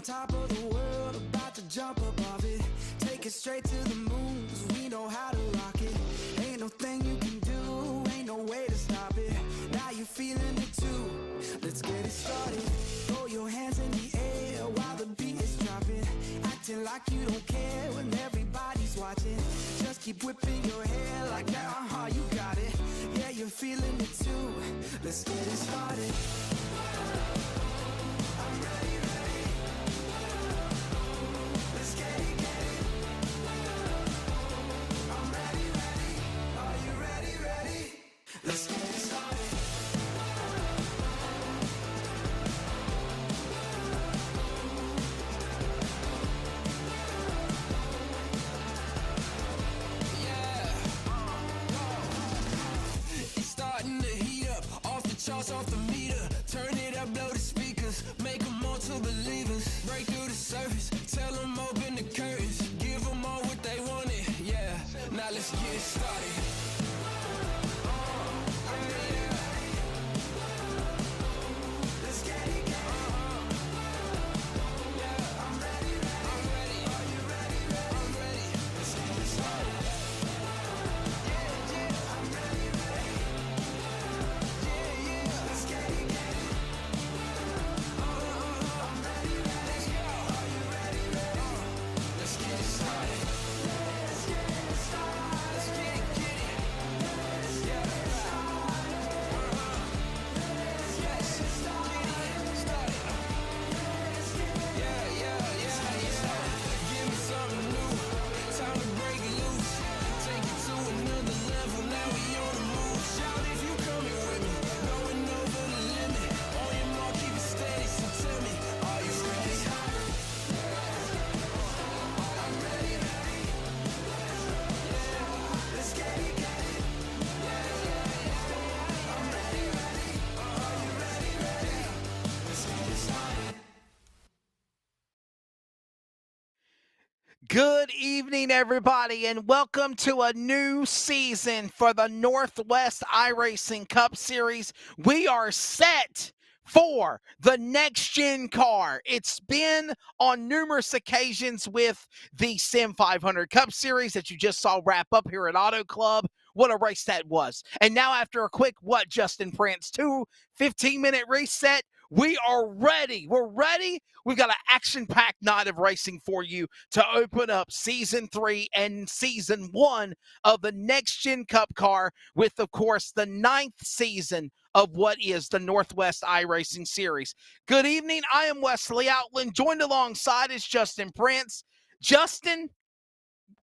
on top of the world, about to jump above it. Take it straight to the moon, 'cause we know how to rock it. Ain't no thing you can do, ain't no way to stop it. Now you're feeling it too, let's get it started. Throw your hands in the air while the beat is dropping. Acting like you don't care when everybody's watching. Just keep whipping your hair like that, you got it. Yeah, you're feeling it too, let's get it started. I'm ready, ready. Let's get it, get it. I'm ready, ready. Are you ready, ready? Let's get it started. Charts off the meter, turn it up, blow the speakers, make them all to believers. Break through the surface, tell them open the curtains, give them all what they wanted, yeah. Now let's get started. Let's get it, get it. Yeah, I'm ready, ready. I'm ready. Are you ready, ready? I'm ready. Let's get it started. Yeah, yeah, I'm ready, ready. Let's get it, get it. I'm ready, ready. Let's go. Are you ready, ready? Let's get it started. Let's get it started. Let's get it, get it. Let's get it started. Let's get it started. Let's get it. Yeah, yeah, yeah, yeah. Give me something new. Time to break it loose. Take it to another level. Now we on the move. Shout if you coming with me. Going over the limit. On your mark, keep it steady. So tell me, are you ready? I'm ready, ready. Let's get it, get it. I'm ready, ready. Are you ready, ready? Let's get it started. Good evening, everybody, and welcome to a new season for the Northwest iRacing Cup Series. We are set for the next-gen car. It's been on numerous occasions with the Sim 500 Cup Series that you just saw wrap up here at Auto Club. What a race that was. And now after a quick, Justin Prince, 15-minute reset, we are ready. We're ready. We've got an action-packed night of racing for you to open up Season 3 and Season 1 of the Next Gen Cup car with, of course, the 9th season of what is the Northwest iRacing Series. Good evening. I am Wesley Outland. Joined alongside is Justin Prince. Justin,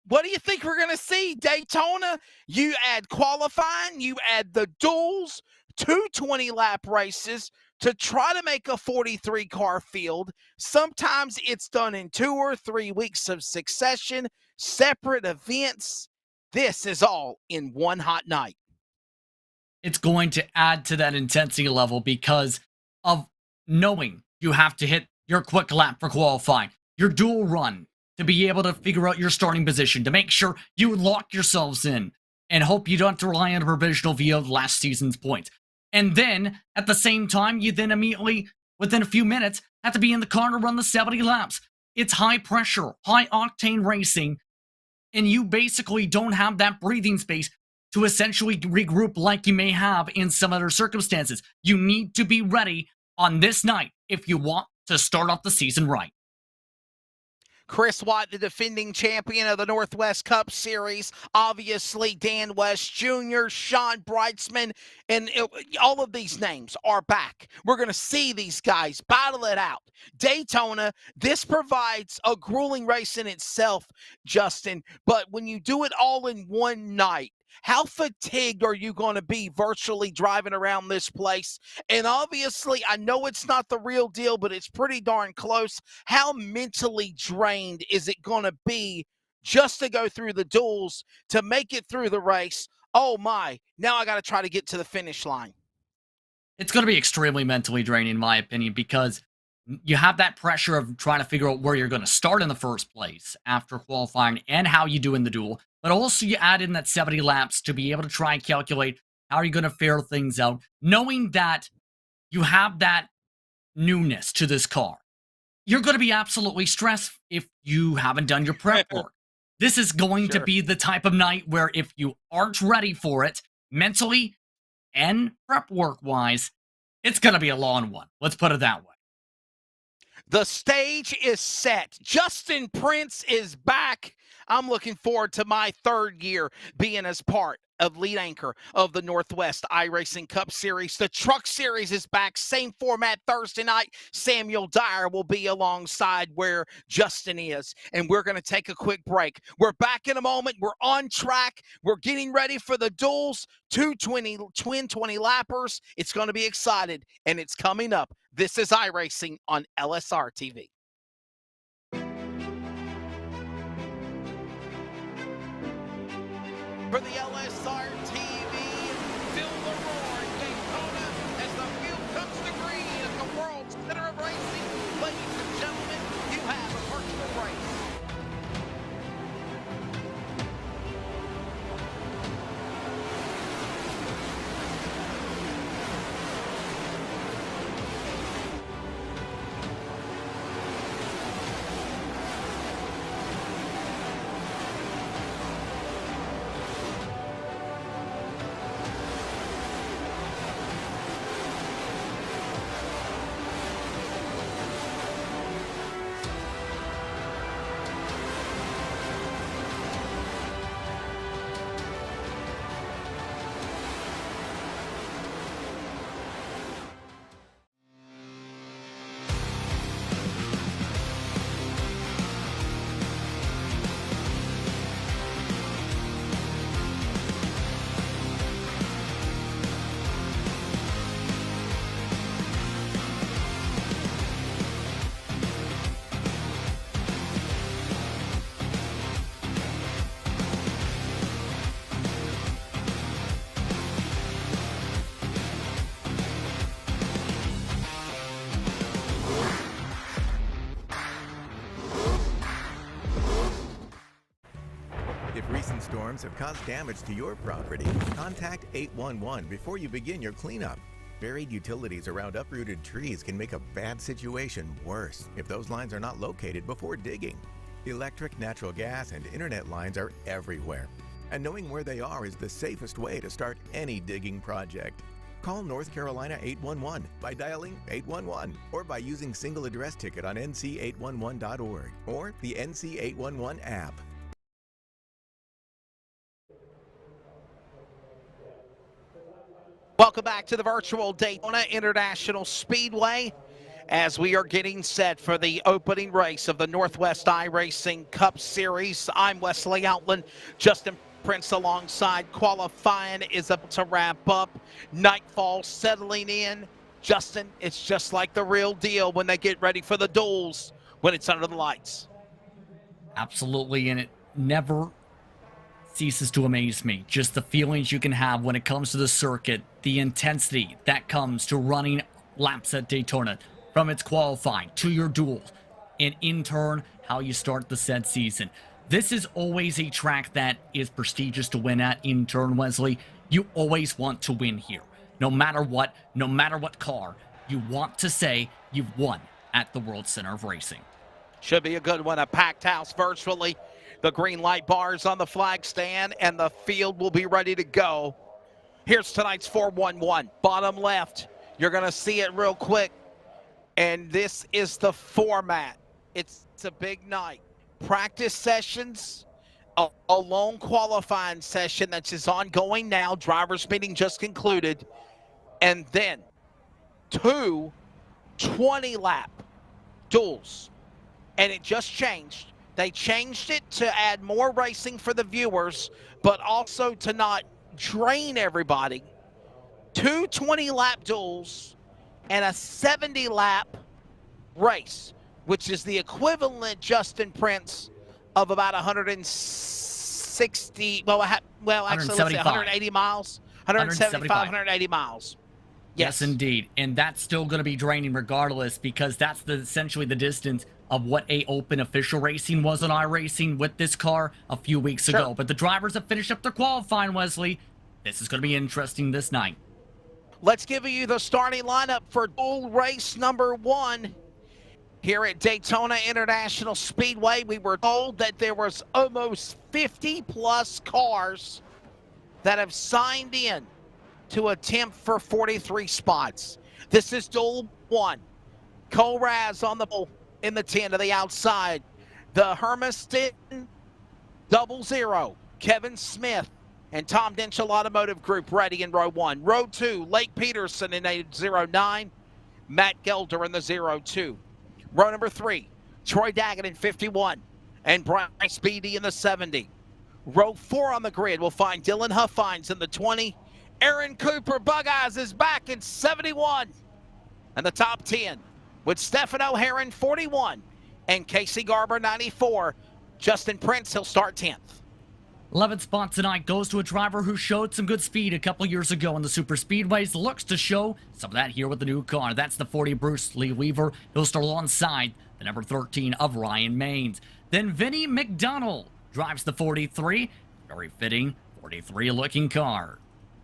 what do you think we're going to see? Daytona, you add qualifying, you add the duels, 220-lap races to try to make a 43-car field. Sometimes it's done in 2 or 3 weeks of succession, separate events. This is all in one hot night. It's going to add to that intensity level because of knowing you have to hit your quick lap for qualifying, your dual run to be able to figure out your starting position, to make sure you lock yourselves in and hope you don't have to rely on a provisional via last season's points. And then, at the same time, you then immediately, within a few minutes, have to be in the car to run the 70 laps. It's high pressure, high octane racing, and you basically don't have that breathing space to essentially regroup like you may have in some other circumstances. You need to be ready on this night if you want to start off the season right. Chris White, the defending champion of the Northwest Cup Series, obviously Dan West Jr., Sean Breitzman, and all of these names are back. We're going to see these guys battle it out. Daytona, this provides a grueling race in itself, Justin, but when you do it all in one night, how fatigued are you going to be virtually driving around this place? And obviously, I know it's not the real deal, but it's pretty darn close. How mentally drained is it going to be just to go through the duels, to make it through the race? Oh my, now I got to try to get to the finish line. It's going to be extremely mentally draining, in my opinion, because you have that pressure of trying to figure out where you're going to start in the first place after qualifying and how you do in the duel. But also you add in that 70 laps to be able to try and calculate how are you going to fare things out, knowing that you have that newness to this car. you're going to be absolutely stressed if you haven't done your prep work. This is going to Sure. be the type of night where if you aren't ready for it mentally and prep work wise, it's going to be a long one. Let's put it that way. The stage is set. Justin Prince is back. I'm looking forward to my third year being as part of lead anchor of the Northwest iRacing Cup Series. The Truck Series is back. Same format Thursday night. Samuel Dyer will be alongside where Justin is. And we're going to take a quick break. We're back in a moment. We're on track. We're getting ready for the duels. Twin 20 lappers. It's going to be excited. And it's coming up. This is iRacing on LSRTV. For the LSRTV, feel the roar in Daytona as the field comes to green at the world's center of racing. Ladies and gentlemen, you have a virtual race. If recent storms have caused damage to your property, contact 811 before you begin your cleanup. Buried utilities around uprooted trees can make a bad situation worse if those lines are not located before digging. Electric, natural gas, and internet lines are everywhere, and knowing where they are is the safest way to start any digging project. Call North Carolina 811 by dialing 811 or by using single address ticket on nc811.org or the NC811 app. Welcome back to the virtual Daytona International Speedway as we are getting set for the opening race of the Northwest iRacing Cup Series. I'm Wesley Outland. Justin Prince alongside. Qualifying is about to wrap up. Nightfall settling in. Justin, it's just like the real deal when they get ready for the duels when it's under the lights. Absolutely, and it never ceases to amaze me. Just the feelings you can have when it comes to the circuit, the intensity that comes to running laps at Daytona, from its qualifying to your duels, and in turn, how you start the said season. This is always a track that is prestigious to win at. In turn, Wesley, you always want to win here. No matter what car, you want to say you've won at the World Center of Racing. Should be a good one. A packed house virtually. The green light bars on the flag stand, and the field will be ready to go. Here's tonight's 411. Bottom left. You're going to see it real quick. And this is the format. It's a big night. Practice sessions, a lone qualifying session that is ongoing now. Drivers meeting just concluded. And then 2 20-lap duels. And it just changed. They changed it to add more racing for the viewers, but also to not drain everybody. 2 20-lap duels and a 70-lap race, which is the equivalent, Justin Prince, of about 160, well actually, let's say 180 miles. 175, 180 miles. Yes, indeed. And that's still going to be draining regardless, because that's essentially the distance of what a open official racing was on iRacing with this car a few weeks ago. But the drivers have finished up their qualifying, Wesley. This is going to be interesting this night. Let's give you the starting lineup for duel race number 1. Here at Daytona International Speedway, we were told that there was almost 50 plus cars that have signed in to attempt for 43 spots. This is Duel 1. Cole Raz on the pole in the 10 to the outside. The Hermiston 00. Kevin Smith and Tom Denchel Automotive Group ready in row 1. Row 2, Lake Peterson in a 09. Matt Gelder in the 02. Row number 3, Troy Daggett in 51 and Bryce Beatty in the 70. Row 4 on the grid will find Dylan Huffines in the 20. Aaron Cooper Bug-Eyes is back in 71. And the top 10 with Stephen O'Haron 41 and Casey Garber 94. Justin Prince, he'll start 10th. 11th spot tonight goes to a driver who showed some good speed a couple years ago in the super speedways. Looks to show some of that here with the new car. That's the 40 Bruce Lee Weaver. He'll start alongside the number 13 of Ryan Maines. Then Vinnie McDonald drives the 43. Very fitting 43 looking car.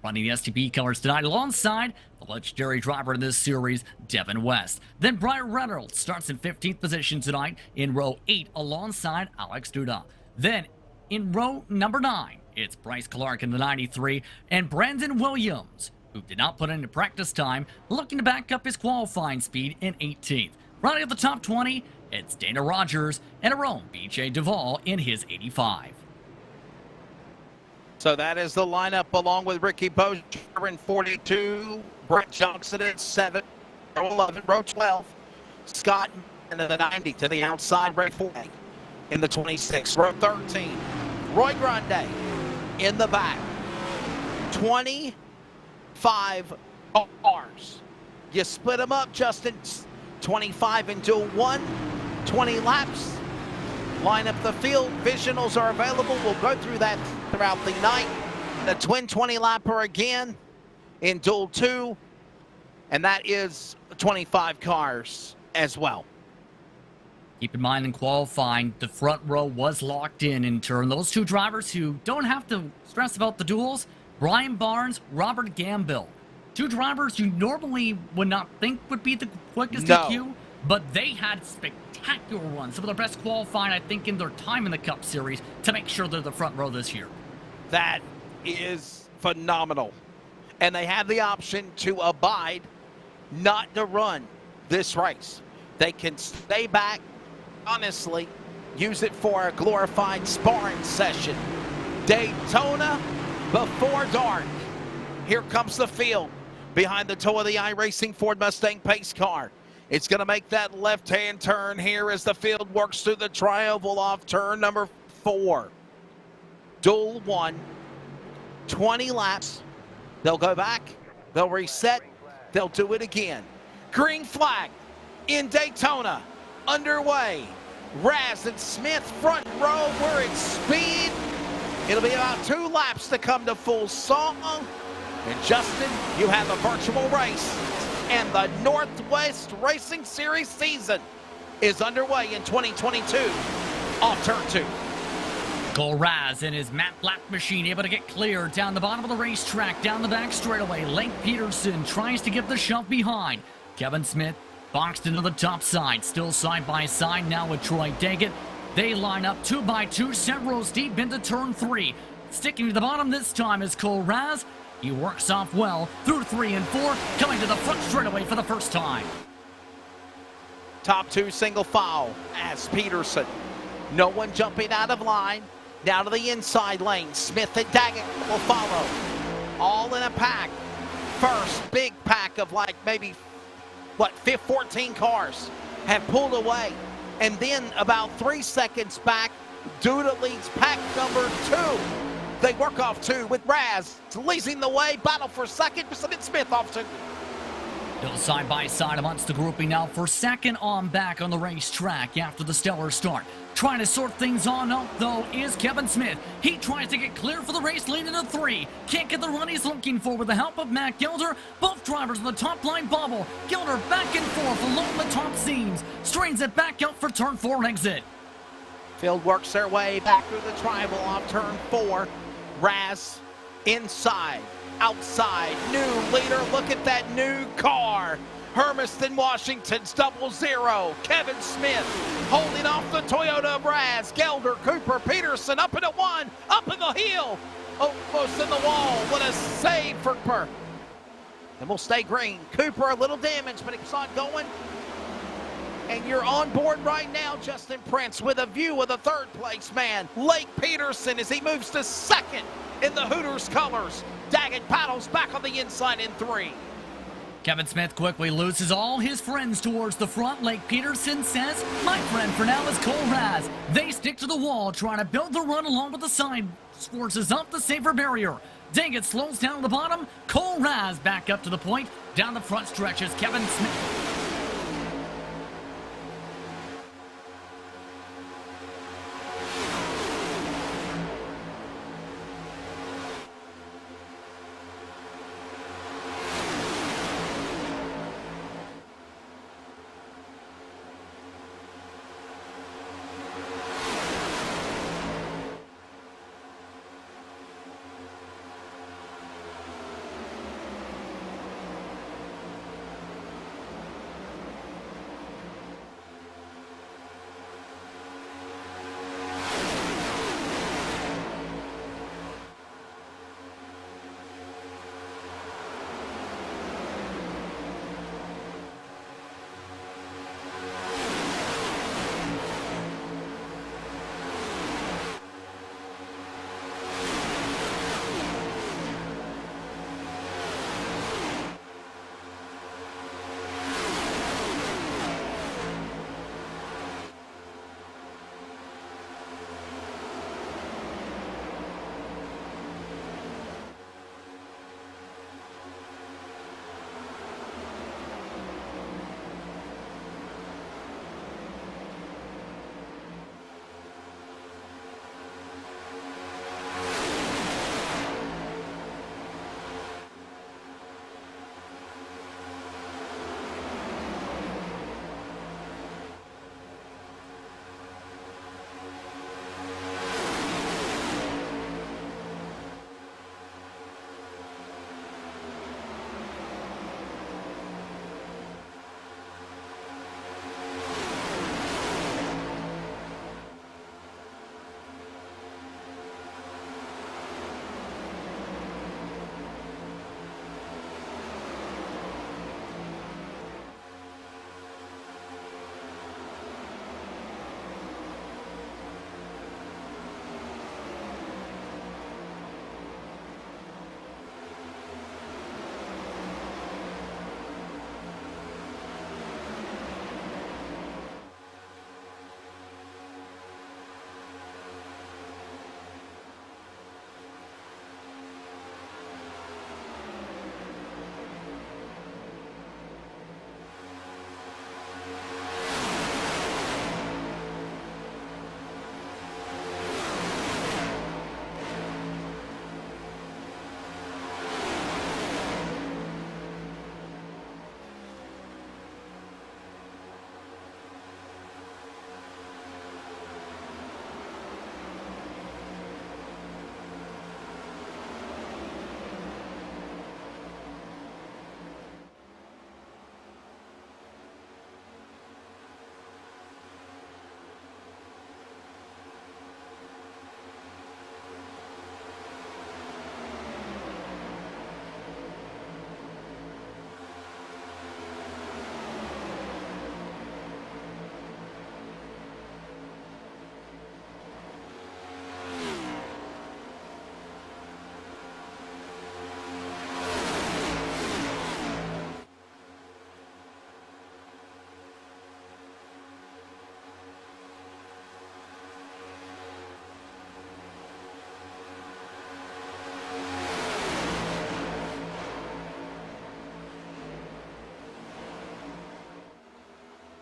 Running the STP colors tonight alongside the legendary driver in this series, Devin West. Then Brian Reynolds starts in 15th position tonight in row 8 alongside Alex Duda. Then in row number 9, it's Bryce Clark in the 93 and Brandon Williams, who did not put into practice time, looking to back up his qualifying speed in 18th. Running at the top 20, it's Dana Rogers and our own BJ Duvall in his 85. So that is the lineup along with Ricky Bozier in 42, Brett Johnson at 7, row 11, row 12, Scott in the 90 to the outside, Ray Foy in the 26, row 13, Roy Grande in the back. 25 cars. You split them up, Justin. 25 in Duel 1, 20 laps. Line up the field. Visuals are available. We'll go through that throughout the night. The twin 20-lapper again in Duel 2, and that is 25 cars as well. Keep in mind in qualifying, the front row was locked in turn. Those two drivers who don't have to stress about the duels, Brian Barnes, Robert Gambill. Two drivers you normally would not think would be the quickest DQ, but they had spectacular runs. Some of the best qualifying, I think, in their time in the Cup Series to make sure they're the front row this year. That is phenomenal. And they have the option to abide not to run this race. They can stay back, honestly, use it for a glorified sparring session. Daytona before dark. Here comes the field behind the toe of the iRacing Ford Mustang pace car. It's going to make that left-hand turn here as the field works through the tri-oval off turn number 4. Duel 1, 20 laps. They'll go back, they'll reset, they'll do it again. Green flag in Daytona, underway. Raz and Smith front row, we're at speed. It'll be about 2 laps to come to full song. And Justin, you have a virtual race. And the Northwest Racing Series season is underway in 2022 off turn 2. Cole Raz and his Matt Black machine able to get clear down the bottom of the racetrack, down the back straightaway. Lake Peterson tries to get the shove behind. Kevin Smith boxed into the top side, still side by side now with Troy Daggett. They line up 2 by 2, set rows deep into turn 3. Sticking to the bottom this time is Cole Raz. He works off well through 3 and 4, coming to the front straightaway for the first time. Top 2 single file as Peterson. No one jumping out of line. Down to the inside lane. Smith and Daggett will follow. All in a pack. First big pack of like maybe, 14 cars have pulled away. And then about 3 seconds back, Duda leads pack number 2. They work off 2 with Raz leading the way. Battle for second. And Smith off 2. Still side by side amongst the grouping now for second on back on the racetrack after the stellar start. Trying to sort things on out, though, is Kevin Smith. He tries to get clear for the race lead into 3. Can't get the run he's looking for with the help of Matt Gelder. Both drivers on the top line bobble. Gelder back and forth along the top seams. Strains it back out for turn 4 exit. Field works their way back through the tribal off turn 4. Raz inside, outside, new leader. Look at that new car. Hermiston Washington's 0-0. Kevin Smith holding off the Toyota of Raz. Gelder, Cooper, Peterson up into one, up in the heel, almost in the wall. What a save for Cooper. And we'll stay green. Cooper a little damaged, but it's not going. And you're on board right now, Justin Prince, with a view of the third place man, Lake Peterson, as he moves to second in the Hooters colors. Daggett paddles back on the inside in 3. Kevin Smith quickly loses all his friends towards the front. Lake Peterson says, my friend for now is Cole Raz. They stick to the wall, trying to build the run along with the side forces up the safer barrier. Daggett slows down at the bottom. Cole Raz back up to the point. Down the front stretches Kevin Smith.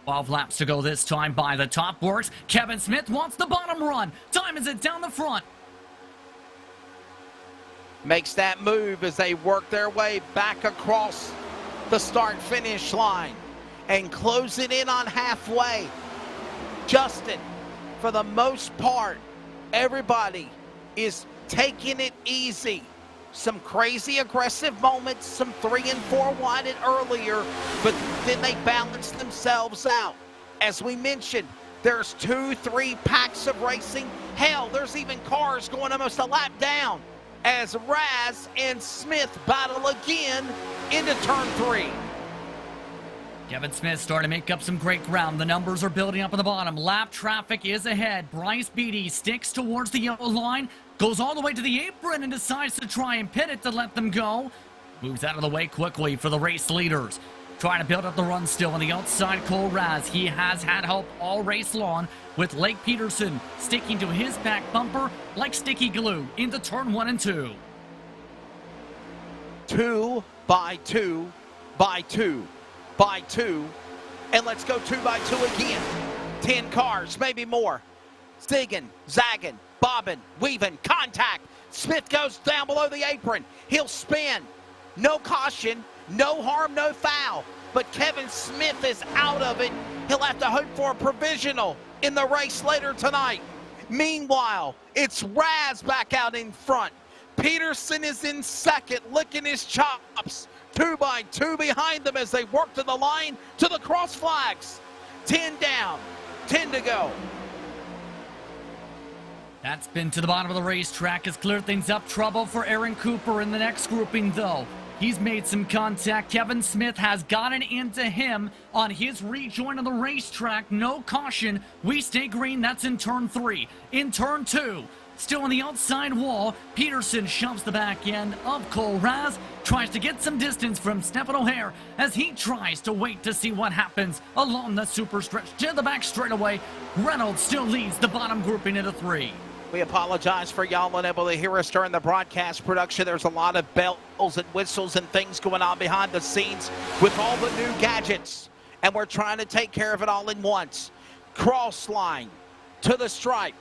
Twelve laps to go this time by the top works. Kevin Smith wants the bottom run. Diamonds it down the front. Makes that move as they work their way back across the start-finish line and close it in on halfway. Justin, for the most part, everybody is taking it easy Some crazy aggressive moments, some 3 and 4 wide earlier, but then they balanced themselves out. As we mentioned, there's 2-3 packs of racing. Hell, there's even cars going almost a lap down as Raz and Smith battle again into turn 3. Kevin Smith starting to make up some great ground. The numbers are building up at the bottom. Lap traffic is ahead. Bryce Beatty sticks towards the yellow line, goes all the way to the apron and decides to try and pit it to let them go. Moves out of the way quickly for the race leaders. Trying to build up the run still on the outside, Cole Raz. He has had help all race long with Lake Peterson sticking to his back bumper like sticky glue into turn 1 and 2. 2 by 2 by 2 by 2, and let's go 2 by 2 again. 10 cars, maybe more. Zigging, zagging, bobbing, weaving, contact. Smith goes down below the apron. He'll spin. No caution, no harm, no foul. But Kevin Smith is out of it. He'll have to hope for a provisional in the race later tonight. Meanwhile, it's Raz back out in front. Peterson is in second, licking his chops. 2 by 2 behind them as they work to the line, to the cross flags. 10 down, 10 to go. That spin to the bottom of the racetrack has cleared things up. Trouble for Aaron Cooper in the next grouping, though. He's made some contact. Kevin Smith has gotten into him on his rejoin of the racetrack. No caution. We stay green. That's in turn 3. In turn 2, still on the outside wall, Peterson shoves the back end of Cole Raz, tries to get some distance from Stephen O'Hare as he tries to wait to see what happens along the super stretch to the back straightaway. Reynolds still leads the bottom grouping into 3. We apologize for y'all unable to hear us during the broadcast production. There's a lot of bells and whistles and things going on behind the scenes with all the new gadgets, and we're trying to take care of it all in once. Cross line to the stripe,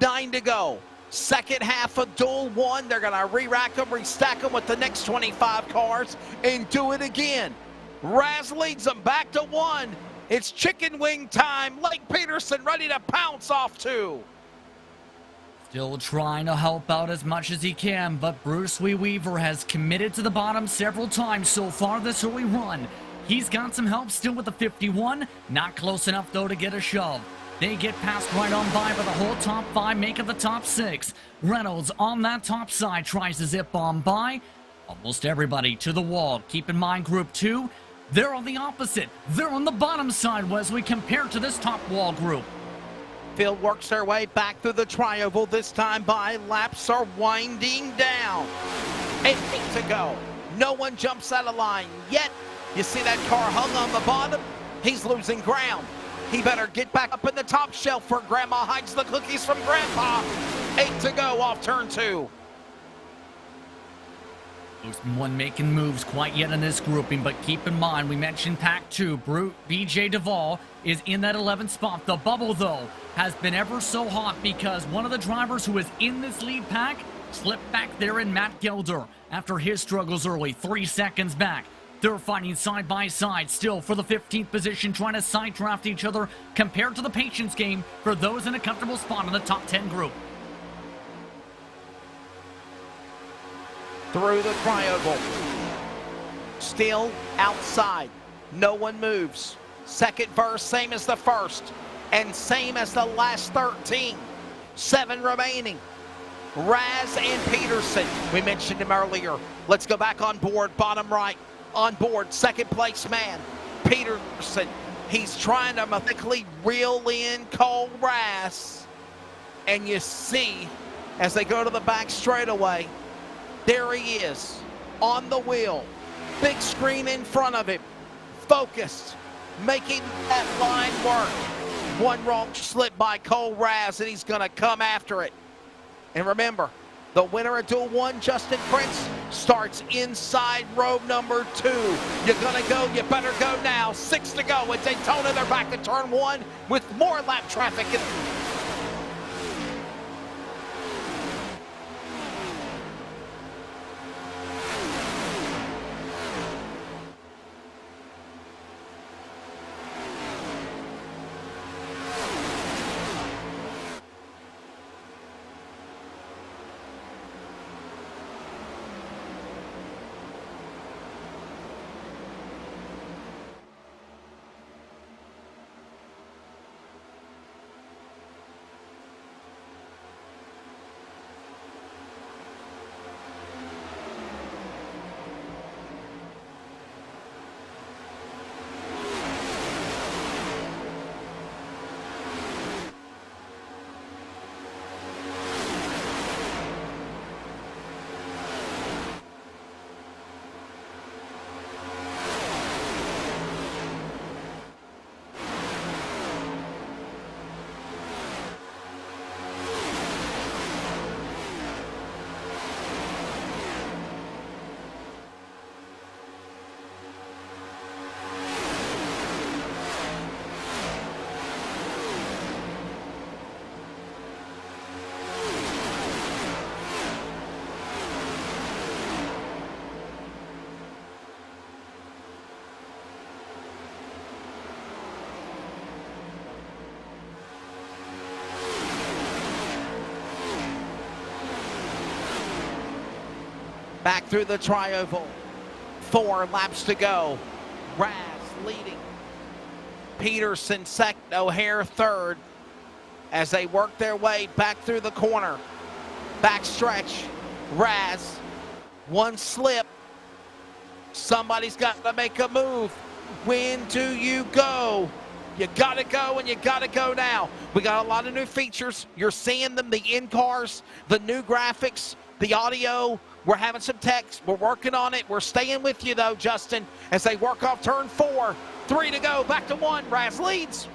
9 to go. Second half of Duel 1, they're going to re-rack them, restack them with the next 25 cars and do it again. Raz leads them back to 1. It's chicken wing time. Lake Peterson ready to pounce off 2. Still trying to help out as much as he can, but Bruce Wee Weaver has committed to the bottom several times so far this early run. He's got some help still with the 51, not close enough though to get a shove. They get passed right on by, but the whole top 5 make it the top 6. Reynolds on that top side tries to zip on by. Almost everybody to the wall. Keep in mind group 2, they're on the opposite. They're on the bottom side, Wesley, compared to this top wall group. Field works their way back through the tri-oval, this time by. Laps are winding down. 8 to go. No one jumps out of line yet. You see that car hung on the bottom? He's losing ground. He better get back up in the top shelf where Grandma hides the cookies from Grandpa. 8 to go off turn 2. There's one making moves quite yet in this grouping, but keep in mind, we mentioned Pack 2. BJ Duvall is in that 11th spot. The bubble, though, has been ever so hot because one of the drivers who is in this lead pack slipped back there in Matt Gelder after his struggles early, 3 seconds back. They're fighting side by side still for the 15th position, trying to side draft each other compared to the patience game for those in a comfortable spot in the top 10 group. Through the tri-oval. Still outside. No one moves. Second verse, same as the first. And same as the last 13. 7 remaining. Raz and Peterson. We mentioned him earlier. Let's go back on board, bottom right. On board, second place man, Peterson. He's trying to methodically reel in Cole Raz. And you see, as they go to the back straightaway, there he is, on the wheel. Big screen in front of him. Focused, making that line work. One wrong slip by Cole Raz, and he's going to come after it. And remember, the winner of Duel 1, Justin Prince, starts inside row number 2. You're going to go, you better go now. 6 to go at Daytona. They're back to turn 1 with more lap traffic. Back through the tri-oval. 4 laps to go. Raz leading. Peterson second, O'Hare third. As they work their way back through the corner. Back stretch. Raz. One slip. Somebody's got to make a move. When do you go? You got to go, and you got to go now. We got a lot of new features. You're seeing them, the in-cars, the new graphics, the audio. We're having some text. We're working on it. We're staying with you, though, Justin, as they work off turn 4. 3 to go. Back to 1. Raz leads.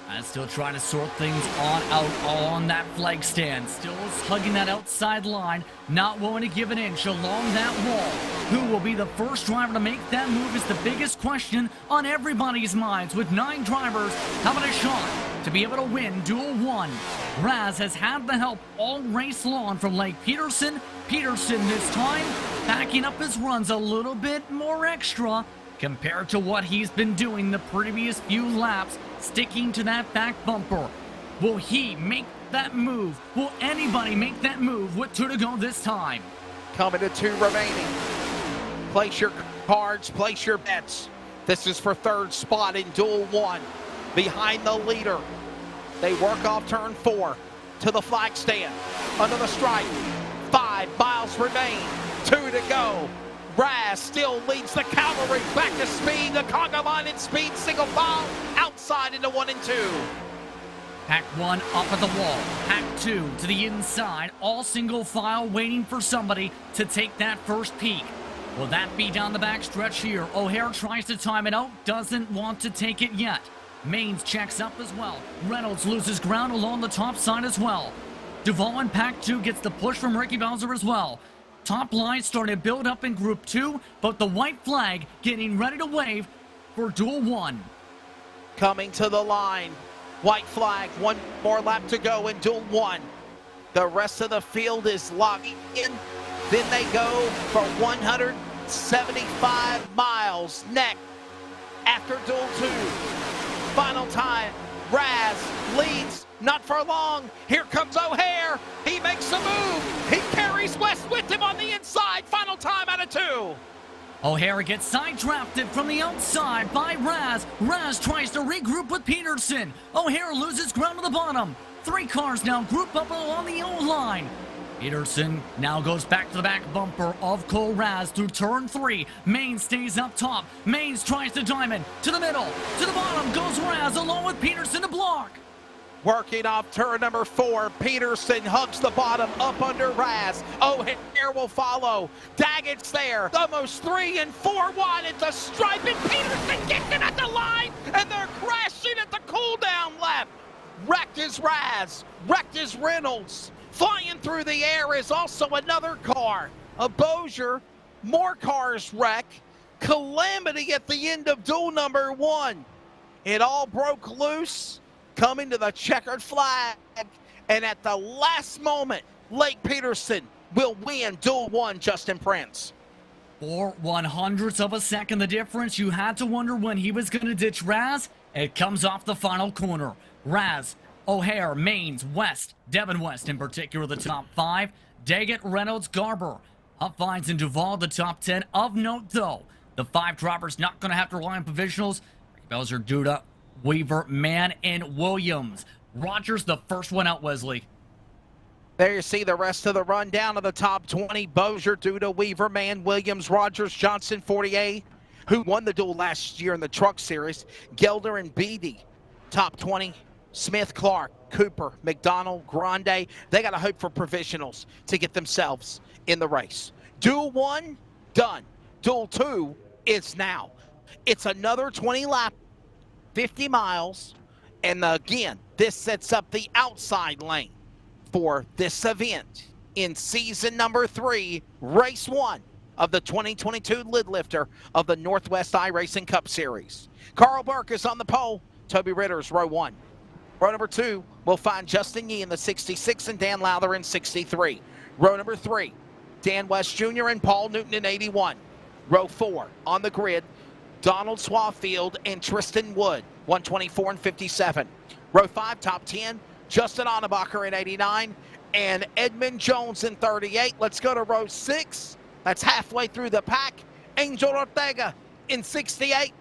And still trying to sort things out on that flag stand. Still hugging that outside line, not willing to give an inch along that wall. Who will be the first driver to make that move is the biggest question on everybody's minds, with 9 drivers having a shot to be able to win Duel 1. Raz has had the help all race long from Lake Peterson. Peterson this time backing up his runs a little bit more extra compared to what he's been doing the previous few laps, sticking to that back bumper. Will he make that move? Will anybody make that move with 2 to go this time? Coming to 2 remaining. Place your cards, place your bets. This is for 3rd spot in Duel 1. Behind the leader. They work off turn 4 to the flag stand. Under the stripe. 5 miles remain. 2 to go. Raz still leads the cavalry. Back to speed. The conga line in speed. Single file. Outside into 1 and 2. Pack 1 up at the wall. Pack 2 to the inside. All single file waiting for somebody to take that first peek. Will that be down the back stretch here? O'Hare tries to time it out. Doesn't want to take it yet. Maines checks up as well. Reynolds loses ground along the top side as well. Duval in Pack 2 gets the push from Ricky Bowser as well. Top line starting to build up in Group 2, but the white flag getting ready to wave for Duel 1. Coming to the line. White flag. 1 more lap to go in Duel 1. The rest of the field is locked in. Then they go for 175 miles next after Duel 2. Final time. Raz leads. Not for long. Here comes O'Hare. He makes a move. He carries West with him on the inside. Final time out of 2. O'Hare gets side drafted from the outside by Raz. Raz tries to regroup with Peterson. O'Hare loses ground to the bottom. 3 cars now group up along the O-line. Peterson now goes back to the back bumper of Cole Raz through turn 3. Maines stays up top. Maines tries to diamond. To the middle. To the bottom goes Raz along with Peterson to block. Working off turn number 4, Peterson hugs the bottom up under Raz. O'Hare will follow. Daggett's there. Almost 3 and 4 wide at the stripe, and Peterson gets it at the line, and they're crashing at the cool-down lap. Wrecked is Raz. Wrecked is Reynolds. Flying through the air is also another car. A Bossier. More cars wreck. Calamity at the end of Duel number 1. It all broke loose. Coming to the checkered flag, and at the last moment, Lake Peterson will win Duel 1, Justin Prince. 4/100ths of a second the difference. You had to wonder when he was going to ditch Raz. It comes off the final corner. Raz, O'Hare, Maines, West, Devin West in particular, the top 5. Daggett, Reynolds, Garber. Huffines and Duval, the top 10. Of note, though, the 5 droppers not going to have to rely on provisionals. Belzer, Duda, Weaver, Mann, and Williams. Rogers, the first one out, Wesley. There you see the rest of the rundown of the top 20. Bossier, Duda, Weaver, Mann, Williams, Rogers, Johnson, 48, who won the Duel last year in the Truck Series. Gelder and Beatty, top 20. Smith, Clark, Cooper, McDonald, Grande. They got to hope for provisionals to get themselves in the race. Duel 1, done. Duel 2 is now. It's another 20 lap. 50 miles, and again, this sets up the outside lane for this event in season number 3, race 1 of the 2022 lid lifter of the Northwest iRacing Cup Series. Carl Burke is on the pole. Toby Ritter's row 1. Row number 2, we'll find Justin Yee in the 66 and Dan Lowther in 63. Row number 3, Dan West Jr. and Paul Newton in 81. Row 4, on the grid, Donald Swafield and Tristan Wood, 124 and 57. Row 5, top 10, Justin Onnebacher in 89. and Edmund Jones in 38. Let's go to row 6. That's halfway through the pack. Angel Ortega in 68.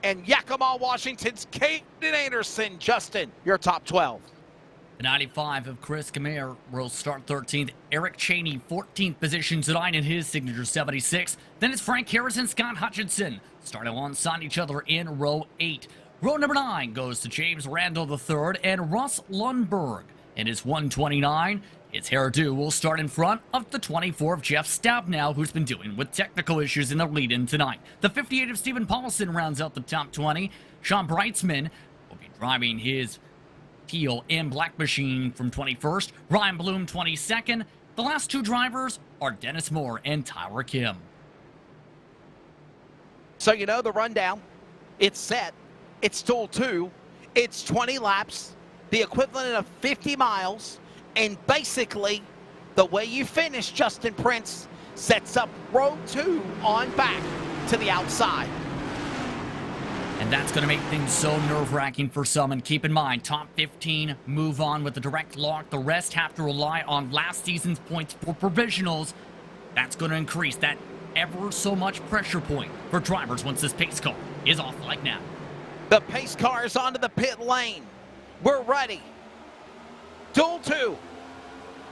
And Yakima, Washington's Caden Anderson. Justin, your top 12. The 95 of Chris Kamir will start 13th. Eric Cheney, 14th position tonight in his signature 76. Then it's Frank Harris and Scott Hutchinson starting alongside each other in row 8. Row number 9 goes to James Randall III and Russ Lundberg. In his 129, his hairdo will start in front of the 24 of Jeff Stabnow, who's been dealing with technical issues in the lead-in tonight. The 58 of Stephen Paulson rounds out the top 20. Sean Breitzman will be driving his teal and black machine from 21st. Ryan Bloom 22nd. The last two drivers are Dennis Moore and Tyler Kim. So you know the rundown. It's set. It's Duel 2. It's 20 laps, the equivalent of 50 miles. And basically, the way you finish, Justin Prince, sets up row 2 on back to the outside. And that's going to make things so nerve-wracking for some. And keep in mind, top 15 move on with the direct lock. The rest have to rely on last season's points for provisionals. That's going to increase that ever so much pressure point for drivers once this pace car is off like now. The pace car is onto the pit lane. We're ready. Duel 2.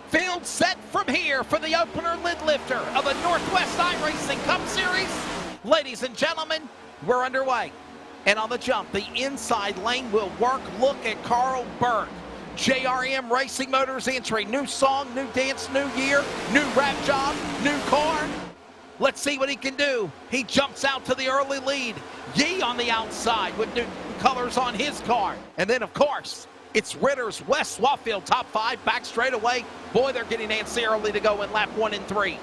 Field set from here for the opener lid lifter of the Northwest iRacing Cup Series. Ladies and gentlemen, we're underway. And on the jump, the inside lane will work. Look at Carl Burke. JRM Racing Motors entry. New song, new dance, new year, new rap job, new car. Let's see what he can do. He jumps out to the early lead. Yee on the outside with new colors on his car. And then, of course, it's Ritter's West Swafield top 5 back straight away. Boy, they're getting antsy early to go in lap 1 and 3.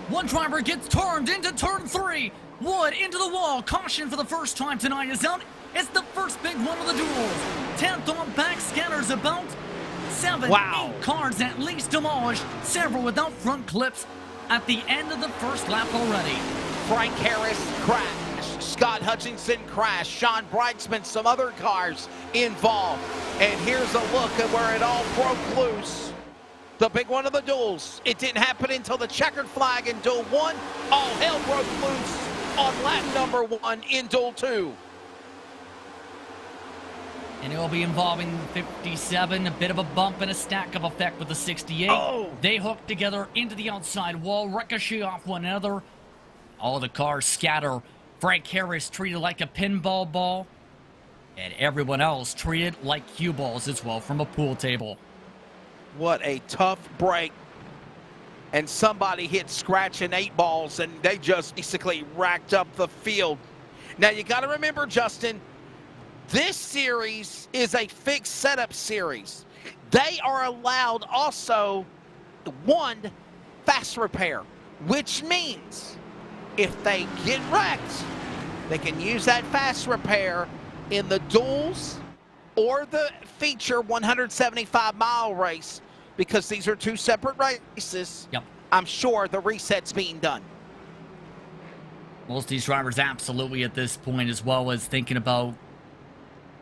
One driver gets turned into turn 3. Wood into the wall. Caution for the first time tonight is out. It's the first big one of the duels. 10th on back scatters about 7, 8 cars at least demolished. Several without front clips at the end of the first lap already. Frank Harris crashed. Scott Hutchinson crashed. Sean Breitzman, some other cars involved. And here's a look at where it all broke loose. The big one of the duels. It didn't happen until the checkered flag in Duel 1. All hell broke loose on lap number 1 in Duel 2. And it will be involving 57, a bit of a bump and a stack of effect with the 68. Oh. They hook together into the outside wall, ricochet off one another. All the cars scatter. Frank Harris treated like a pinball ball, and everyone else treated like cue balls as well from a pool table. What a tough break. And somebody hit scratch and 8 balls, and they just basically racked up the field. Now, you got to remember, Justin, this series is a fixed setup series. They are allowed also 1 fast repair, which means if they get wrecked, they can use that fast repair in the duels or the feature 175-mile race, because these are 2 separate races. Yep. I'm sure the reset's being done. Most of these drivers absolutely at this point, as well as thinking about,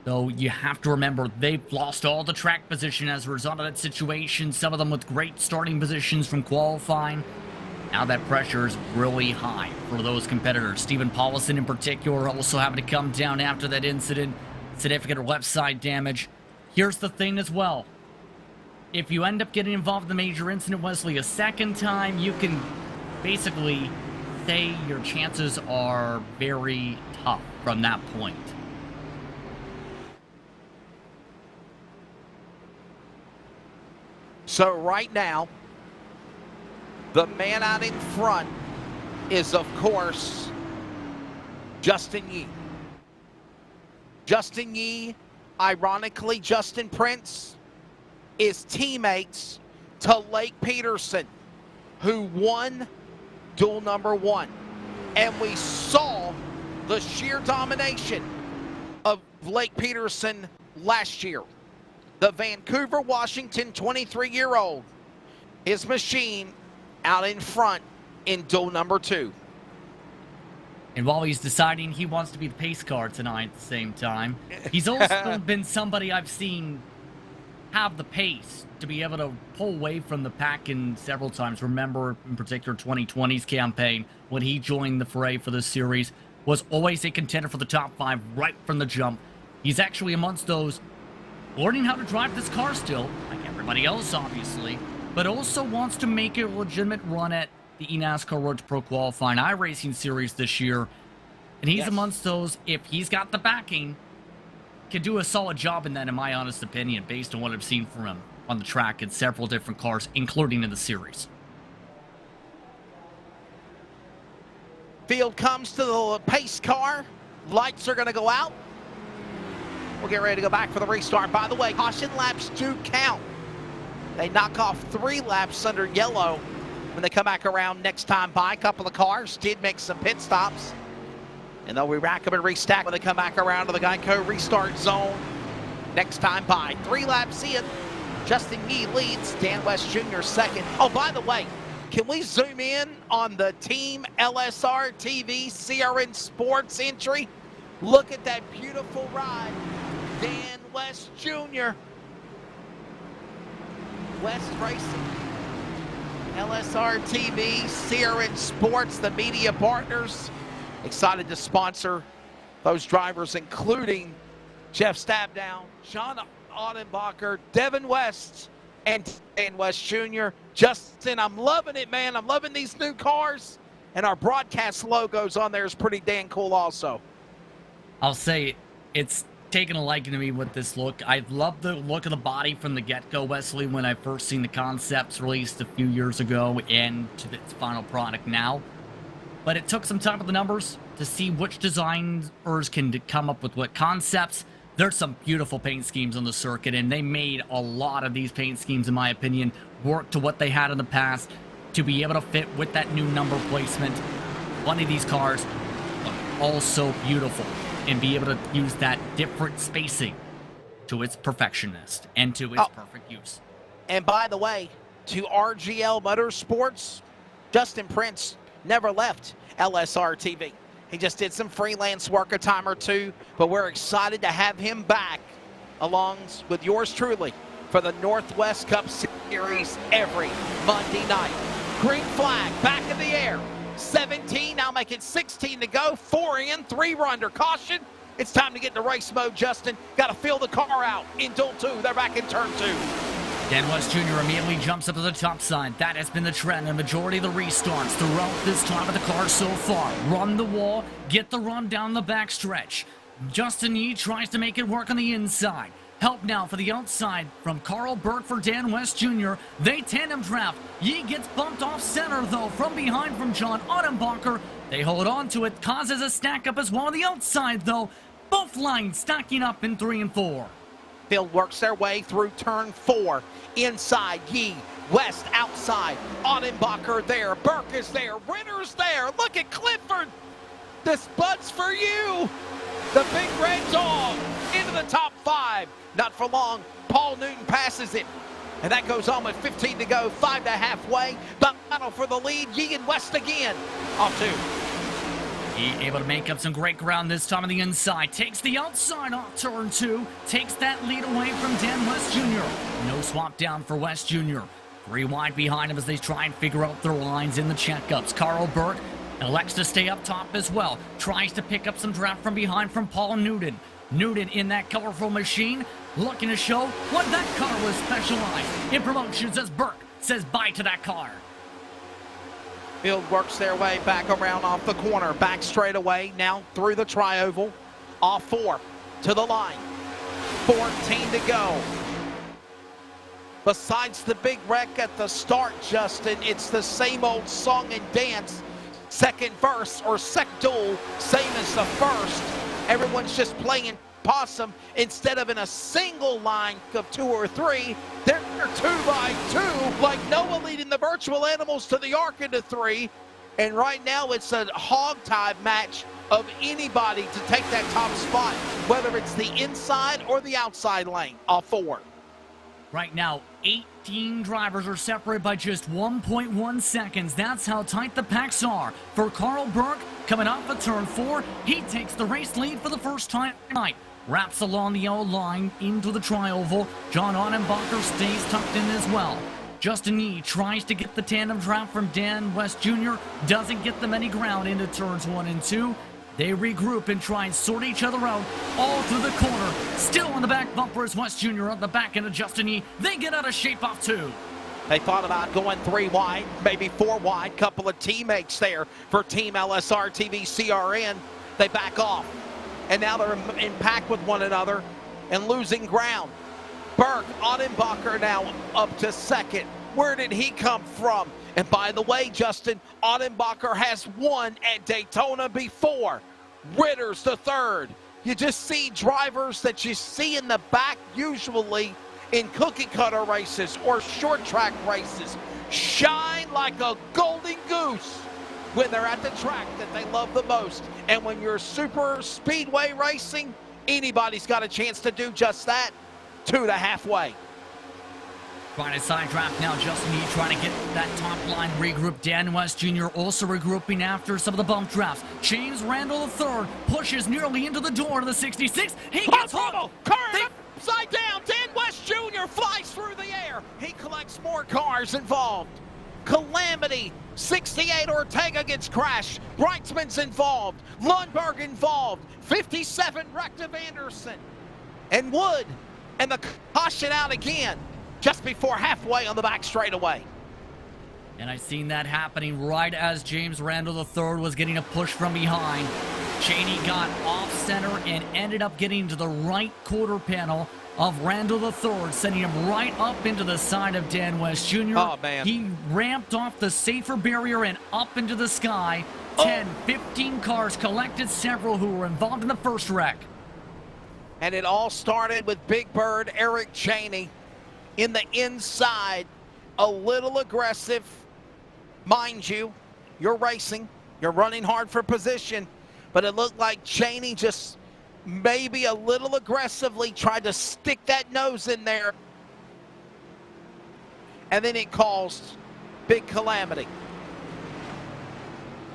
though you have to remember, they've lost all the track position as a result of that situation, some of them with great starting positions from qualifying. Now that pressure is really high for those competitors. Stephen Paulson in particular also having to come down after that incident. Significant left side damage. Here's the thing as well. If you end up getting involved in the major incident, Wesley, a second time, you can basically say your chances are very tough from that point. So right now, the man out in front is, of course, Justin Yee. Justin Yee, ironically, Justin Prince, is teammates to Lake Peterson, who won duel number 1. And we saw the sheer domination of Lake Peterson last year. The Vancouver, Washington 23-year-old, his machine out in front in duel number 2. And while he's deciding he wants to be the pace car tonight at the same time, he's also been somebody I've seen have the pace to be able to pull away from the pack in several times. Remember, in particular, 2020's campaign, when he joined the fray for this series, was always a contender for the top 5 right from the jump. He's actually amongst those learning how to drive this car still, like everybody else, obviously, but also wants to make a legitimate run at the eNASCAR Road to Pro Qualifying iRacing Series this year. And he's amongst those, if he's got the backing, can do a solid job in that, in my honest opinion, based on what I've seen from him on the track in several different cars, including in the series. Field comes to the pace car. Lights are going to go out. We'll get ready to go back for the restart. By the way, caution laps do count. They knock off 3 laps under yellow when they come back around next time by. A couple of cars did make some pit stops. And they'll rack them and restack when they come back around to the Geico restart zone next time by. 3 laps in. Justin Yee leads. Dan West Jr. second. Oh, by the way, can we zoom in on the Team LSRTV CRN Sports entry? Look at that beautiful ride. Dan West Jr. West Racing. LSRTV, CRN Sports, the media partners. Excited to sponsor those drivers, including Jeff Stabdown, John Audenbacher, Devin West, and Dan West Jr. Justin, I'm loving it, man. I'm loving these new cars. And our broadcast logos on there is pretty dang cool also. I'll say it's taken a liking to me with this look. I love the look of the body from the get-go, Wesley, when I first seen the concepts released a few years ago and to its final product now. But it took some time with the numbers to see which designers can come up with what concepts. There's some beautiful paint schemes on the circuit, and they made a lot of these paint schemes, in my opinion, work to what they had in the past to be able to fit with that new number placement. One of these cars look all so beautiful, and be able to use that different spacing to its perfectionist and to its perfect use. And by the way, to RGL Motorsports, Justin Prince never left LSRTV. He just did some freelance work a time or two, but we're excited to have him back along with yours truly for the Northwest Cup Series every Monday night. Green flag back in the air. 17, now make it 16 to go. 4 in, 3 were under caution. It's time to get into race mode, Justin. Got to feel the car out in Duel 2. They're back in turn 2. Dan West Jr. immediately jumps up to the top side. That has been the trend in the majority of the restarts throughout this time of the car so far. Run the wall, get the run down the backstretch. Justin Yee tries to make it work on the inside. Help now for the outside from Carl Burke for Dan West Jr. They tandem draft. Yee gets bumped off center, though, from behind from John Audenbacher. They hold on to it, causes a stack up as well on the outside, though. Both lines stacking up in 3 and 4. Field works their way through turn 4. Inside, Yee, West outside. Audenbacher there, Burke is there, Renner's there. Look at Clifford. This Bud's for you. The big red dog into the top 5. Not for long, Paul Newton passes it. And that goes on with 15 to go, 5 to halfway. Battle for the lead, Yee and West again. Off 2. He able to make up some great ground this time on the inside. Takes the outside off turn 2. Takes that lead away from Dan West Jr. No swap down for West Jr. 3 wide behind him as they try and figure out their lines in the checkups. Carl Burke elects to stay up top as well. Tries to pick up some draft from behind from Paul Newton. Newton in that colorful machine, looking to show what that car was specialized in promotions as Burke says bye to that car. Field works their way back around off the corner, back straight away, now through the trioval, off 4 to the line, 14 to go. Besides the big wreck at the start, Justin, it's the same old song and dance. Second verse or duel, same as the first. Everyone's just playing possum instead of in a single line of 2 or 3. They're 2 by 2, like Noah leading the virtual animals to the arc into 3. And right now it's a hog-tie match of anybody to take that top spot, whether it's the inside or the outside lane, off 4. Right now, 18 drivers are separated by just 1.1 seconds. That's how tight the packs are. For Carl Burke, coming off of turn 4, he takes the race lead for the first time tonight. wraps along the yellow line into the tri-oval. John Onenbacher stays tucked in as well. Justin Yee tries to get the tandem trap from Dan West Jr. Doesn't get them any ground into turns 1 and 2. They regroup and try and sort each other out all through the corner. Still on the back bumper is West Jr. on the back end of Justin Yee. They get out of shape off 2. They thought about going 3 wide, maybe 4 wide. Couple of teammates there for Team LSRTV CRN. They back off. And now they're in pack with one another and losing ground. Burke, Onenbacher now up to second. Where did he come from? And by the way, Justin, Onenbacher has won at Daytona before. Ritter's the third. You just see drivers that you see in the back usually in cookie cutter races or short track races shine like a golden goose when they're at the track that they love the most. And when you're super speedway racing, anybody's got a chance to do just that to the halfway. Trying to side draft now, Justin Yee trying to get that top line regroup. Dan West Jr. also regrouping after some of the bump drafts. James Randall III pushes nearly into the door to the 66. He gets home. Upside down. Dan West Jr. flies through the air. He collects more cars involved. Calamity. 68 Ortega gets crashed. Brightsman's involved. Lundberg involved. 57 Rective Anderson. And Wood. And the caution out again just before halfway on the back straightaway. And I've seen that happening right as James Randall III was getting a push from behind. Cheney got off center and ended up getting to the right quarter panel of Randall III, sending him right up into the side of Dan West Jr. Oh, man. He ramped off the safer barrier and up into the sky. 10, 15 cars collected, several who were involved in the first wreck. And it all started with Big Bird Eric Cheney in the inside, a little aggressive. Mind you, you're racing, you're running hard for position, but it looked like Cheney just maybe a little aggressively tried to stick that nose in there, and then it caused big calamity.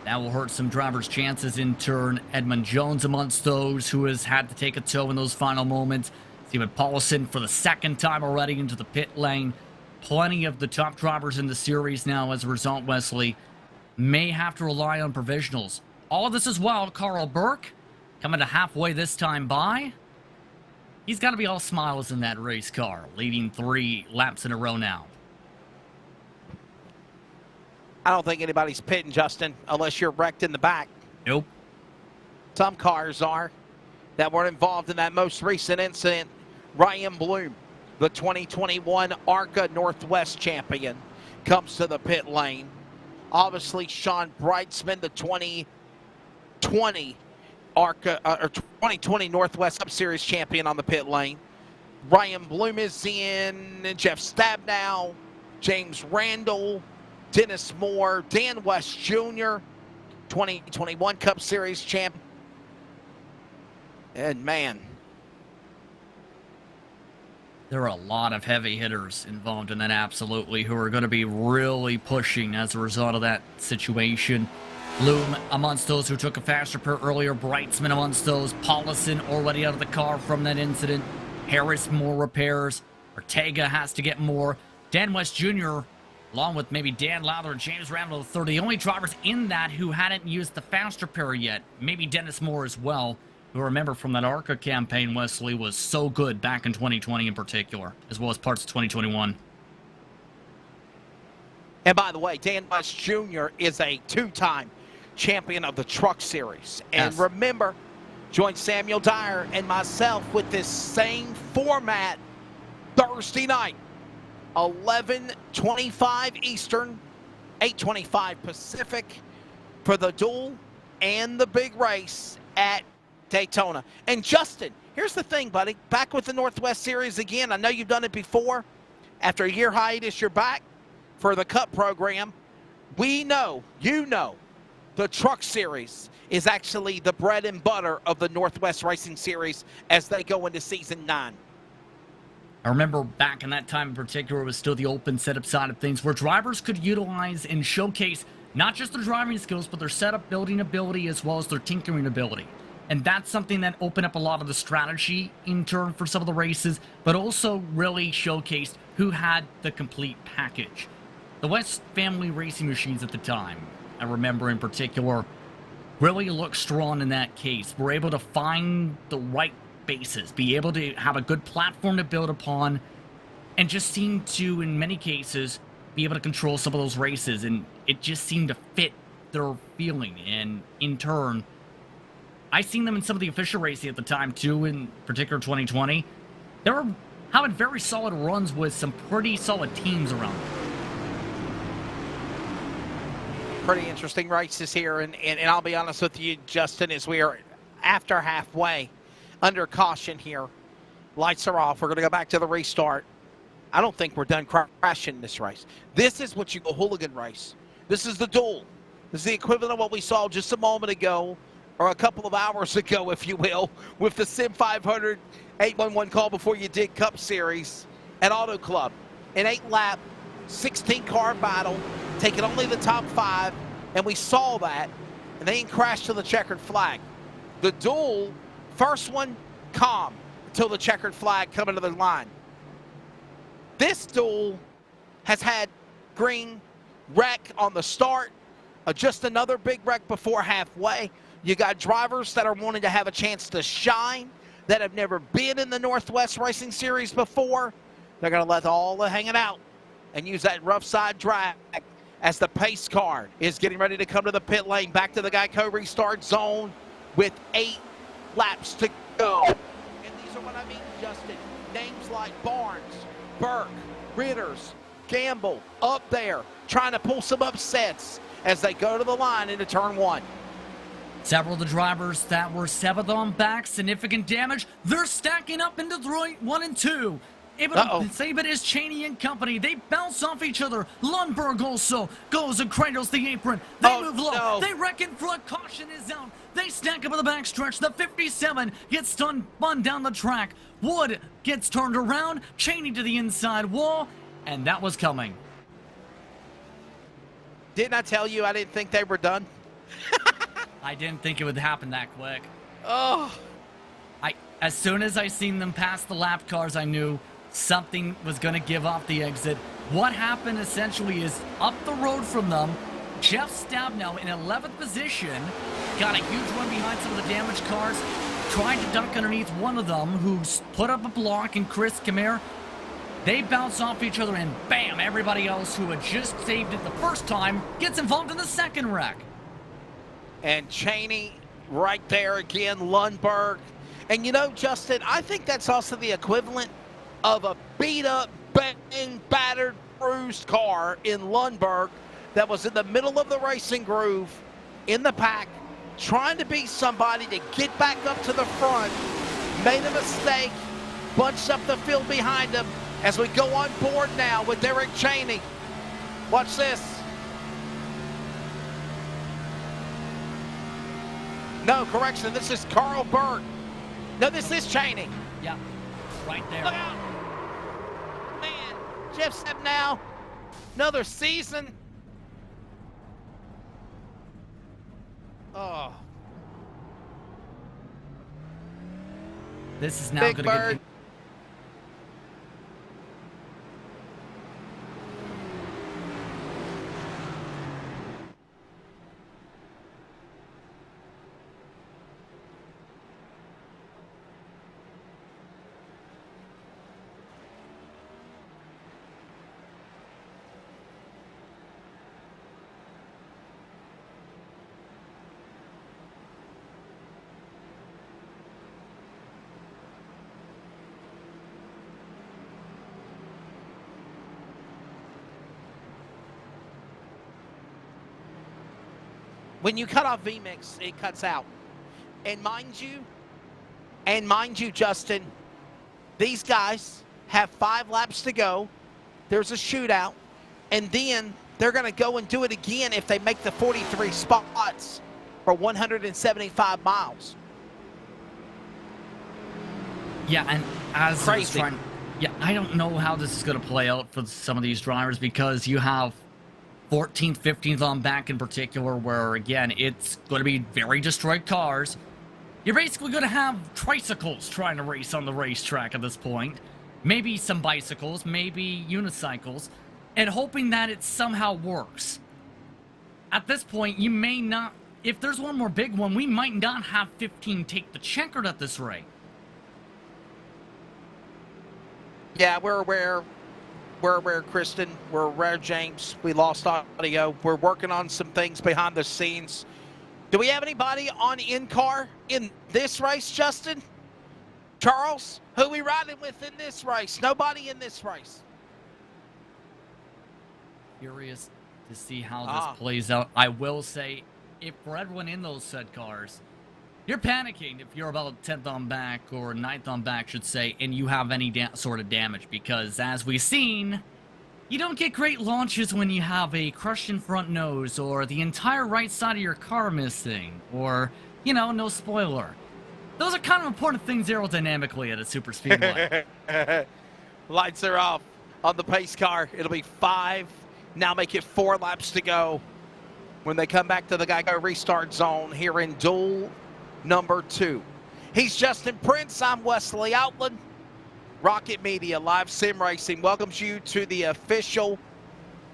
That will hurt some drivers' chances in turn. Edmund Jones amongst those who has had to take a tow in those final moments. Steven Paulson for the second time already into the pit lane. Plenty of the top drivers in the series now as a result, Wesley, may have to rely on provisionals. All of this as well, Carl Burke coming to halfway this time by. He's got to be all smiles in that race car, leading 3 laps in a row now. I don't think anybody's pitting, Justin, unless you're wrecked in the back. Nope. Some cars are that were involved in that most recent incident. Ryan Bloom, the 2021 ARCA Northwest champion, comes to the pit lane. Obviously, Sean Brightsman, the 2020 ARCA or 2020 Northwest Cup Series champion, on the pit lane. Ryan Bloom is in. Jeff Stabnow, James Randall, Dennis Moore, Dan West Jr., 2021 Cup Series champion. And man, there are a lot of heavy hitters involved in that, absolutely, who are going to be really pushing as a result of that situation. Bloom amongst those who took a fast repair earlier. Brightsman amongst those. Paulson already out of the car from that incident. Harris, more repairs. Ortega has to get more. Dan West Jr., along with maybe Dan Lowther and James Randall III, the only drivers in that who hadn't used the fast repair yet. Maybe Dennis Moore as well, who, remember from that ARCA campaign, Wesley, was so good back in 2020 in particular, as well as parts of 2021. And by the way, Dan West Jr. is a 2-time champion of the Truck Series. And yes, remember, join Samuel Dyer and myself with this same format Thursday night, 11:25 Eastern, 8:25 Pacific, for the Duel and the big race at Daytona. And Justin, here's the thing, buddy. Back with the Northwest Series again. I know you've done it before. After a year hiatus, you're back for the Cup program. We know, you know, the Truck Series is actually the bread and butter of the Northwest Racing Series as they go into Season 9. I remember back in that time in particular, it was still the open setup side of things where drivers could utilize and showcase not just their driving skills, but their setup building ability as well as their tinkering ability. And that's something that opened up a lot of the strategy in turn for some of the races, but also really showcased who had the complete package. The West family racing machines at the time, I remember in particular, really looked strong in that case. We're able to find the right bases, be able to have a good platform to build upon, and just seem to, in many cases, be able to control some of those races. And it just seemed to fit their feeling. And in turn, I seen them in some of the official racing at the time too, in particular 2020. They were having very solid runs with some pretty solid teams around them. Pretty interesting races here, and I'll be honest with you, Justin, as we are after halfway, under caution here. Lights are off. We're going to go back to the restart. I don't think we're done crashing this race. This is what you go hooligan race. This is the duel. This is the equivalent of what we saw just a moment ago, or a couple of hours ago, if you will, with the Sim 500 811 call before you did Cup Series at Auto Club. An 8-lap, 16-car battle, taking only the top 5, and we saw that, and they didn't crash to the checkered flag. The duel, first one, calm, until the checkered flag coming to the line. This duel has had green wreck on the start, just another big wreck before halfway. You got drivers that are wanting to have a chance to shine, that have never been in the Northwest Racing Series before. They're going to let all the hanging out and use that rough side drag as the pace car is getting ready to come to the pit lane, back to the Geico restart zone with 8 laps to go. And these are what I mean, Justin. Names like Barnes, Burke, Ritters, Gamble, up there, trying to pull some upsets as they go to the line into turn 1. Several of the drivers that were 7th on back, significant damage. They're stacking up into 1 and 2. Able to save it is Cheney and company. They bounce off each other. Lundberg also goes and cradles the apron. They move low. No. They wreck in front. Caution is out. They stack up in the backstretch. The 57 gets spun down the track. Wood gets turned around. Cheney to the inside wall. And that was coming. Didn't I tell you I didn't think they were done? I didn't think it would happen that quick. Oh. As soon as I seen them pass the lap cars, I knew something was going to give off the exit. What happened essentially is up the road from them, Jeff Stabnow in 11th position, got a huge run behind some of the damaged cars, tried to duck underneath one of them, who's put up a block, and Chris Kamir. They bounce off each other, and bam, everybody else who had just saved it the first time gets involved in the second wreck. And Cheney right there again, Lundberg. And you know, Justin, I think that's also the equivalent of a beat-up, banged, battered, bruised car in Lundberg that was in the middle of the racing groove in the pack, trying to beat somebody to get back up to the front, made a mistake, bunched up the field behind him as we go on board now with Eric Cheney. Watch this. No, correction, this is Carl Berg. No, this is Cheney. Yeah, right there. Look out. Man, Jeff Sepp now, another season. Oh. This is now Big going to Bird. get... When you cut off VMix, it cuts out. And mind you, Justin, these guys have 5 laps to go. There's a shootout. And then they're going to go and do it again if they make the 43 spots for 175 miles. Yeah, and as Crazy. I don't know how this is going to play out for some of these drivers, because you have 14th, 15th on back in particular, where, again, it's going to be very destroyed cars. you're basically going to have tricycles trying to race on the racetrack at this point. Maybe some bicycles, maybe unicycles, and hoping that it somehow works. At this point, you may not... If there's one more big one, we might not have 15 take the checkered at this rate. Yeah, we're aware. We're aware, Kristen. We're aware, James. We lost audio. We're working on some things behind the scenes. Do we have anybody on in-car in this race, Justin? Charles? Who we riding with in this race? Nobody in this race. Curious to see how this plays out. I will say, if for everyone in those said cars, you're panicking if you're about 10th on back or 9th on back, should say, and you have any sort of damage, because as we've seen, you don't get great launches when you have a crushed in front nose or the entire right side of your car missing, or, you know, no spoiler. Those are kind of important things aerodynamically at a super speedway. Lights are off on the pace car. It'll be 5. Now make it 4 laps to go when they come back to the Geico restart zone here in Duel number 2. He's Justin Prince. I'm Wesley Outland. Rocket Media Live Sim Racing welcomes you to the official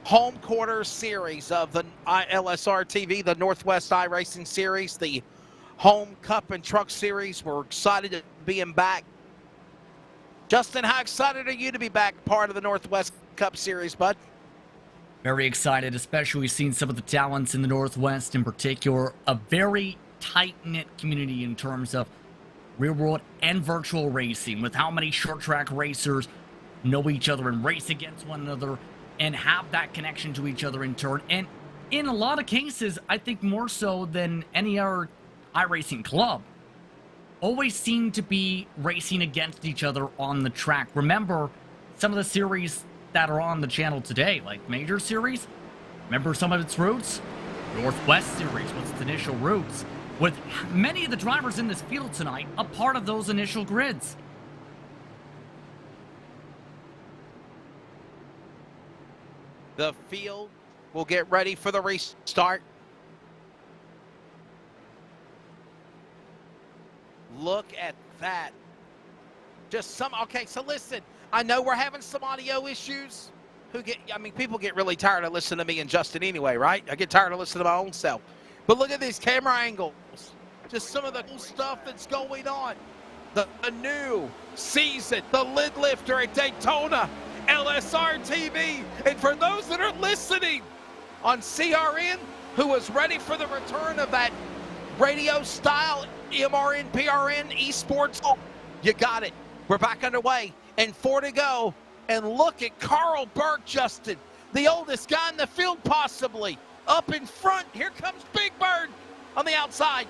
home quarters series of the LSRTV, the Northwest iRacing Series, the Home Cup and Truck Series. We're excited to be back. Justin, how excited are you to be back part of the Northwest Cup Series, bud? Very excited, especially we've seen some of the talents in the Northwest in particular. A very tight-knit community in terms of real-world and virtual racing, with how many short-track racers know each other and race against one another and have that connection to each other in turn. And in a lot of cases, I think more so than any other iRacing club, always seem to be racing against each other on the track. Remember some of the series that are on the channel today, like Major Series? Remember some of its roots? Northwest Series was its initial roots, with many of the drivers in this field tonight a part of those initial grids. The field will get ready for the restart. Look at that. Just some, okay, so listen, I know we're having some audio issues. People get really tired of listening to me and Justin anyway, right? I get tired of listening to my own self. But look at these camera angles. Just some of the cool stuff that's going on. The new season, the lid lifter at Daytona, LSRTV. And for those that are listening on CRN, who was ready for the return of that radio style MRN, PRN, esports, you got it. We're back underway and 4 to go. And look at Carl Burke, Justin, the oldest guy in the field possibly, up in front. Here comes Big Bird on the outside.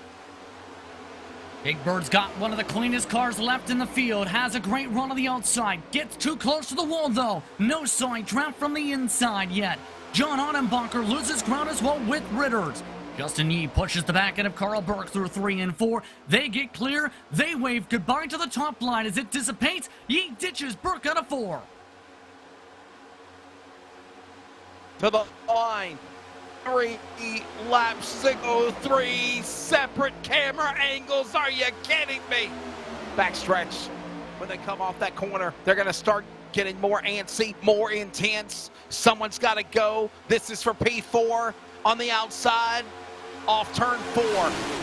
Big Bird's got one of the cleanest cars left in the field, has a great run on the outside, gets too close to the wall though. No side draft from the inside yet. John Ottenbacher loses ground as well with Ritters. Justin Yee pushes the back end of Carl Burke through 3 and 4. They get clear. They wave goodbye to the top line as it dissipates. Yee ditches Burke out of 4. To the line. 3 laps to go. 3 separate camera angles. Are you kidding me? Backstretch. When they come off that corner, they're going to start getting more antsy, more intense. Someone's got to go. This is for P4 on the outside. Off turn 4,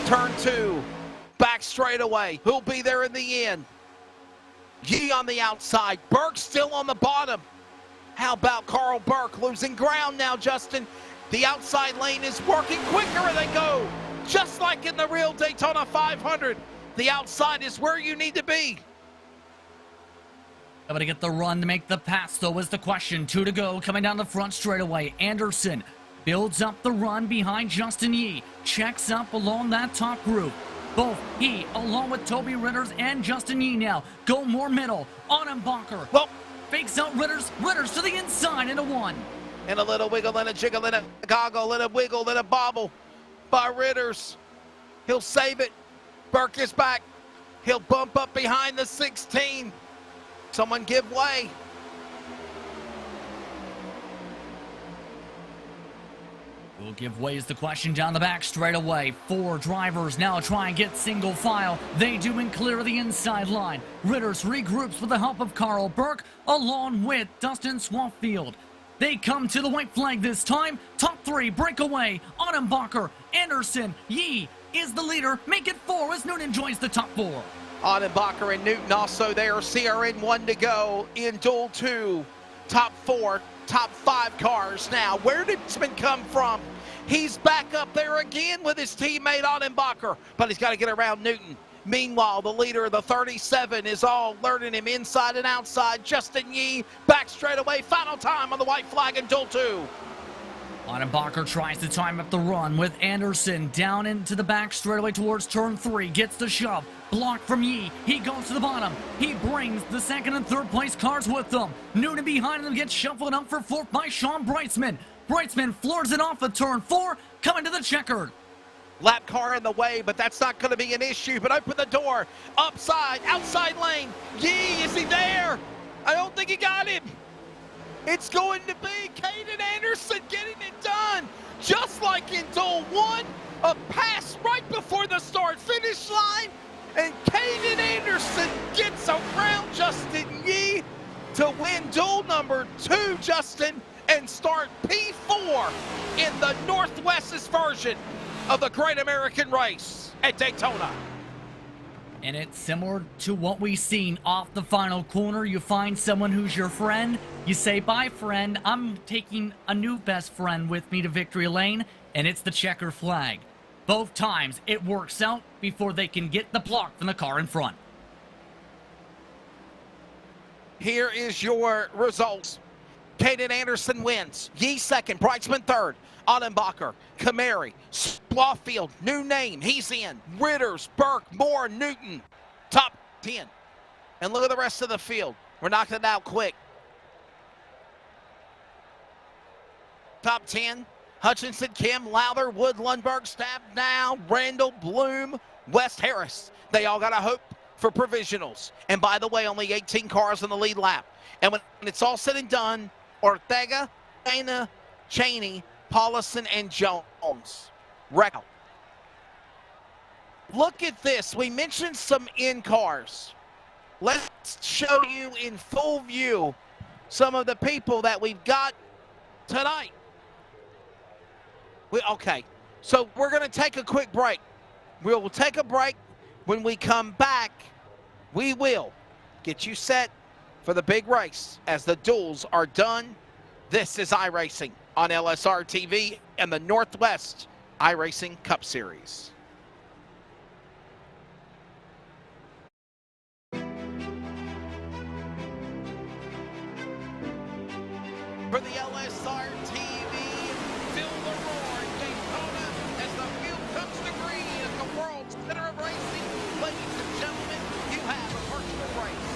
turn 2, back straightaway. Who'll be there in the end? Yee on the outside. Burke still on the bottom. How about Carl Burke losing ground now, Justin? The outside lane is working quicker as they go. Just like in the real Daytona 500. The outside is where you need to be. Able to get the run to make the pass, though, is the question. 2 to go, coming down the front straightaway. Anderson builds up the run behind Justin Yee. Checks up along that top group. Both he, along with Toby Ritters and Justin Yee now, go more middle. Ottenbacher. Well, fakes out Ritters. Ritters to the inside into 1. And a little wiggle and a jiggle and a goggle and a wiggle and a bobble by Ritters. He'll save it. Burke is back. He'll bump up behind the 16. Someone give way. Will give way is the question down the back straight away. 4 drivers now try and get single file. They do and clear the inside line. Ritters regroups with the help of Carl Burke along with Dustin Swafield. They come to the white flag this time. Top 3 break away. Ottenbacher, Anderson, Yee is the leader. Make it 4 as Noonan joins the top 4. Ottenbacher and Newton also there. CRN 1 to go in Duel 2. Top 4, top 5 cars now. Where did Brightsman come from? He's back up there again with his teammate Ottenbacher, but he's got to get around Newton. Meanwhile, the leader of the 37 is all learning him inside and outside. Justin Yee back straight away. Final time on the white flag in Duel 2. Ottenbacher tries to time up the run with Anderson down into the back straightaway towards turn 3. Gets the shove. Blocked from Yee. He goes to the bottom. He brings the 2nd and 3rd place cars with them. Noonan behind them gets shuffled up for 4th by Sean Brightsman. Brightsman floors it off at turn 4, coming to the checkered. Lap car in the way, but that's not going to be an issue. But open the door. Upside, outside lane. Yee, is he there? I don't think he got him. It's going to be Caden Anderson getting it done. Just like in Duel 1, a pass right before the start-finish line. And Caden Anderson gets around Justin Yee to win Duel number 2, Justin, and start P4 in the Northwest's version of the Great American Race at Daytona. And it's similar to what we've seen off the final corner. You find someone who's your friend. You say, bye, friend. I'm taking a new best friend with me to victory lane, and it's the checker flag. Both times it works out before they can get the block from the car in front. Here is your results. Caden Anderson wins. Yee 2nd, Brightsman 3rd. Ottenbacher, Kamari, Swafield, new name, he's in. Ritters, Burke, Moore, Newton, top 10. And look at the rest of the field. We're knocking it out quick. Top 10, Hutchinson, Kim, Lowther, Wood, Lundberg, Stab, Now, Randall, Bloom, West Harris. They all got to hope for provisionals. And by the way, only 18 cars in the lead lap. And when it's all said and done, Ortega, Dana, Cheney, Paulison, and Jones. Record. Look at this. We mentioned some in cars. Let's show you in full view some of the people that we've got tonight. Okay, so we're going to take a quick break. We'll take a break. When we come back, we will get you set for the big race as the duels are done. This is iRacing on LSRTV and the Northwest iRacing Cup Series. For the LSRTV, feel the roar in Daytona as the field comes to green at the world's center of racing. Ladies and gentlemen, you have a virtual race.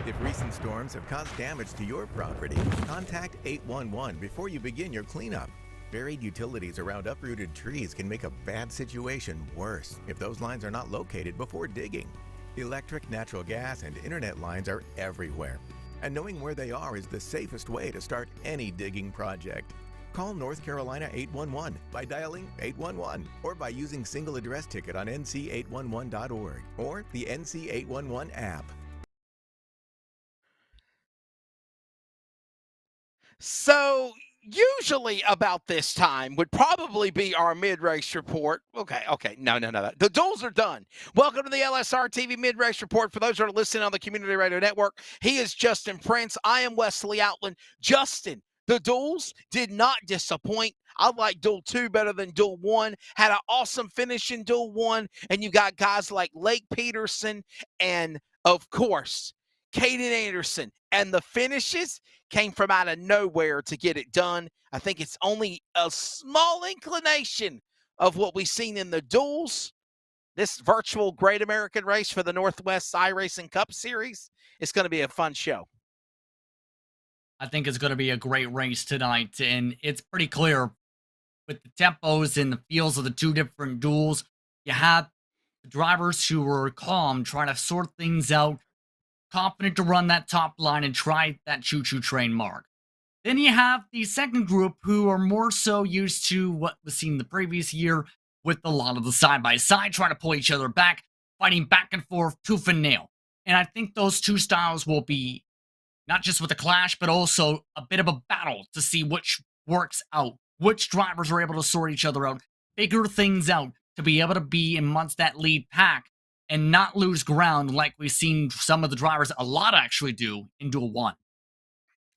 If recent storms have caused damage to your property, contact 811 before you begin your cleanup. Buried utilities around uprooted trees can make a bad situation worse if those lines are not located before digging. Electric, natural gas, and internet lines are everywhere. And knowing where they are is the safest way to start any digging project. Call North Carolina 811 by dialing 811 or by using single address ticket on nc811.org or the NC811 app. So usually about this time would probably be our mid-race report. Okay. No. The duels are done. Welcome to the LSRTV mid-race report. For those who are listening on the Community Radio Network, he is Justin Prince. I am Wesley Outland. Justin, the duels did not disappoint. I like Duel 2 better than Duel 1. Had an awesome finish in Duel 1. And you got guys like Lake Peterson and, of course, Caden Anderson. And the finishes came from out of nowhere to get it done. I think it's only a small inclination of what we've seen in the duels. This virtual Great American Race for the Northwest iRacing Cup Series is going to be a fun show. I think it's going to be a great race tonight, and it's pretty clear with the tempos and the feels of the two different duels. You had the drivers who were calm, trying to sort things out, confident to run that top line and try that choo-choo train mark. Then you have the second group who are more so used to what was seen the previous year with a lot of the side-by-side, trying to pull each other back, fighting back and forth, tooth and nail. And I think those two styles will be not just with a clash, but also a bit of a battle to see which works out, which drivers are able to sort each other out, figure things out to be able to be amongst that lead pack and not lose ground like we've seen some of the drivers a lot actually do in Duel 1.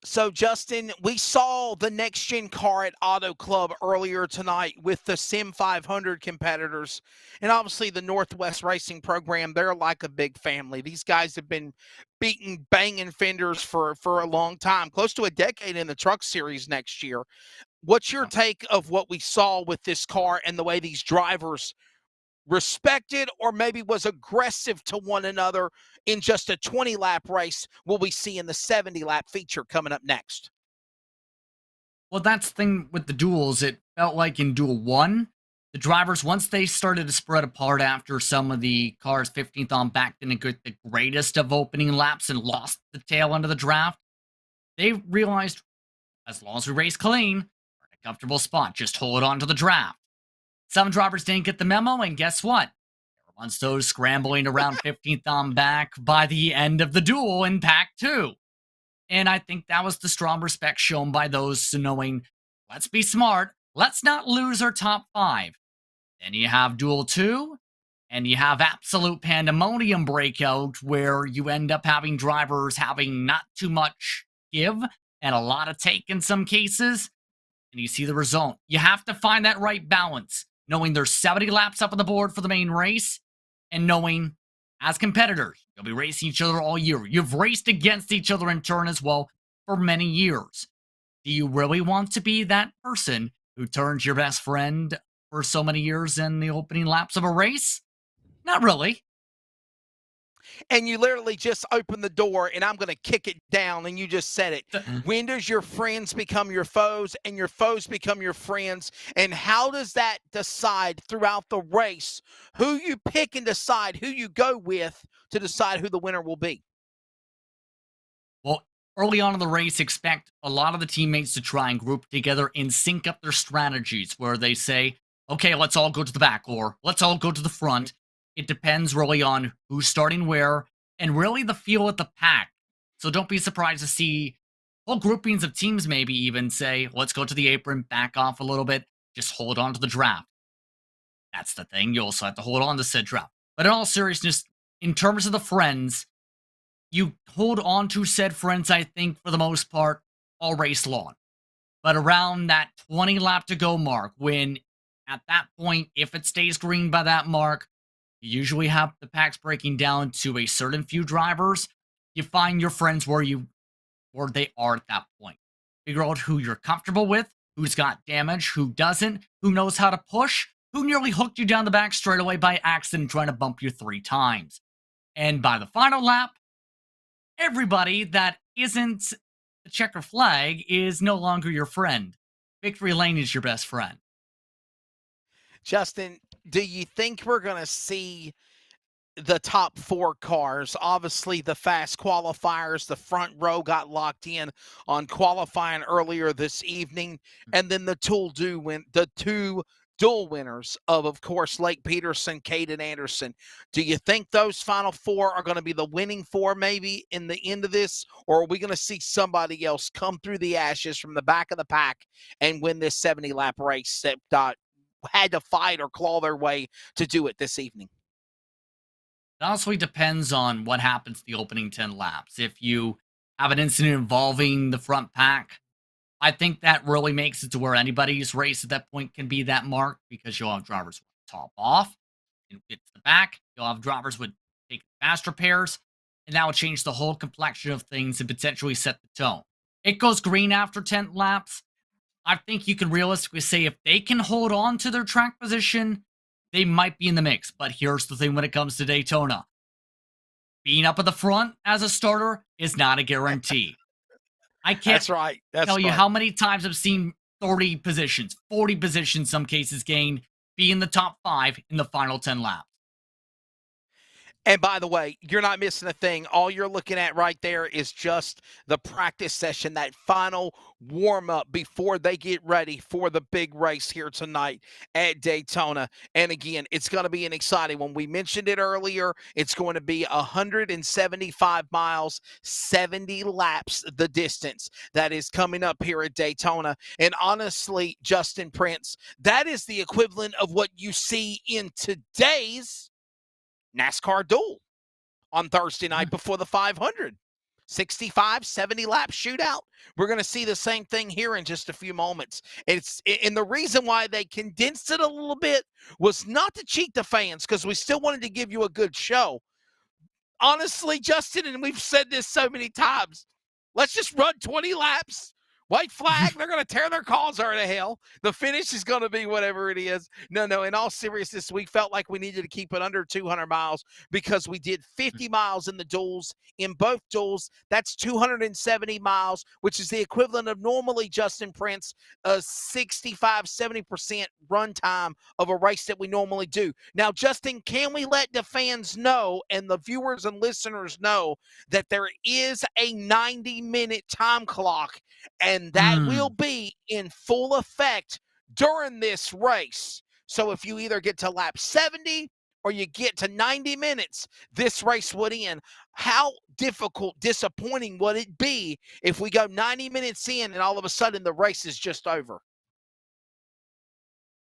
So, Justin, we saw the Next Gen car at Auto Club earlier tonight with the Sim 500 competitors. And obviously the Northwest Racing program, they're like a big family. These guys have been beating banging fenders for a long time, close to a decade in the Truck Series next year. What's your take of what we saw with this car and the way these drivers respected or maybe was aggressive to one another in just a 20-lap race will we see in the 70-lap feature coming up next? Well, that's the thing with the duels. It felt like in Duel 1, the drivers, once they started to spread apart after some of the cars 15th on back didn't get the greatest of opening laps and lost the tail end of the draft, they realized as long as we race clean, we're in a comfortable spot. Just hold on to the draft. Some drivers didn't get the memo, and guess what? Everyone's so scrambling around 15th on back by the end of the duel in Pack 2. And I think that was the strong respect shown by those knowing, let's be smart, let's not lose our top 5. Then you have Duel 2, and you have absolute pandemonium breakout where you end up having drivers having not too much give and a lot of take in some cases. And you see the result. You have to find that right balance, knowing there's 70 laps up on the board for the main race, and knowing, as competitors, you'll be racing each other all year. You've raced against each other in turn as well for many years. Do you really want to be that person who turns your best friend for so many years in the opening laps of a race? Not really. And you literally just open the door and I'm going to kick it down, and you just said it. When does your friends become your foes and your foes become your friends? And how does that decide throughout the race who you pick and decide who you go with to decide who the winner will be? Well, early on in the race, expect a lot of the teammates to try and group together and sync up their strategies where they say, okay, let's all go to the back or let's all go to the front. It depends really on who's starting where and really the feel of the pack. So don't be surprised to see whole groupings of teams maybe even say, let's go to the apron, back off a little bit, just hold on to the draft. That's the thing. You also have to hold on to said draft. But in all seriousness, in terms of the friends, you hold on to said friends, I think, for the most part, all race long. But around that 20 lap to go mark, when at that point, if it stays green by that mark, you usually have the packs breaking down to a certain few drivers. You find your friends where they are at that point. Figure out who you're comfortable with, who's got damage, who doesn't, who knows how to push, who nearly hooked you down the back straight away by accident trying to bump you 3 times. And by the final lap, everybody that isn't the checker flag is no longer your friend. Victory lane is your best friend. Justin, do you think we're going to see the top 4 cars. Obviously, the fast qualifiers, the front row got locked in on qualifying earlier this evening, and then the two dual winners of course, Lake Peterson, Caden Anderson. Do you think those final 4 are going to be the winning 4 maybe in the end of this, or are we going to see somebody else come through the ashes from the back of the pack and win this 70-lap race that had to fight or claw their way to do it this evening? It honestly depends on what happens the opening 10 laps. If you have an incident involving the front pack, I think that really makes it to where anybody's race at that point can be that mark, because you'll have drivers with top off and get to the back. You'll have drivers with take faster pairs, and that will change the whole complexion of things and potentially set the tone. It goes green after 10 laps. I think you can realistically say if they can hold on to their track position, they might be in the mix. But here's the thing when it comes to Daytona. Being up at the front as a starter is not a guarantee. I can't That's right. That's tell you right. how many times I've seen 30 positions, 40 positions, some cases gained, be in the top 5 in the final 10 laps. And by the way, you're not missing a thing. All you're looking at right there is just the practice session, that final warm-up before they get ready for the big race here tonight at Daytona. And again, it's going to be an exciting one. We mentioned it earlier. It's going to be 175 miles, 70 laps, the distance that is coming up here at Daytona. And honestly, Justin Prince, that is the equivalent of what you see in today's NASCAR Duel on Thursday night before the 500. 65, 70 lap shootout. We're going to see the same thing here in just a few moments. And the reason why they condensed it a little bit was not to cheat the fans, because we still wanted to give you a good show. Honestly, Justin, and we've said this so many times, let's just run 20 laps. White flag, they're going to tear their cars out of hell. The finish is going to be whatever it is. No, in all seriousness, we felt like we needed to keep it under 200 miles because we did 50 miles in the duels. In both duels, that's 270 miles, which is the equivalent of normally, Justin Prince, a 65, 70% run time of a race that we normally do. Now, Justin, can we let the fans know and the viewers and listeners know that there is a 90-minute time clock, and that will be in full effect during this race? So if you either get to lap 70 or you get to 90 minutes, this race would end. How difficult, disappointing would it be if we go 90 minutes in and all of a sudden the race is just over?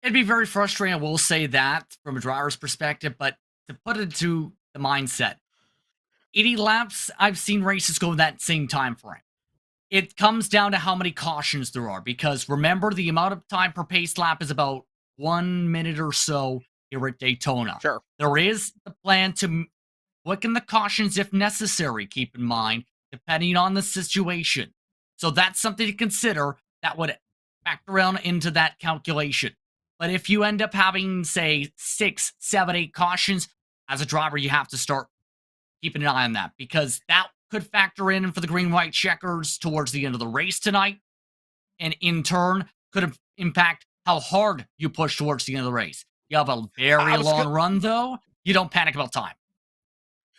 It'd be very frustrating, I will say that, from a driver's perspective, but to put it to the mindset, 80 laps, I've seen races go that same time frame. It comes down to how many cautions there are, because remember, the amount of time per pace lap is about 1 minute or so here at Daytona. Sure. There is the plan to quicken the cautions if necessary, keep in mind, depending on the situation. So that's something to consider that would factor on into that calculation. But if you end up having, say, 6, 7, 8 cautions, as a driver, you have to start keeping an eye on that, because that could factor in for the green-white checkers towards the end of the race tonight, and in turn could impact how hard you push towards the end of the race. You have a very long run, though. You don't panic about time.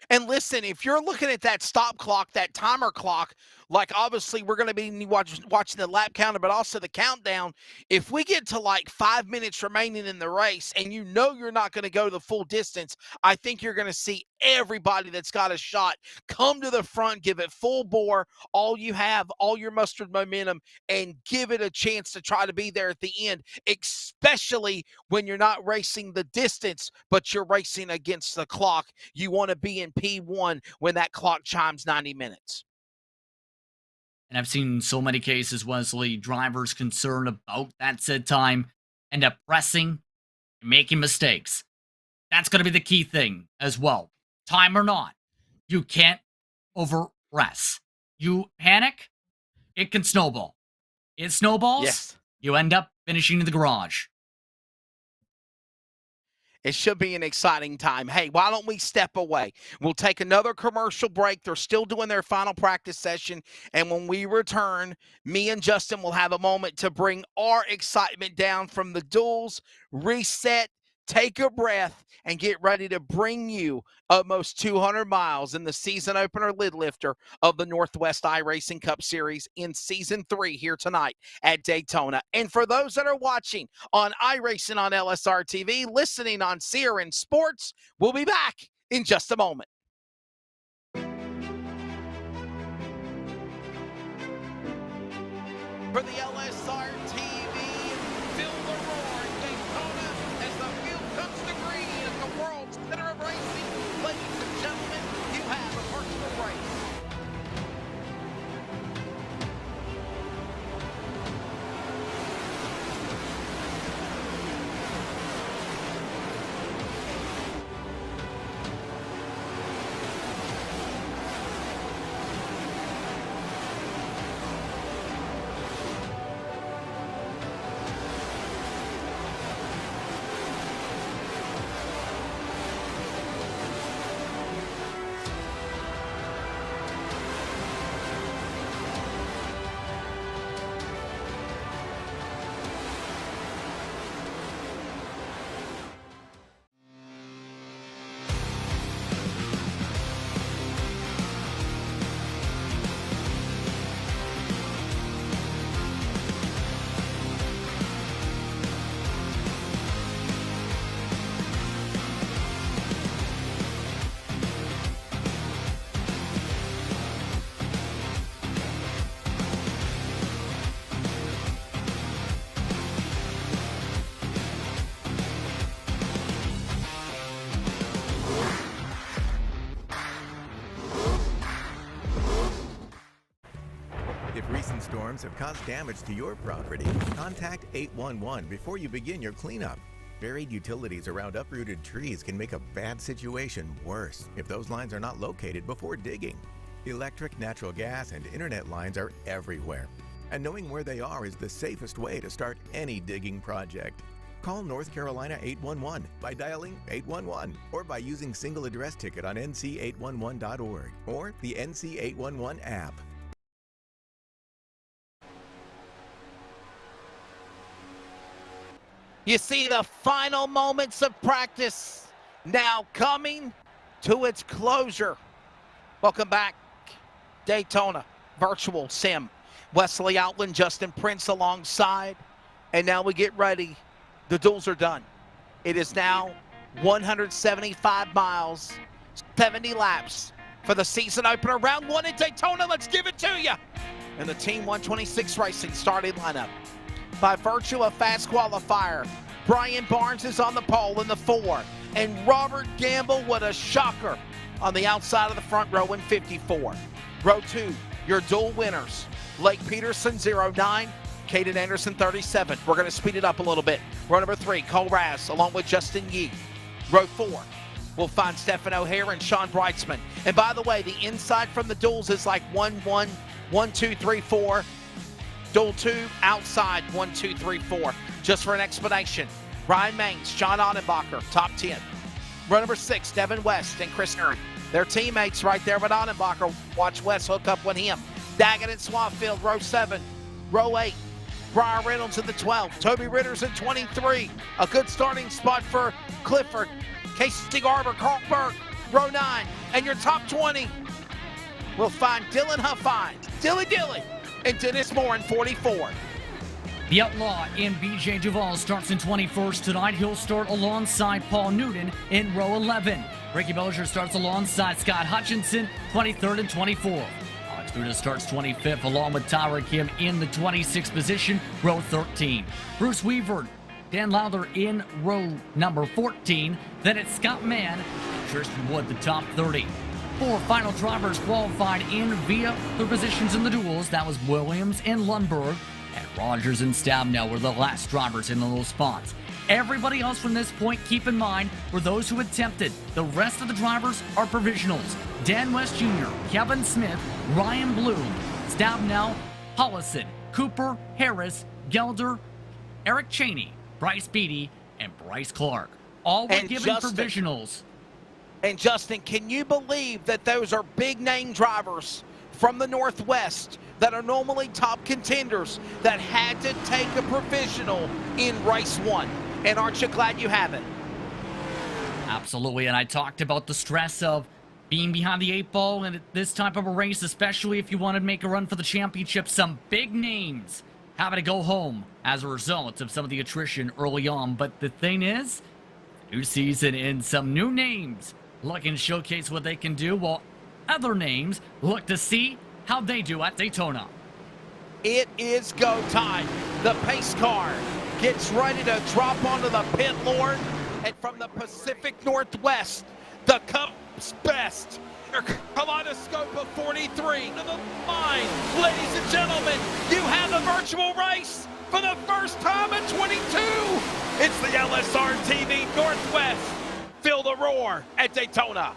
And listen, if you're looking at that stop clock, that timer clock, like obviously we're going to be watching the lap counter, but also the countdown. If we get to like 5 minutes remaining in the race and you know you're not going to go the full distance, I think you're going to see everybody that's got a shot come to the front, give it full bore, all you have, all your mustered momentum, and give it a chance to try to be there at the end, especially when you're not racing the distance, but you're racing against the clock. You want to be in P1 when that clock chimes 90 minutes. And I've seen so many cases, Wesley, drivers concerned about that said time end up pressing and making mistakes. That's going to be the key thing as well. Time or not, you can't over press. You panic, it can snowball. It snowballs, Yes. You end up finishing in the garage. It should be an exciting time. Hey, why don't we step away? We'll take another commercial break. They're still doing their final practice session. And when we return, me and Justin will have a moment to bring our excitement down from the duels, reset, take a breath, and get ready to bring you almost 200 miles in the season opener lid lifter of the Northwest iRacing Cup Series in Season 3 here tonight at Daytona. And for those that are watching on iRacing on LSRTV, listening on Sierra Sports, we'll be back in just a moment. For the LSRTV, feel the roar in Daytona as the field comes to green at the world's center of racing. Ladies and gentlemen, you have a virtual race. If recent storms have caused damage to your property, contact 811 before you begin your cleanup. Buried utilities around uprooted trees can make a bad situation worse if those lines are not located before digging. Electric, natural gas, and internet lines are everywhere, and knowing where they are is the safest way to start any digging project. Call North Carolina 811 by dialing 811 or by using single address ticket on nc811.org or the NC811 app. You see the final moments of practice now coming to its closure. Welcome back, Daytona Virtual Sim. Wesley Outland, Justin Prince alongside. And now we get ready. The duels are done. It is now 175 miles, 70 laps for the season opener. Round 1 at Daytona. Let's give it to you. And the Team 126 Racing starting lineup. By virtue of fast qualifier, Brian Barnes is on the pole in the 4. And Robert Gamble, what a shocker, on the outside of the front row in 54. Row 2, your dual winners. Blake Peterson, 09. Caden Anderson, 37. We're going to speed it up a little bit. Row number 3, Cole Raz, along with Justin Yee. Row 4, we'll find Stephen O'Hare and Sean Breitzman. And by the way, the inside from the duels is like 1-1, 1-2-3-4. Duel 2, outside 1-2-3-4. Just for an explanation, Ryan Maines, John Annenbacher, top 10. Row number 6, Devin West and Chris Aaron. They're teammates right there with Annenbacher. Watch West hook up with him. Daggett and Swaffield, row 7. Row 8, Brian Reynolds in the 12. Toby Ritter's in 23. A good starting spot for Clifford. Casey Garber, Carl Burke, row 9. And your top 20, we'll find Dylan Huffine, Dilly, and Dennis Moore in 44. The Outlaw in BJ Duval starts in 21st tonight. He'll start alongside Paul Newton in row 11. Ricky Bellinger starts alongside Scott Hutchinson, 23rd and 24th. Alex Buda starts 25th along with Tyra Kim in the 26th position, row 13. Bruce Weaver, Dan Lowther in row number 14. Then it's Scott Mann, Tristan Wood, the top 30. 4 final drivers qualified in via their positions in the duels. That was Williams and Lundberg, and Rogers and Stabnow were the last drivers in those spots. Everybody else from this point, keep in mind, were those who attempted. The rest of the drivers are provisionals. Dan West Jr., Kevin Smith, Ryan Bloom, Stabnow, Hollison, Cooper, Harris, Gelder, Eric Cheney, Bryce Beatty, and Bryce Clark. All were given provisionals. And Justin, can you believe that those are big name drivers from the Northwest that are normally top contenders that had to take a provisional in race 1? And aren't you glad you have it? Absolutely, and I talked about the stress of being behind the 8 ball and this type of a race, especially if you want to make a run for the championship. Some big names having to go home as a result of some of the attrition early on. But the thing is, new season and some new names looking to showcase what they can do, while other names look to see how they do at Daytona. It is go time. The pace car gets ready to drop onto the pit lord. And from the Pacific Northwest, the Cup's best. Kaleidoscope of 43 to the line. Ladies and gentlemen, you have a virtual race for the first time in 22. It's the LSRTV Northwest. Feel the roar at Daytona.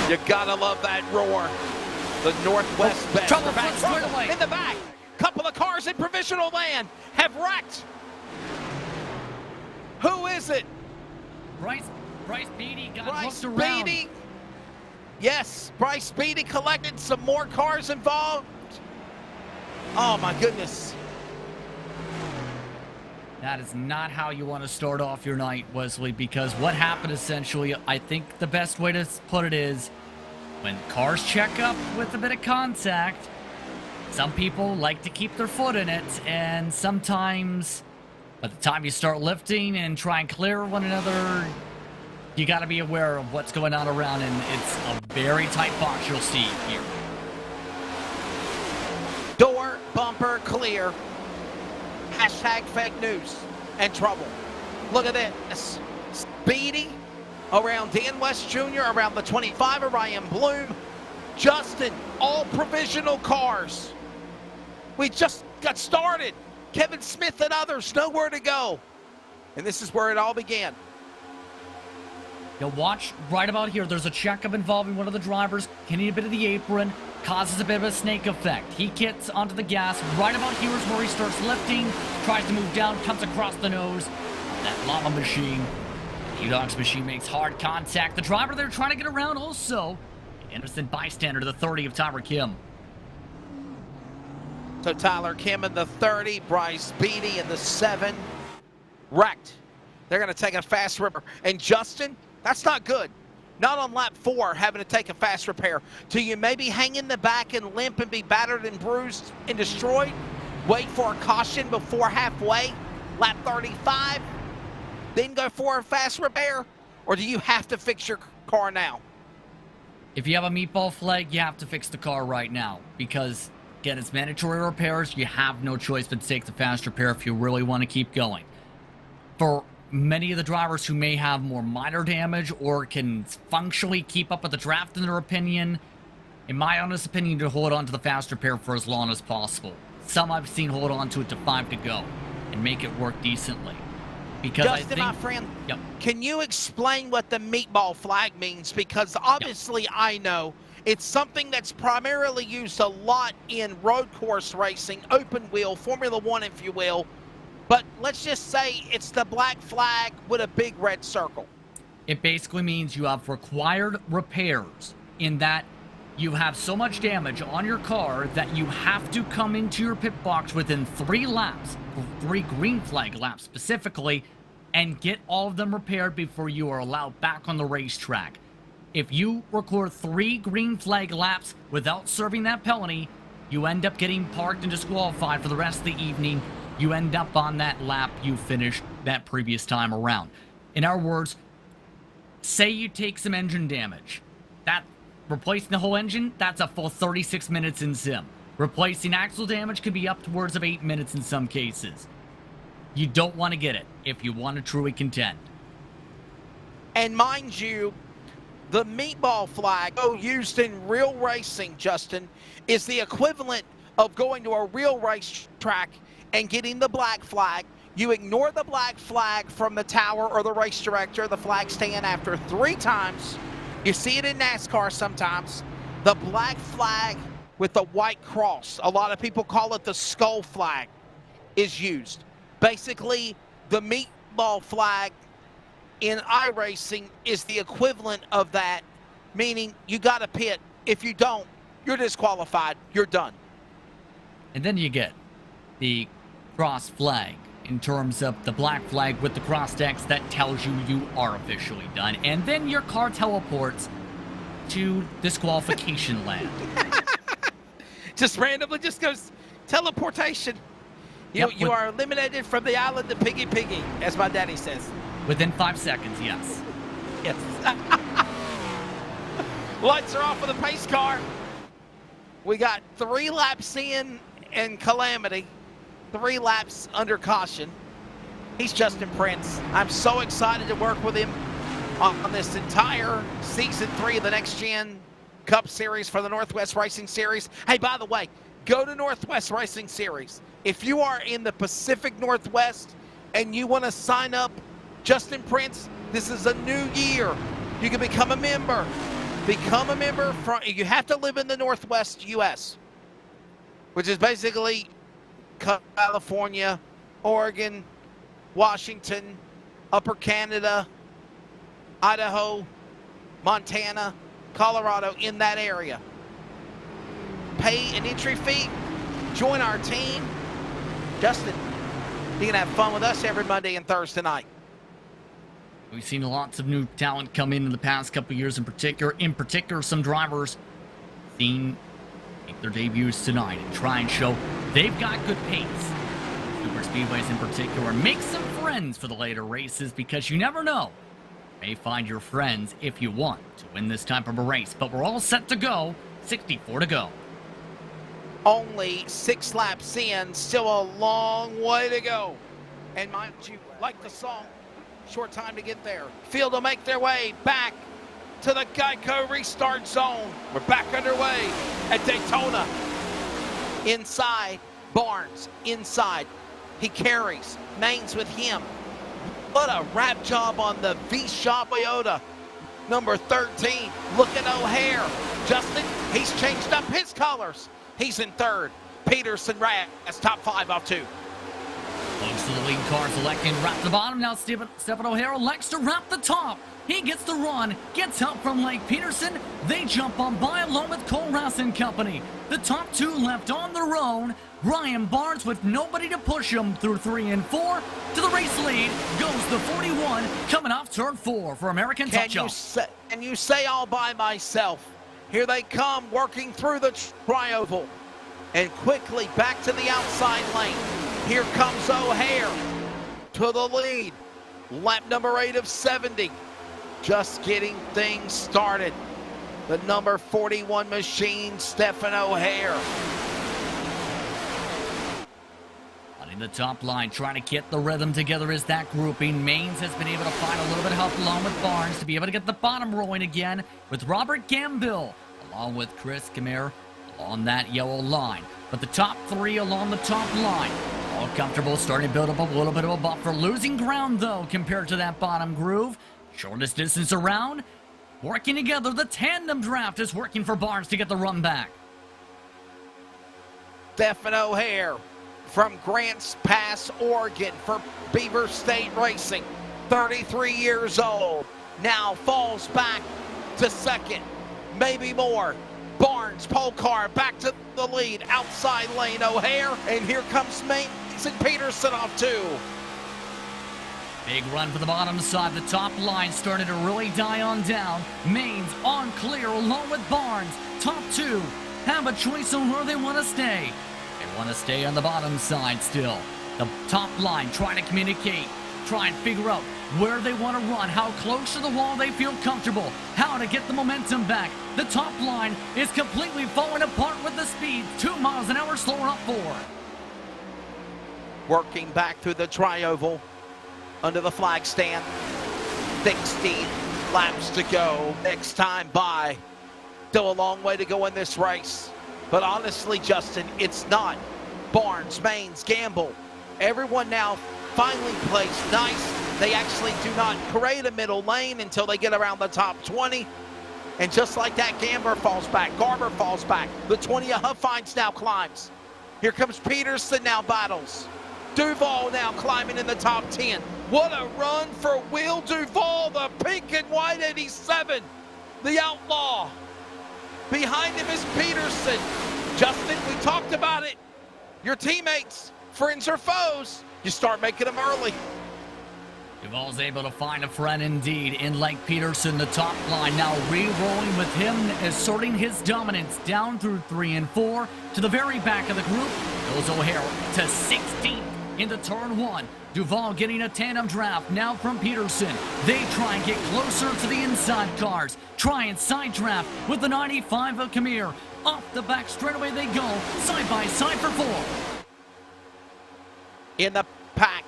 You gotta love that roar. The Northwest best. Trouble straight away. In the back. Couple of cars in provisional land have wrecked. Who is it? Bryce Beatty got Bryce hooked around. Beatty. Yes, Bryce Beatty collected some more cars involved. Oh my goodness. That is not how you want to start off your night, Wesley, because what happened essentially, I think the best way to put it is, when cars check up with a bit of contact, some people like to keep their foot in it, and sometimes by the time you start lifting and try and clear one another, you got to be aware of what's going on around, and it's a very tight box you'll see here. Door bumper clear. Hashtag fake news and trouble. Look at this. Speedy around Dan West Jr., around the 25 of Ryan Bloom. Justin, all provisional cars. We just got started. Kevin Smith and others, nowhere to go. And this is where it all began. You'll watch right about here. There's a checkup involving one of the drivers hitting a bit of the apron, causes a bit of a snake effect. He gets onto the gas. Right about here is where he starts lifting, tries to move down, comes across the nose. That llama machine, Dog's machine makes hard contact. The driver there trying to get around also. Innocent bystander to the 30 of Tyler Kim. So Tyler Kim in the 30, Bryce Beatty in the 7. Wrecked. They're going to take a fast ripper. And Justin, that's not good. Not on lap 4, having to take a fast repair. Do you maybe hang in the back and limp and be battered and bruised and destroyed? Wait for a caution before halfway, lap 35, then go for a fast repair? Or do you have to fix your car now? If you have a meatball flag, you have to fix the car right now. Because, again, it's mandatory repairs. You have no choice but to take the fast repair if you really want to keep going. For many of the drivers who may have more minor damage or can functionally keep up with the draft, in their opinion, in my honest opinion, to hold on to the fast repair for as long as possible. Some I've seen hold on to it to 5 to go and make it work decently. Because Justin, my friend, can you explain what the meatball flag means? Because obviously I know it's something that's primarily used a lot in road course racing, open wheel, Formula One, if you will. But let's just say it's the black flag with a big red circle. It basically means you have required repairs in that you have so much damage on your car that you have to come into your pit box within 3 laps, 3 green flag laps specifically, and get all of them repaired before you are allowed back on the racetrack. If you record 3 green flag laps without serving that penalty, you end up getting parked and disqualified for the rest of the evening. You end up on that lap you finished that previous time around. In other words, say you take some engine damage. That replacing the whole engine, that's a full 36 minutes in sim. Replacing axle damage could be up towards of 8 minutes in some cases. You don't want to get it if you want to truly contend. And mind you, the meatball flag used in real racing, Justin, is the equivalent of going to a real racetrack and getting the black flag. You ignore the black flag from the tower or the race director, the flag stand, after 3 times. You see it in NASCAR sometimes. The black flag with the white cross, a lot of people call it the skull flag, is used. Basically, the meatball flag in iRacing is the equivalent of that, meaning you got to pit. If you don't, you're disqualified. You're done. And then you get the cross flag in terms of the black flag with the cross text that tells you you are officially done. And then your car teleports to disqualification land. Just randomly just goes teleportation. You are eliminated from the island of Piggy Piggy, as my daddy says. Within 5 seconds, yes. Yes. Lights are off for the pace car. We got 3 laps in and calamity. 3 laps under caution. He's Justin Prince. I'm so excited to work with him on this entire Season 3 of the Next Gen Cup Series for the Northwest Racing Series. Hey, by the way, go to Northwest Racing Series. If you are in the Pacific Northwest and you want to sign up, Justin Prince, this is a new year. You can become a member. Become a member. You have to live in the Northwest U.S., which is basically California, Oregon, Washington, Upper Canada, Idaho, Montana, Colorado, in that area. Pay an entry fee, join our team. Justin, you can have fun with us every Monday and Thursday night. We've seen lots of new talent come in the past couple of years in particular. In particular, some drivers seen make their debuts tonight and try and show they've got good pace. Super speedways in particular. Make some friends for the later races, because you never know. You may find your friends if you want to win this type of a race. But we're all set to go. 64 to go. Only 6 laps in, still a long way to go. And mind you, like the song, short time to get there. Field will make their way back to the Geico restart zone. We're back underway at Daytona. Inside, Barnes, inside. He carries, Mains with him. What a wrap job on the V-Shop Toyota. Number 13, look at O'Hare. Justin, he's changed up his colors. He's in 3rd. Peterson Raz, top 5 off 2. Close to the lead car, selecting wrap the bottom. Now Stephen O'Hare elects to wrap the top. He gets the run, gets help from Lake Peterson. They jump on by along with Cole Rouse and company. The top 2 left on their own. Ryan Barnes with nobody to push him through 3 and 4. To the race lead goes the 41, coming off turn 4 for American Touch-Up. Can you say all by myself? Here they come, working through the tri-oval. And quickly back to the outside lane. Here comes O'Hare to the lead. Lap number 8 of 70. Just getting things started. The number 41 machine, Stephen O'Hare. In the top line, trying to get the rhythm together is that grouping. Mains has been able to find a little bit of help along with Barnes to be able to get the bottom rolling again with Robert Gambill, along with Chris Kamir on that yellow line. But the top 3 along the top line, all comfortable, starting to build up a little bit of a buffer. Losing ground, though, compared to that bottom groove. Shortest distance around. Working together, the tandem draft is working for Barnes to get the run back. Stephen O'Hare from Grants Pass, Oregon for Beaver State Racing. 33 years old. now falls back to second. Maybe more. Barnes, pole car, back to the lead. Outside lane, O'Hare. And here comes Mason Peterson off two. Big run for the bottom side. The top line starting to really die on down. Mainz on clear along with Barnes. Top two have a choice on where they want to stay. They want to stay on the bottom side still. The top line trying to communicate, try and figure out where they want to run, how close to the wall they feel comfortable, how to get the momentum back. The top line is completely falling apart with the speed. 2 miles an hour slower up 4. Working back through the tri-oval under the flag stand. 60 laps to go. Next time by. Still a long way to go in this race. But honestly, Justin, it's not. Barnes, Mainz, Gamble. Everyone now finally plays nice. They actually do not create a middle lane until they get around the top 20. And just like that, Garber falls back. The 20 of Huffines now climbs. Here comes Peterson now battles. Duval now climbing in the top 10. What a run for Will Duval, the pink and white 87. The outlaw. Behind him is Peterson. Justin, we talked about it. Your teammates, friends or foes, you start making them early. Duval's able to find a friend indeed in Lake Peterson. The top line now re-rolling with him, asserting his dominance down through 3 and 4 to the very back of the group. Goes O'Hare to 16th into turn 1. Duval getting a tandem draft now from Peterson. They try and get closer to the inside cars. Try and side draft with the 95 of Kamir. Off the back straightaway they go, side by side for 4. In the pack,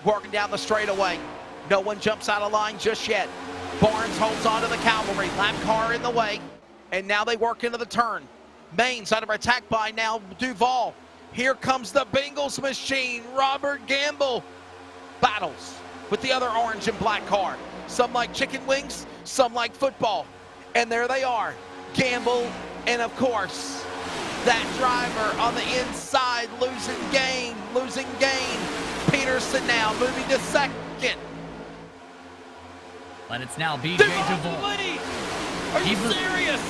working down the straightaway. No one jumps out of line just yet. Barnes holds on to the cavalry. Lap car in the way. And now they work into the turn. Mainz under attack by now Duval. Here comes the Bengals machine. Robert Gamble battles with the other orange and black car. Some like chicken wings, some like football. And there they are. Gamble and of course that driver on the inside losing gain. Peterson now moving to second. But it's now BJ Duval. Duval. Are you serious?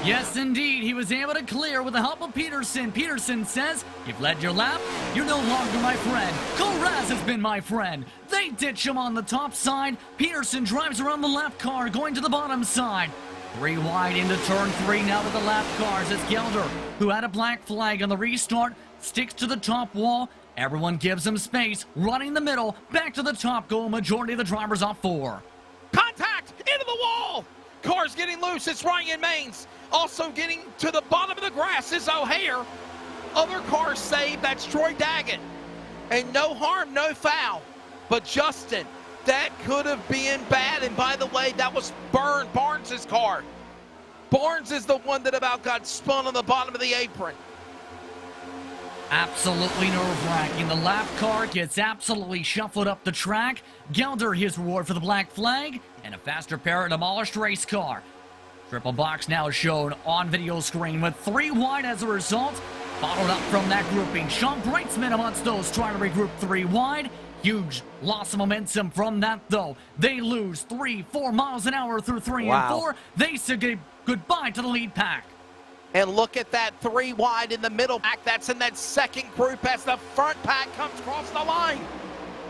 Yes, indeed. He was able to clear with the help of Peterson. Peterson says, "You've led your lap. You're no longer my friend. Koraz has been my friend." They ditch him on the top side. Peterson drives around the lap car, going to the bottom side. 3 wide into turn 3 now with the lap cars as Gelder, who had a black flag on the restart, sticks to the top wall. Everyone gives him space, running the middle, back to the top goal. Majority of the drivers off 4. Contact into the wall. Car's getting loose. It's Ryan Mainz. Also getting to the bottom of the grass is O'Hare. Other cars saved. That's Troy Daggett. And no harm, no foul. But Justin, that could have been bad. And by the way, that was Barnes' car. Barnes is the one that about got spun on the bottom of the apron. Absolutely nerve-wracking. The lap car gets absolutely shuffled up the track. Gelder, his reward for the black flag, and a faster pair of demolished race car. Triple box now shown on video screen with 3 wide as a result. Bottled up from that grouping. Sean Brightsman amongst those trying to regroup 3 wide. Huge loss of momentum from that though. They lose 3-4 miles an hour through 3 and 4. They say goodbye to the lead pack. And look at that 3 wide in the middle pack. That's in that second group as the front pack comes across the line.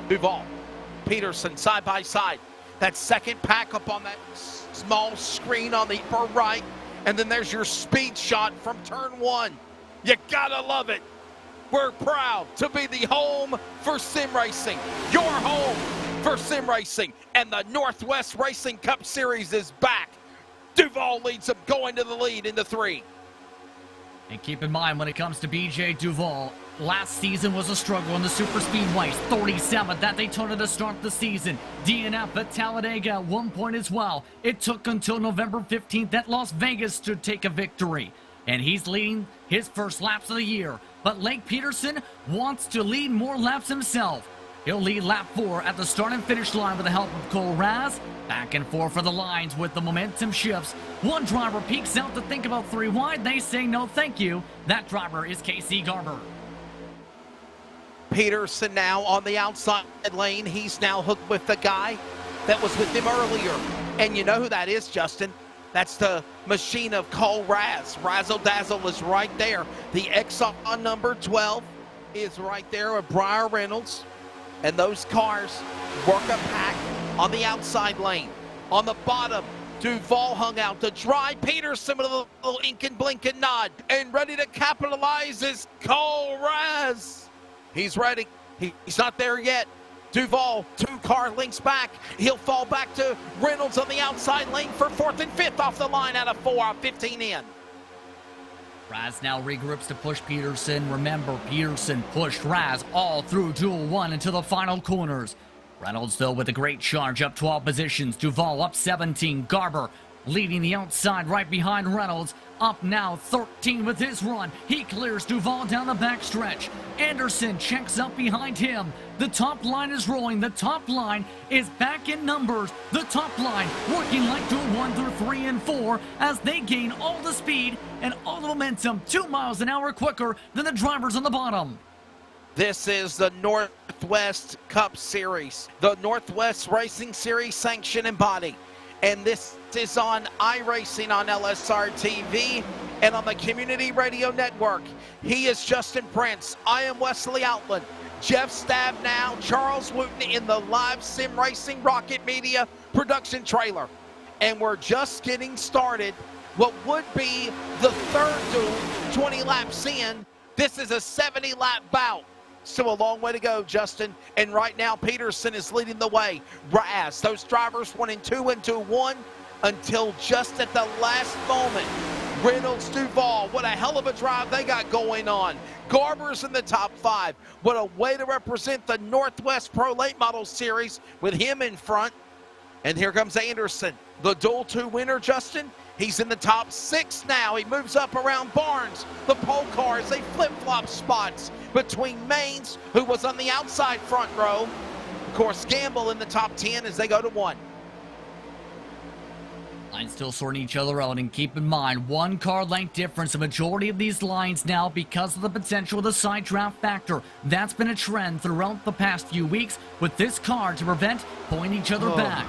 Duval, Peterson side by side. That second pack up on that small screen on the upper right. And then there's your speed shot from turn 1. You gotta love it. We're proud to be the home for sim racing. Your home for sim racing. And the Northwest Racing Cup Series is back. Duval leads them going to the lead into 3. And keep in mind, when it comes to BJ Duval, last season was a struggle in the super speedways. 37th at Daytona to start the season. DNF at Talladega at one point as well. It took until November 15th at Las Vegas to take a victory. And he's leading his first laps of the year. But Lake Peterson wants to lead more laps himself. He'll lead lap 4 at the start and finish line with the help of Cole Raz. Back and forth for the lines with the momentum shifts. One driver peeks out to think about 3 wide. They say no thank you. That driver is Casey Garber. Peterson now on the outside lane. He's now hooked with the guy that was with him earlier. And you know who that is, Justin? That's the machine of Cole Raz. Razzle Dazzle is right there. The Exxon number 12 is right there with Briar Reynolds. And those cars work a pack on the outside lane. On the bottom, Duval hung out to dry. Peterson with a little ink and blink and nod. And ready to capitalize is Cole Raz. He's ready. He's not there yet. Duval, 2-car links back. He'll fall back to Reynolds on the outside lane for 4th and 5th off the line out of 4, 15 in. Raz now regroups to push Peterson. Remember, Peterson pushed Raz all through Duel 1 into the final corners. Reynolds, though, with a great charge, up 12 positions. Duval up 17. Garber leading the outside right behind Reynolds. Up now 13 with his run. He clears Duval down the backstretch. Anderson checks up behind him. The top line is rolling. The top line is back in numbers. The top line working like Duel 1 through 3 and 4 as they gain all the speed and all the momentum 2 miles an hour quicker than the drivers on the bottom. This is the Northwest Cup Series, the Northwest Racing Series sanction and body. And this is on iRacing on LSRTV and on the Community Radio Network. He is Justin Prince. I am Wesley Outland. Jeff Stabnow, Charles Wooten in the live sim racing Rocket Media production trailer. And we're just getting started. What would be the third duel, 20 laps in. This is a 70-lap bout. Still a long way to go, Justin. And right now, Peterson is leading the way. Raz, those drivers 1 and 2 into 1 until just at the last moment. Reynolds, Duval, what a hell of a drive they got going on. Garber's in the top 5. What a way to represent the Northwest Pro Late Model Series with him in front. And here comes Anderson, the Duel 2 winner, Justin. He's in the top 6 now. He moves up around Barnes. The pole cars, they flip-flop spots between Maines, who was on the outside front row. Of course, Gamble in the top 10 as they go to 1. Lines still sorting each other out, and keep in mind, 1 car length difference. The majority of these lines now because of the potential of the side draft factor. That's been a trend throughout the past few weeks with this car to prevent pulling each other back.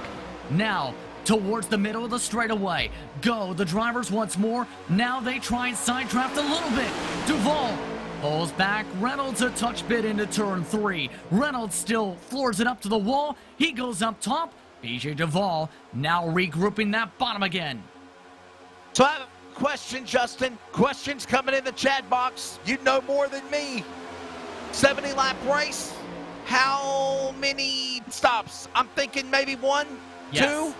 Now, towards the middle of the straightaway. Go the drivers once more. Now they try and side draft a little bit. Duval pulls back. Reynolds a touch bit into turn 3. Reynolds still floors it up to the wall. He goes up top. BJ Duval now regrouping that bottom again. So I have a question, Justin. Questions coming in the chat box. You know more than me. 70-lap race. How many stops? I'm thinking maybe 1, Yes. 2.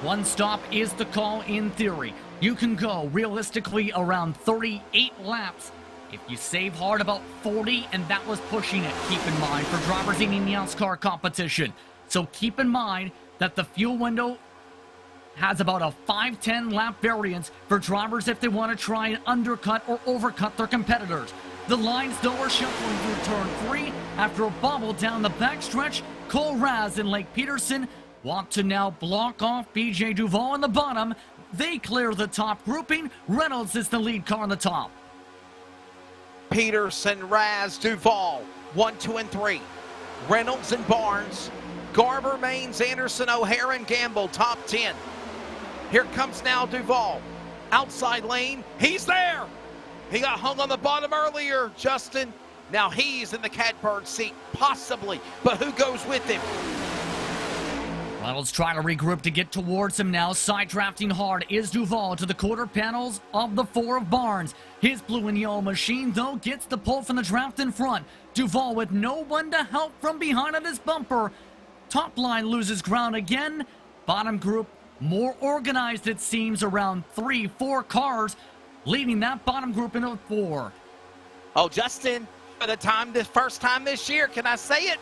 1 stop is the call in theory. You can go realistically around 38 laps. If you save hard, about 40, and that was pushing it, keep in mind, for drivers in the NASCAR competition. So keep in mind that the fuel window has about a 5-10 lap variance for drivers if they want to try and undercut or overcut their competitors. The lines, though, are shuffling through turn 3 after a bobble down the backstretch. Cole Raz and Lake Peterson want to now block off BJ Duval on the bottom. They clear the top grouping. Reynolds is the lead car on the top. Peterson, Raz, Duval, 1, 2, and 3. Reynolds and Barnes. Garber, Maines, Anderson, O'Hare, and Gamble, top 10. Here comes now Duval. Outside lane, he's there. He got hung on the bottom earlier, Justin. Now he's in the catbird seat, possibly, but who goes with him? Reynolds trying to regroup to get towards him now. Side drafting hard is Duval to the quarter panels of the 4 of Barnes. His blue and yellow machine, though, gets the pull from the draft in front. Duval with no one to help from behind on his bumper. Top line loses ground again. Bottom group more organized, it seems, around 3-4 cars, leading that bottom group into 4. Oh, Justin, for the first time this year, can I say it?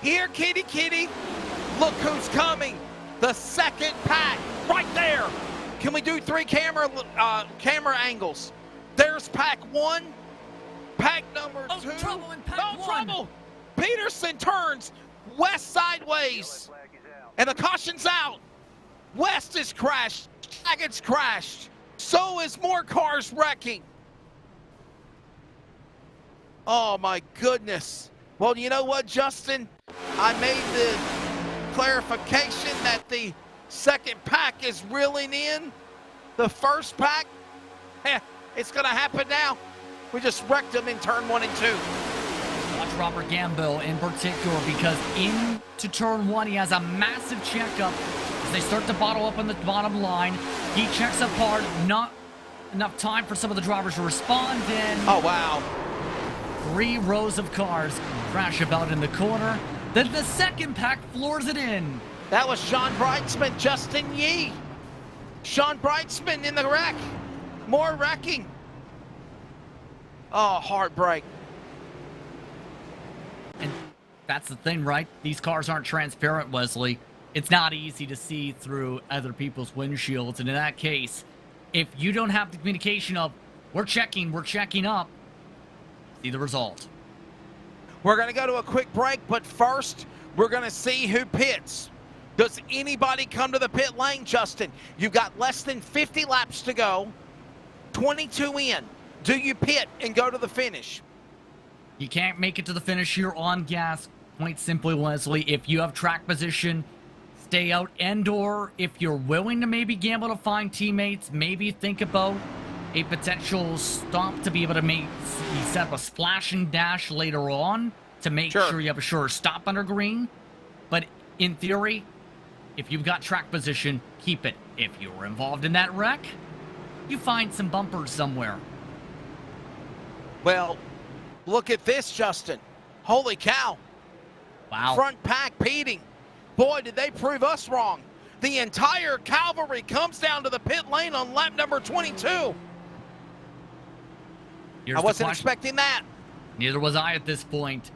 Here, kitty, kitty. Look who's coming. The second pack right there. Can we do 3 camera angles? There's pack 1. Pack number 2. Trouble in pack 1. Trouble. Peterson turns west sideways. And the caution's out. West is crashed. Dragon's crashed. So is more cars wrecking. Oh my goodness. Well, you know what, Justin? I made the clarification that the Second pack is reeling in. The first pack, it's going to happen now. We just wrecked them in turn 1 and 2. Watch Robert Gamble in particular, because into turn 1, he has a massive checkup. As they start to bottle up on the bottom line, he checks up hard. Not enough time for some of the drivers to respond. And oh, wow. 3 rows of cars crash about in the corner. Then the second pack floors it in. That was Sean Brightsman, Justin Yee. Sean Brightsman in the wreck. More wrecking. Oh, heartbreak. And that's the thing, right? These cars aren't transparent, Wesley. It's not easy to see through other people's windshields. And in that case, if you don't have the communication of, we're checking up, see the result. We're going to go to a quick break, but first, we're going to see who pits. Does anybody come to the pit lane, Justin? You've got less than 50 laps to go, 22 in. Do you pit and go to the finish? You can't make it to the finish. You're on gas. Point simply, Wesley, if you have track position, stay out. And/or if you're willing to maybe gamble to find teammates, maybe think about a potential stop to be able to set up a splash and dash later on to make sure you have a sure stop under green. But in theory, if you've got track position, keep it. If you were involved in that wreck, you find some bumpers somewhere. Well, look at this, Justin. Holy cow. Wow. Front pack pitting. Boy, did they prove us wrong. The entire cavalry comes down to the pit lane on lap number 22. I wasn't expecting that. Neither was I at this point.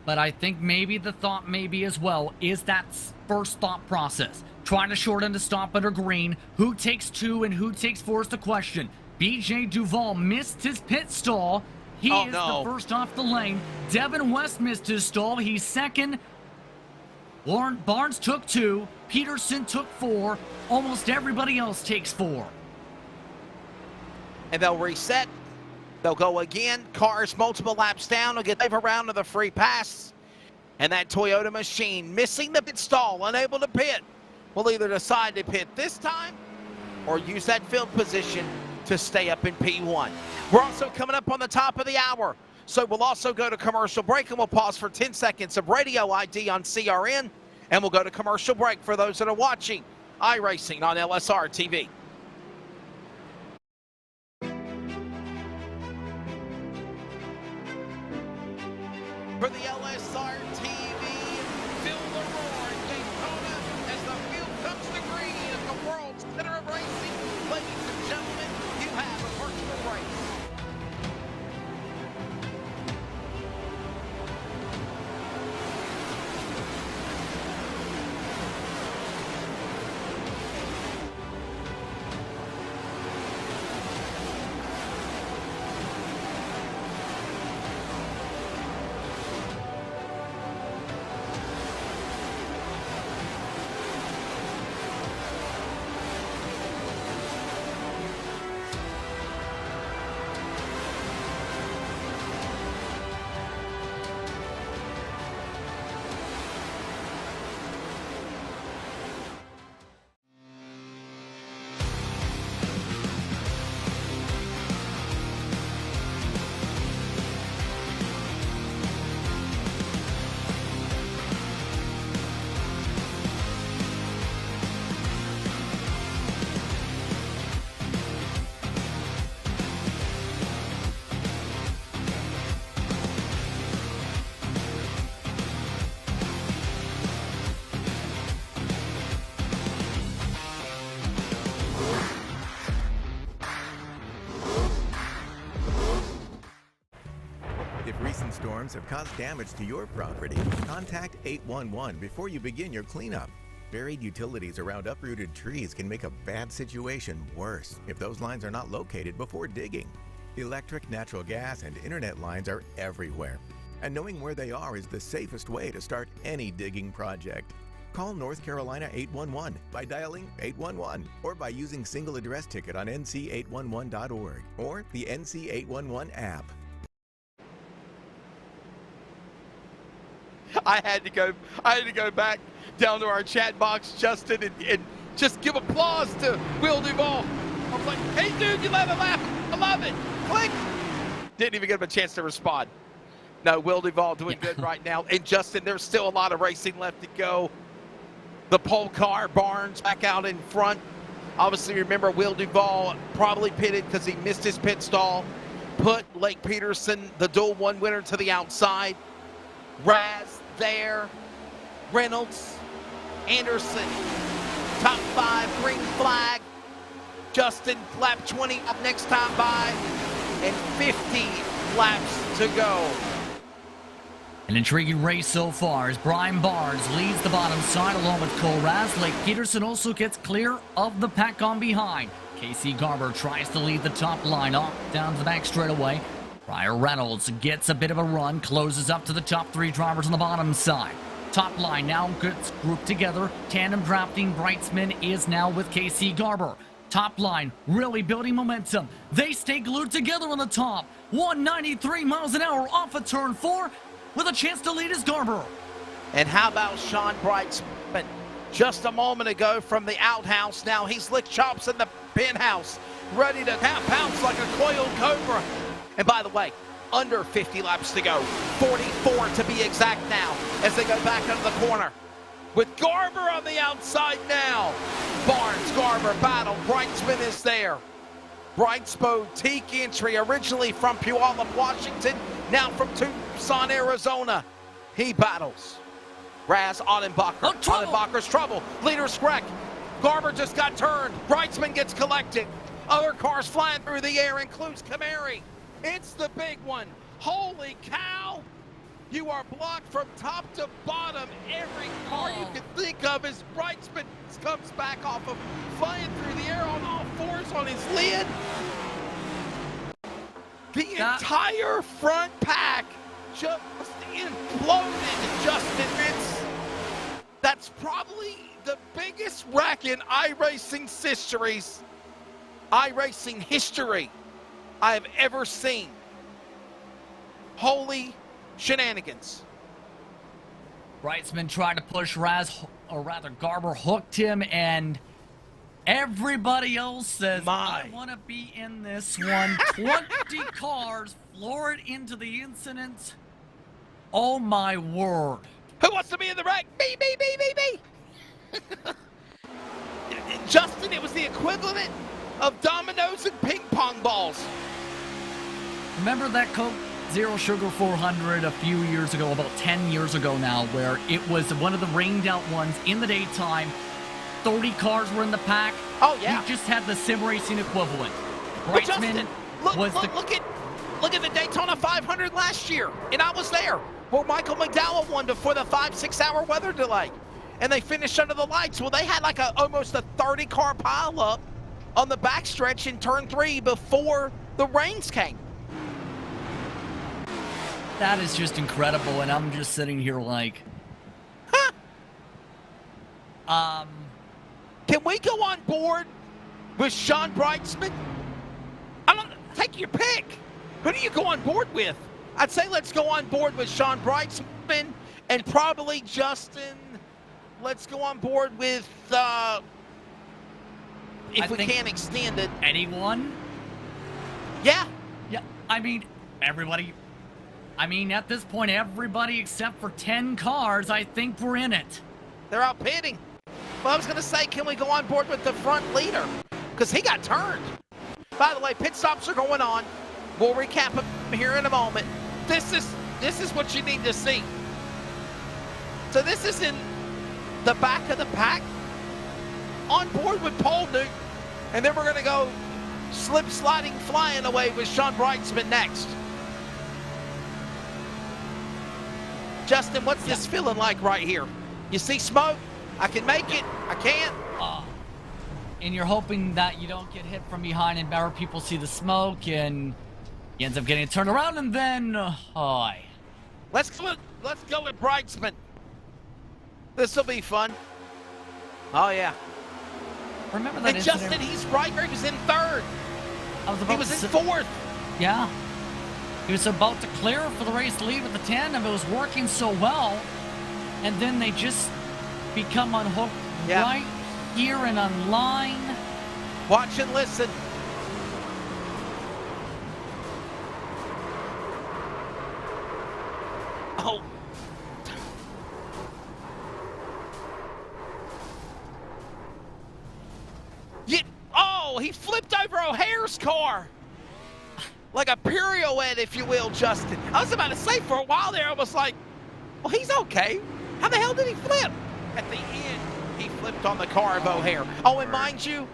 But I think maybe the thought maybe as well is that first thought process. Trying to shorten the stop under green. Who takes 2 and who takes 4 is the question. BJ Duval missed his pit stall. He is the first off the lane. Devin West missed his stall. He's second. Lauren Barnes took 2. Peterson took 4. Almost everybody else takes 4. And they'll reset. They'll go again. Cars multiple laps down. They'll get around to the free pass. And that Toyota machine missing the pit stall, unable to pit, will either decide to pit this time or use that field position to stay up in P1. We're also coming up on the top of the hour. So we'll also go to commercial break and we'll pause for 10 seconds of radio ID on CRN. And we'll go to commercial break for those that are watching iRacing on LSRTV. For the LSRTV, feel the roar in Daytona as the field comes to green at the world's center of racing. Ladies and gentlemen, you have a virtual race. If recent storms have caused damage to your property, contact 811 before you begin your cleanup. Buried utilities around uprooted trees can make a bad situation worse if those lines are not located before digging. Electric, natural gas, and internet lines are everywhere, and knowing where they are is the safest way to start any digging project. Call North Carolina 811 by dialing 811 or by using single address ticket on nc811.org or the NC811 app. I had to go back down to our chat box, Justin, and Just give applause to Will Duvall. I was like, hey, dude, you let him laugh. I love it. Click. Didn't even give him a chance to respond. No, Will Duvall doing good right now. And Justin, there's still a lot of racing left to go. The pole car, Barnes, back out in front. Obviously, remember, Will Duvall probably pitted because he missed his pit stall. Put Lake Peterson, the Duel 1 winner, to the outside. Raz there. Reynolds. Anderson. Top 5, green flag. Justin, lap 20 up next time by. And 50 laps to go. An intriguing race so far as Brian Barnes leads the bottom side along with Cole Raz. Lake Peterson also gets clear of the pack on behind. Casey Garber tries to lead the top line off down to the back straightaway. Pryor Reynolds gets a bit of a run, closes up to the top 3 drivers on the bottom side. Top line now gets grouped together. Tandem drafting Brightsman is now with Casey Garber. Top line really building momentum. They stay glued together on the top. 193 miles an hour off of turn 4 with a chance to lead is Garber. And how about Sean Brightsman? Just a moment ago from the outhouse. Now he's licked chops in the penthouse, ready to pounce like a coiled cobra. And by the way, under 50 laps to go. 44 to be exact now as they go back into the corner. With Garber on the outside now. Barnes, Garber battle. Brightsman is there. Bright's boutique entry, originally from Puyallup, Washington, now from Tucson, Arizona. He battles. Raz Ottenbacher. Oh, trouble. Ottenbacher's trouble. Leader's wreck. Garber just got turned. Brightsman gets collected. Other cars flying through the air, includes Camary. It's the big one. Holy cow. You are blocked from top to bottom. Every car you can think of as Brightsman comes back off of flying through the air on all fours on his lid. The entire front pack just imploded, Justin. That's probably the biggest wreck in iRacing history I have ever seen. Holy shenanigans. Brightsman tried to push Raz, or rather Garber hooked him, and everybody else says, I want to be in this one. 20 cars floored into the incident. Oh my word. Who wants to be in the wreck? Me. Justin, it was the equivalent of dominoes and ping pong balls. Remember that Coke Zero Sugar 400 a few years ago, about 10 years ago now, where it was one of the rained out ones in the daytime. 30 cars were in the pack. Oh, yeah. We just had the sim racing equivalent. But Justin, look at the Daytona 500 last year, and I was there, where Michael McDowell won before the 5-6 hour weather delay, and they finished under the lights. Well, they had like almost a 30 car pileup on the backstretch in turn 3 before the rains came. That is just incredible, and I'm just sitting here like, Can we go on board with Sean Brightsman? Take your pick. Who do you go on board with? I'd say let's go on board with Sean Brightsman, and probably Justin. Let's go on board with, if we can't extend it. Anyone? Yeah. Yeah, I mean, everybody. I mean, at this point, everybody except for 10 cars, I think we're in it. They're out pitting. Well, I was going to say, can we go on board with the front leader? Because he got turned. By the way, pit stops are going on. We'll recap them here in a moment. This is what you need to see. So this is in the back of the pack. On board with Paul Newton. And then we're going to go slip, sliding, flying away with Sean Brightsman next. Justin, what's this feeling like right here? You see smoke? I can make it. I can't. And you're hoping that you don't get hit from behind and better people see the smoke and he ends up getting turned around and then, Let's go with Brightsman. This will be fun. Oh, yeah. Remember that And Justin, he's right here. He was in third. He was in fourth. Yeah. He was about to clear for the race lead with the tandem. It was working so well. And then they just become unhooked right here and online. Watch and listen. Oh. Oh, he flipped over O'Hare's car. Like a pirouette, if you will, Justin. I was about to say for a while there, I was like, well, he's okay. How the hell did he flip? At the end, he flipped on the car of O'Hare. Oh, and mind you,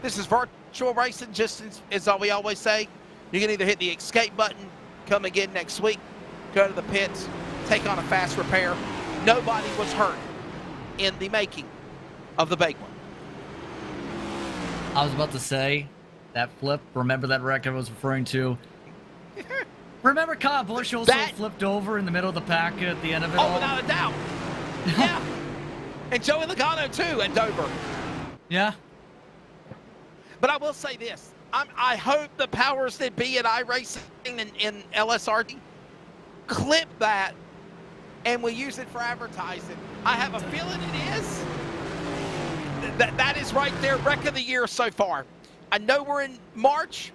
this is virtual racing, just as we always say. You can either hit the escape button, come again next week, go to the pits, take on a fast repair. Nobody was hurt in the making of the big one. I was about to say, that flip, remember that wreck I was referring to? Remember Kyle Busch also flipped over in the middle of the pack at the end of it all? Oh, without a doubt. Yeah. And Joey Logano, too, at Dover. Yeah. But I will say this. I hope the powers that be at iRacing and LSRTV clip that and we use it for advertising. I have a feeling it is. That is right there, wreck of the year so far. I know we're in March.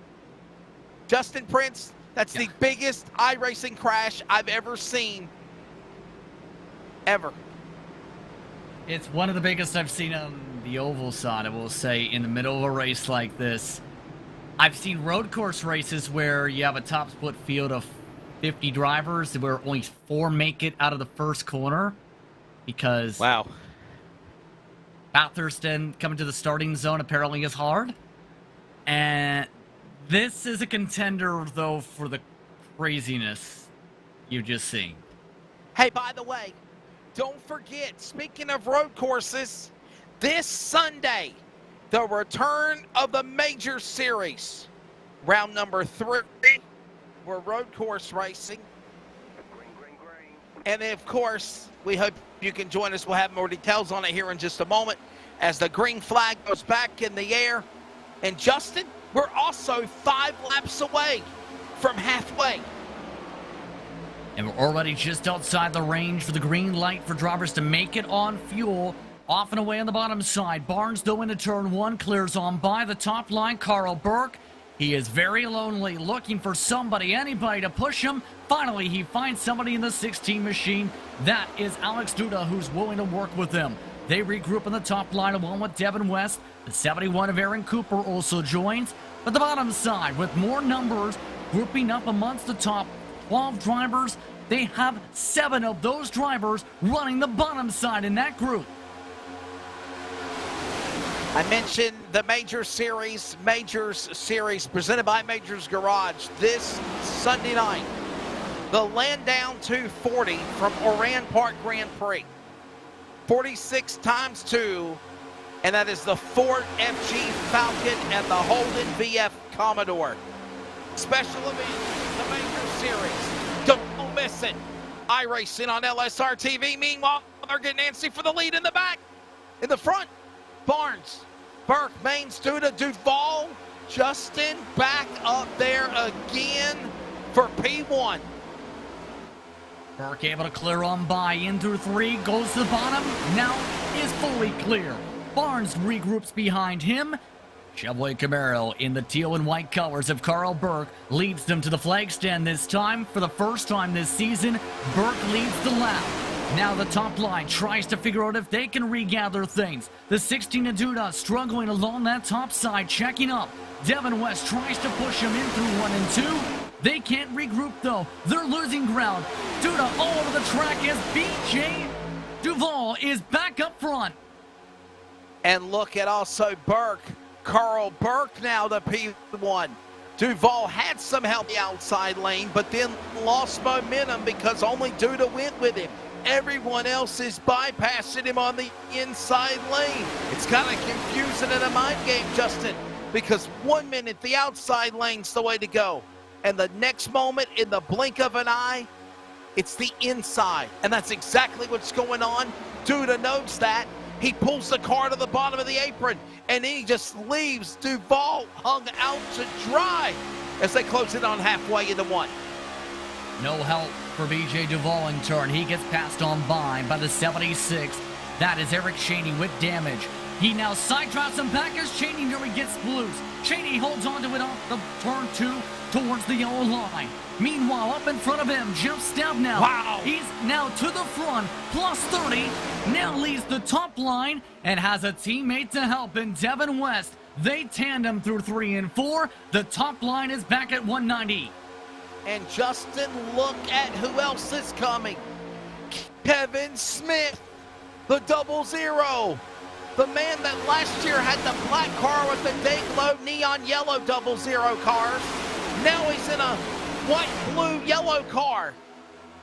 Justin Prince, that's the biggest iRacing crash I've ever seen. Ever. It's one of the biggest I've seen on the oval side, I will say, in the middle of a race like this. I've seen road course races where you have a top split field of 50 drivers where only 4 make it out of the first corner because wow, Bathurst coming to the starting zone apparently is hard. And this is a contender, though, for the craziness you've just seen. Hey, by the way, don't forget, speaking of road courses, this Sunday, the return of the Major Series. Round number 3, we're road course racing. And then, of course, we hope you can join us. We'll have more details on it here in just a moment as the green flag goes back in the air. And Justin, we're also 5 laps away from halfway. And we're already just outside the range for the green light for drivers to make it on fuel. Off and away on the bottom side. Barnes, though, into turn 1, clears on by the top line. Carl Burke, he is very lonely, looking for somebody, anybody to push him. Finally, he finds somebody in the 16 machine. That is Alex Duda, who's willing to work with him. They regroup on the top line along with Devin West. The 71 of Aaron Cooper also joins. But the bottom side, with more numbers grouping up amongst the top 12 drivers, they have 7 of those drivers running the bottom side in that group. I mentioned the Majors Series presented by Majors Garage this Sunday night. The Landau 240 from Oran Park Grand Prix. 46 times 2, and that is the Ford FG Falcon and the Holden VF Commodore. Special event, the Major Series. Don't miss it. iRacing on LSRTV. Meanwhile, they're getting antsy for the lead in the back. In the front, Barnes, Burke, Maines, Duda, Duval, Justin back up there again for P1. Burke able to clear on by in through 3, goes to the bottom, now is fully clear. Barnes regroups behind him. Chevrolet Camaro in the teal and white colors of Carl Burke leads them to the flag stand this time. For the first time this season, Burke leads the lap. Now the top line tries to figure out if they can regather things. The 16 of Duda struggling along that top side, checking up. Devin West tries to push him in through 1 and 2. They can't regroup though. They're losing ground. Duda all over the track as BJ Duval is back up front. And look at also Burke. Carl Burke now the P1. Duval had some help in the outside lane, but then lost momentum because only Duda went with him. Everyone else is bypassing him on the inside lane. It's kind of confusing in a mind game, Justin, because 1 minute the outside lane's the way to go. And the next moment, in the blink of an eye, it's the inside. And that's exactly what's going on. Duda knows that. He pulls the car to the bottom of the apron, and then he just leaves Duval hung out to dry as they close it on halfway into 1. No help for BJ Duval in turn. He gets passed on by the 76. That is Eric Shaney with damage. He now sidetracks him back as Cheney nearly gets loose. Cheney holds onto it off the turn 2 towards the yellow line. Meanwhile, up in front of him, Jeff Stabnow. Wow. He's now to the front, plus 30. Now leads the top line and has a teammate to help in Devin West. They tandem through 3 and 4. The top line is back at 190. And Justin, look at who else is coming. Kevin Smith, the 00. The man that last year had the black car with the Dayglow neon yellow 00 cars. Now he's in a white, blue, yellow car.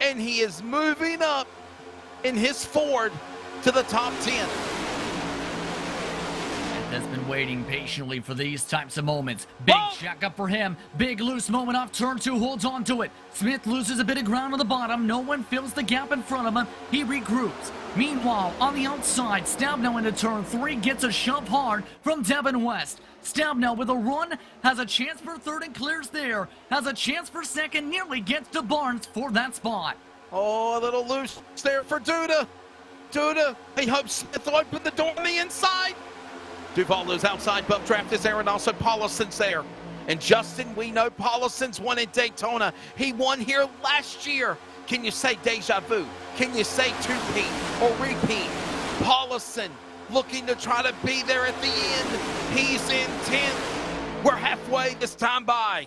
And he is moving up in his Ford to the top 10. Has been waiting patiently for these types of moments. Big jack up for him. Big loose moment off turn 2, holds on to it. Smith loses a bit of ground on the bottom. No one fills the gap in front of him. He regroups. Meanwhile, on the outside, Stabnow into turn 3 gets a shove hard from Devin West. Stabnow with a run, has a chance for third and clears there. Has a chance for second, nearly gets to Barnes for that spot. Oh, a little loose there for Duda. Duda, he hopes Smith will open the door on the inside. Duvaldo's outside bump draft is there, and also Paulison's there. And Justin, we know Paulison's won in Daytona. He won here last year. Can you say deja vu? Can you say two-peat or repeat? Paulison looking to try to be there at the end. He's in 10th. We're halfway this time by.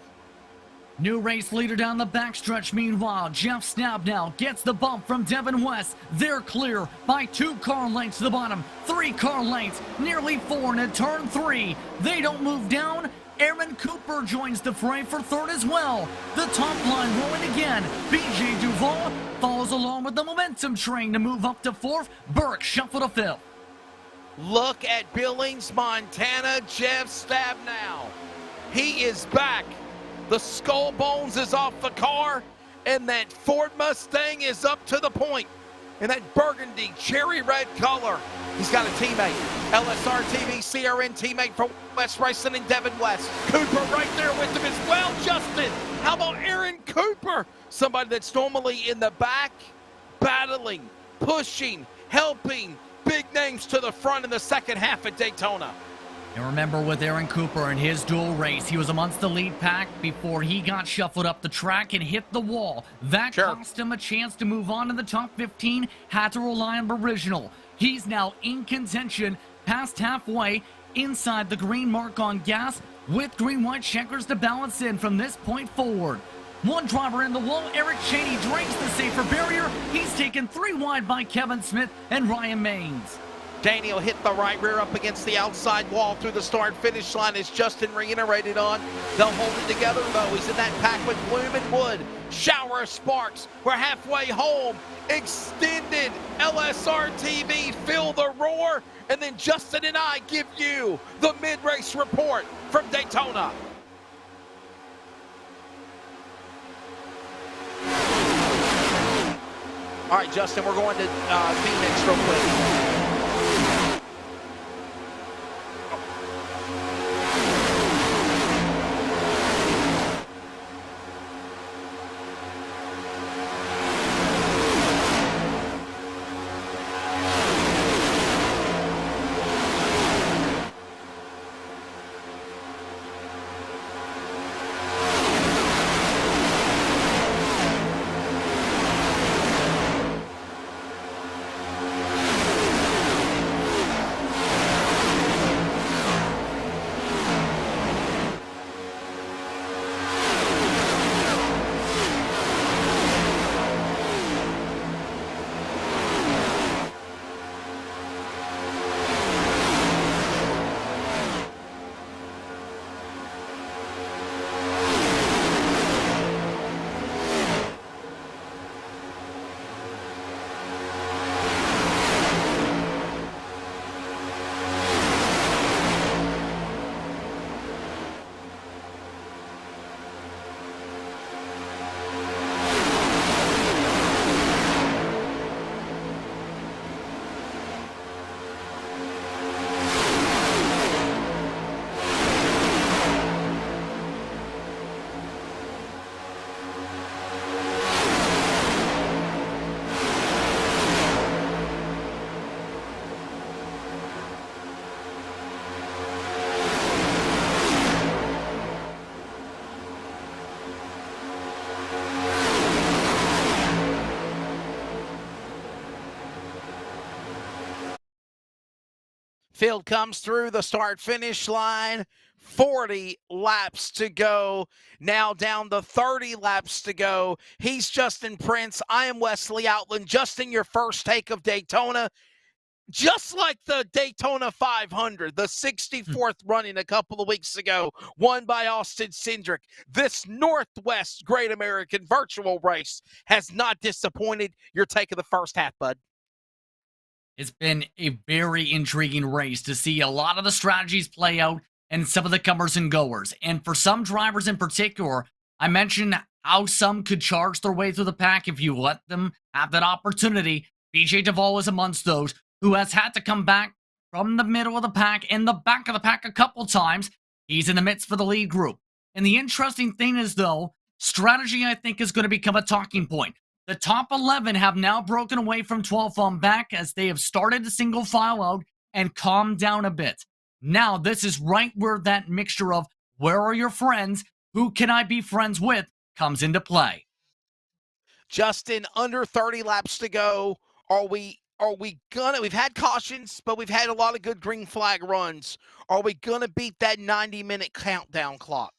New race leader down the backstretch. Meanwhile, Jeff Stabnow gets the bump from Devin West. They're clear by 2 car lengths to the bottom, 3 car lengths, nearly 4 into turn 3. They don't move down. Aaron Cooper joins the fray for third as well. The top line rolling again. BJ Duval follows along with the momentum train to move up to 4th. Burke shuffled to 5th. Look at Billings, Montana, Jeff Stabnow. He is back. The skull bones is off the car, and that Ford Mustang is up to the point. In that burgundy, cherry red color. He's got a teammate. LSRTV CRN teammate for West Racing and Devin West. Cooper right there with him as well, Justin. How about Aaron Cooper? Somebody that's normally in the back, battling, pushing, helping. Big names to the front in the second half at Daytona. And remember, with Aaron Cooper in his dual race, he was amongst the lead pack before he got shuffled up the track and hit the wall. That cost him a chance to move on to the top 15, had to rely on original. He's now in contention, past halfway, inside the green mark on gas, with green-white checkers to balance in from this point forward. One driver in the wall, Eric Cheney drains the safer barrier. He's taken 3 wide by Kevin Smith and Ryan Maines. Danny will hit the right rear up against the outside wall through the start-finish line, as Justin reiterated on. They'll hold it together, though. He's in that pack with Bloom and Wood. Shower of sparks. We're halfway home. Extended LSRTV, feel the roar. And then Justin and I give you the mid-race report from Daytona. All right, Justin, we're going to Phoenix real quick. Field comes through the start-finish line. 40 laps to go. Now down to 30 laps to go. He's Justin Prince. I am Wesley Outland. Justin, your first take of Daytona. Just like the Daytona 500, the 64th running a couple of weeks ago, won by Austin Cindric, this Northwest Great American Virtual Race has not disappointed. Your take of the first half, bud. It's been a very intriguing race to see a lot of the strategies play out and some of the comers and goers. And for some drivers in particular, I mentioned how some could charge their way through the pack if you let them have that opportunity. BJ Duvall is amongst those who has had to come back from the middle of the pack and the back of the pack a couple times. He's in the midst for the lead group. And the interesting thing is, though, strategy, I think, is going to become a talking point. The top 11 have now broken away from 12 on back as they have started to single file out and calmed down a bit. Now, this is right where that mixture of where are your friends, who can I be friends with, comes into play. Justin, under 30 laps to go. We've had cautions, but we've had a lot of good green flag runs. Are we gonna beat that 90-minute countdown clock?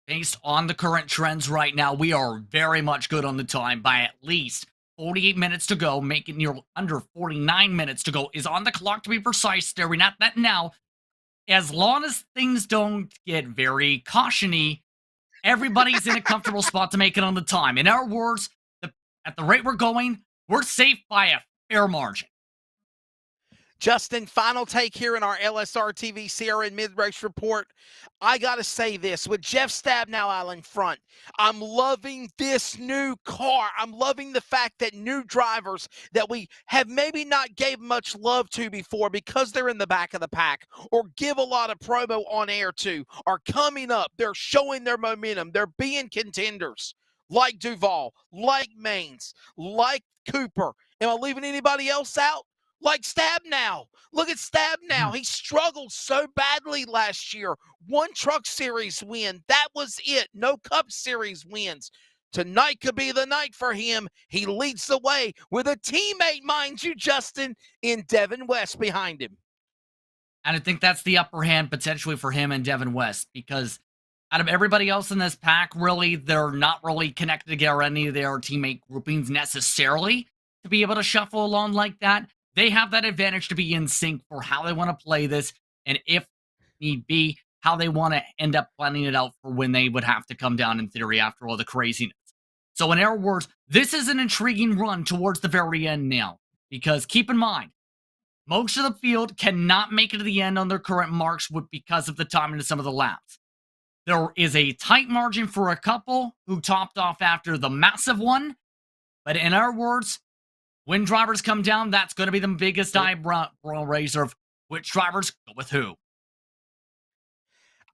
Based on the current trends right now, we are very much good on the time by at least 48 minutes to go, making near under 49 minutes to go is on the clock to be precise, staring at that now. As long as things don't get very caution-y, everybody's in a comfortable spot to make it on the time. In our words, at the rate we're going, we're safe by a fair margin. Justin, final take here in our LSRTV CRN mid-race report. I got to say this, with Jeff Stabnow out in front, I'm loving this new car. I'm loving the fact that new drivers that we have maybe not gave much love to before because they're in the back of the pack or give a lot of promo on air to are coming up. They're showing their momentum. They're being contenders like Duval, like Maines, like Cooper. Am I leaving anybody else out? Like Stabnow. Look at Stabnow. He struggled so badly last year. One Truck Series win. That was it. No Cup Series wins. Tonight could be the night for him. He leads the way with a teammate, mind you, Justin, in Devin West behind him. And I think that's the upper hand potentially for him and Devin West, because out of everybody else in this pack, really, they're not really connected together, any of their teammate groupings necessarily, to be able to shuffle along like that. They have that advantage to be in sync for how they want to play this, and if need be, how they want to end up planning it out for when they would have to come down in theory after all the craziness. So in our words, this is an intriguing run towards the very end now, because keep in mind, most of the field cannot make it to the end on their current marks because of the timing of some of the laps. There is a tight margin for a couple who topped off after the massive one, but in our words, when drivers come down, that's going to be the biggest eyebrow raiser of which drivers go with who.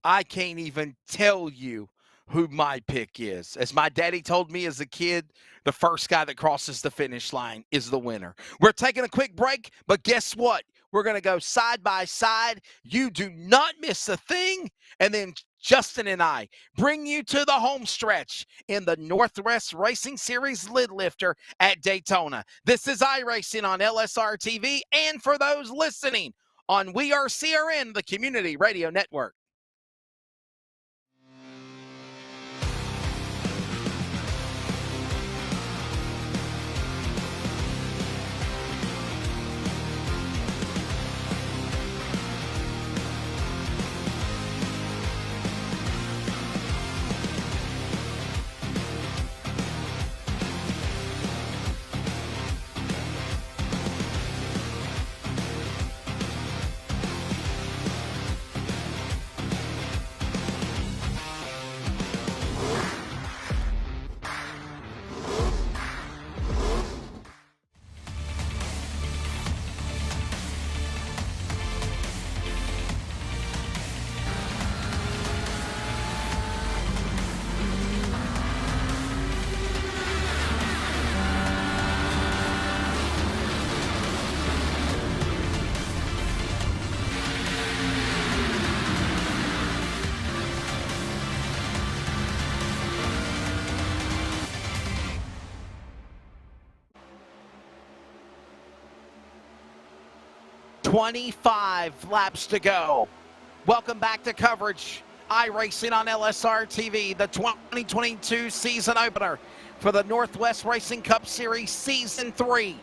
I can't even tell you who my pick is. As my daddy told me as a kid, the first guy that crosses the finish line is the winner. We're taking a quick break, but guess what? We're going to go side by side. You do not miss a thing. And then Justin and I bring you to the home stretch in the Northwest Racing Series Lid Lifter at Daytona. This is iRacing on LSRTV, and for those listening on We Are CRN, the Community Radio Network. 25 laps to go. Welcome back to coverage. iRacing on LSRTV, the 2022 season opener for the Northwest Racing Cup Series Season 3.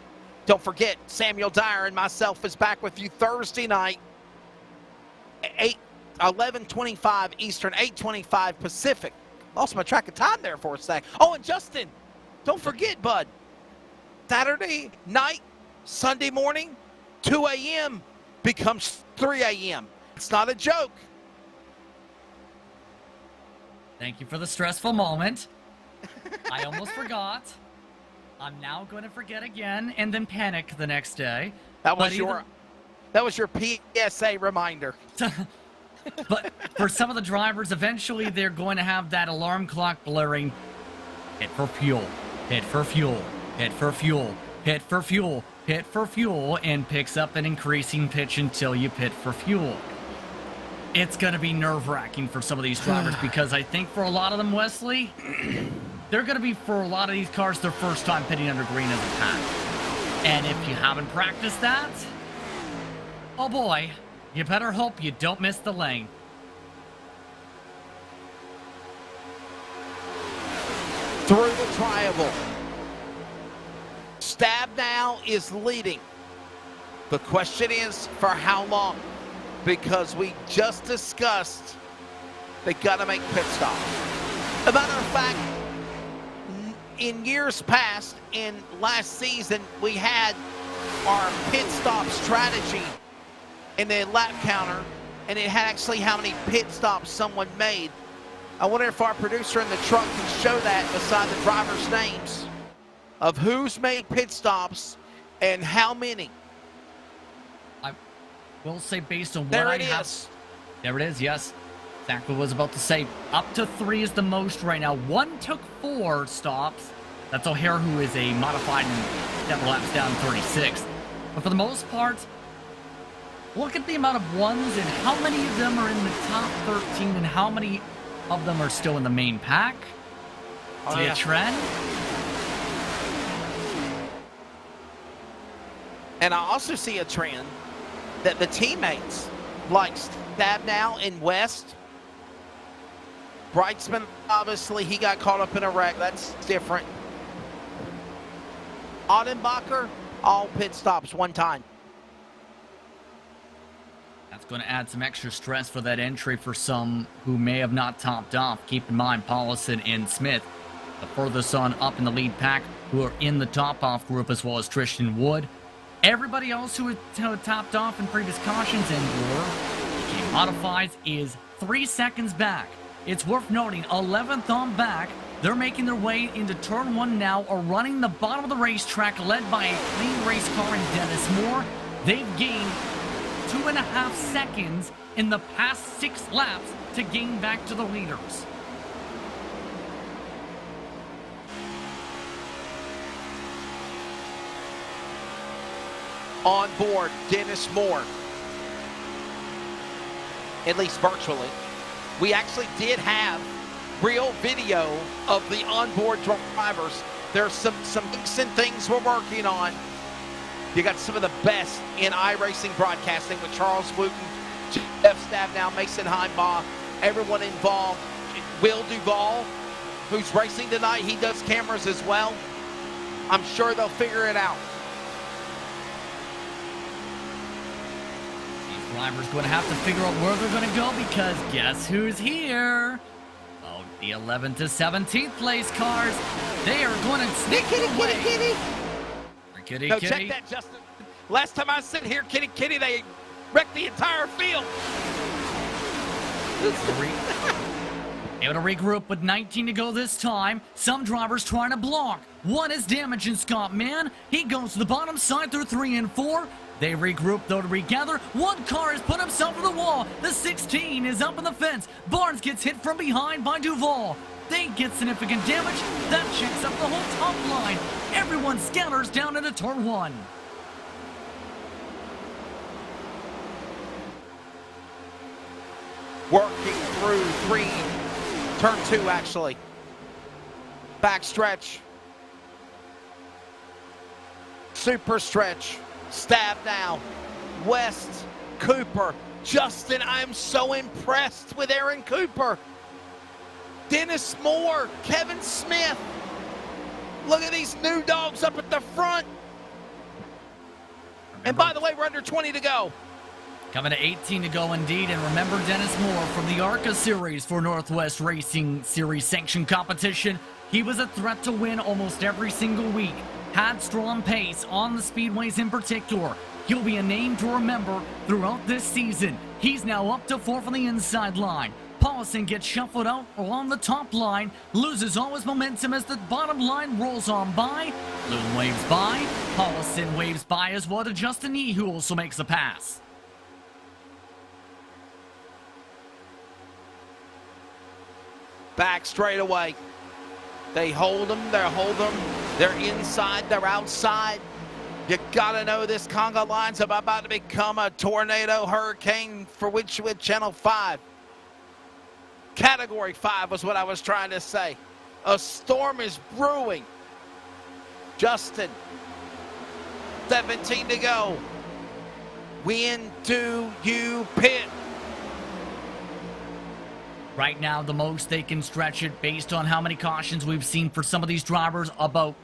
Don't forget, Samuel Dyer and myself is back with you Thursday night, 11:25 Eastern, 8:25 Pacific. Lost my track of time there for a sec. Oh, and Justin, don't forget, bud, Saturday night, Sunday morning, 2 a.m. becomes 3 a.m. It's not a joke. Thank you for the stressful moment. I almost forgot. I'm now going to forget again and then panic the next day. That was your PSA reminder. But for some of the drivers, eventually they're going to have that alarm clock blaring. Hit for fuel, hit for fuel, hit for fuel, hit for fuel, hit for fuel, and picks up an increasing pitch until you pit for fuel. It's going to be nerve-wracking for some of these drivers because I think for a lot of them, Wesley, they're going to be, for a lot of these cars, their first time pitting under green as a pack. And if you haven't practiced that, oh boy, you better hope you don't miss the lane. Through the triangle. Stab now is leading. The question is, for how long? Because we just discussed they got to make pit stops. As a matter of fact, in years past, in last season, we had our pit stop strategy in the lap counter, and it had actually how many pit stops someone made. I wonder if our producer in the truck can show that beside the drivers' names of who's made pit stops and how many. We'll say based on what There I it have. is. There it is, yes. Exactly what I was about to say. Up to 3 is the most right now. 1 took 4 stops. That's O'Hare, who is a modified and several laps down 36. But for the most part, look at the amount of ones and how many of them are in the top 13 and how many of them are still in the main pack. See a trend? And I also see a trend that the teammates like Stabnow and West. Brightsman, obviously, he got caught up in a wreck. That's different. Audenbacher, all pit stops one time. That's going to add some extra stress for that entry for some who may have not topped off. Keep in mind, Paulison and Smith, the furthest on up in the lead pack, who are in the top-off group, as well as Tristan Wood. Everybody else who had topped off in previous cautions and/or modifies is 3 seconds back. It's worth noting, 11th on back. They're making their way into turn 1 now, are running the bottom of the racetrack, led by a clean race car in Dennis Moore. They've gained 2.5 seconds in the past 6 laps to gain back to the leaders. On board, Dennis Moore. At least virtually. We actually did have real video of the onboard drivers. There's some decent things we're working on. You got some of the best in iRacing broadcasting with Charles Wooten, Jeff Stabnow, Mason Heimbaugh, everyone involved. Will Duvall, who's racing tonight, he does cameras as well. I'm sure they'll figure it out. Driver's going to have to figure out where they're going to go because guess who's here? Oh, the 11th to 17th place cars. They are going to sneak away. Kitty. No, check that, Justin. Last time I sit here, Kitty, they wrecked the entire field. Able to regroup with 19 to go this time. Some drivers trying to block. One is damaging Scott Mann. He goes to the bottom side through 3 and 4. They regroup, though, to regather. One car has put himself to the wall. The 16 is up in the fence. Barnes gets hit from behind by Duvall. They get significant damage. That shakes up the whole top line. Everyone scatters down into turn 1. Working through 3, turn 2 actually. Back stretch. Super stretch. Stab now. West, Cooper. Justin, I'm so impressed with Aaron Cooper. Dennis Moore, Kevin Smith. Look at these new dogs up at the front. And by the way, we're under 20 to go. Coming to 18 to go indeed. And remember Dennis Moore from the ARCA Series for Northwest Racing Series sanctioned competition. He was a threat to win almost every single week. Had strong pace on the speedways in particular. He'll be a name to remember throughout this season. He's now up to 4th on the inside line. Paulson gets shuffled out along the top line, loses all his momentum as the bottom line rolls on by. Bloom waves by. Paulson waves by as well to Justin Yee, who also makes the pass. Back straight away. They hold them, they're inside, they're outside. You gotta know this conga line's about to become a tornado hurricane for which with Channel 5. Category 5 was what I was trying to say. A storm is brewing. Justin, 17 to go. When do you pit? Right now, the most they can stretch it based on how many cautions we've seen for some of these drivers, about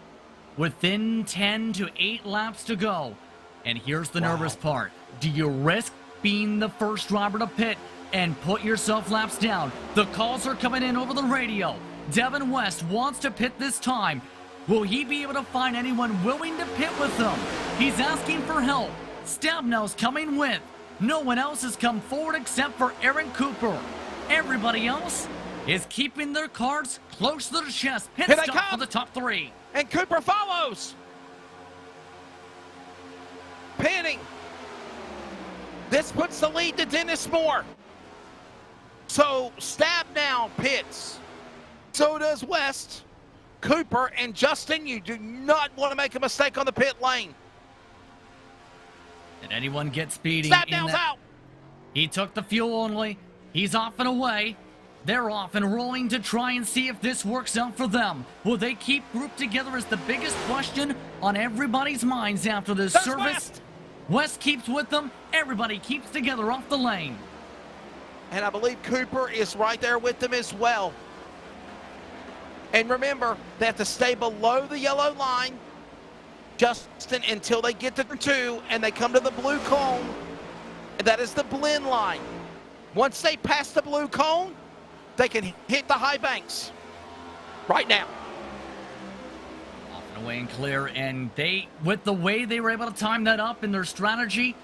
within 10 to 8 laps to go. And here's the nervous part. Do you risk being the first driver to pit and put yourself laps down? The calls are coming in over the radio. Devin West wants to pit this time. Will he be able to find anyone willing to pit with him? He's asking for help. Stabnow's coming with. No one else has come forward except for Aaron Cooper. Everybody else is keeping their cards close to the chest. Pit stop for the top 3. And Cooper follows. Pinning. This puts the lead to Dennis Moore. So Stabnow pits. So does West. Cooper and Justin, you do not want to make a mistake on the pit lane. Did anyone get speeding? Stabnow's out. He took the fuel only. He's off and away. They're off and rolling to try and see if this works out for them. Will they keep grouped together is the biggest question on everybody's minds after this service. West keeps with them. Everybody keeps together off the lane. And I believe Cooper is right there with them as well. And remember, they have to stay below the yellow line, Justin, until they get to 2 and they come to the blue cone. That is the blend line. Once they pass the blue cone, they can hit the high banks right now. Off and away and clear, and they, with the way they were able to time that up in their strategy,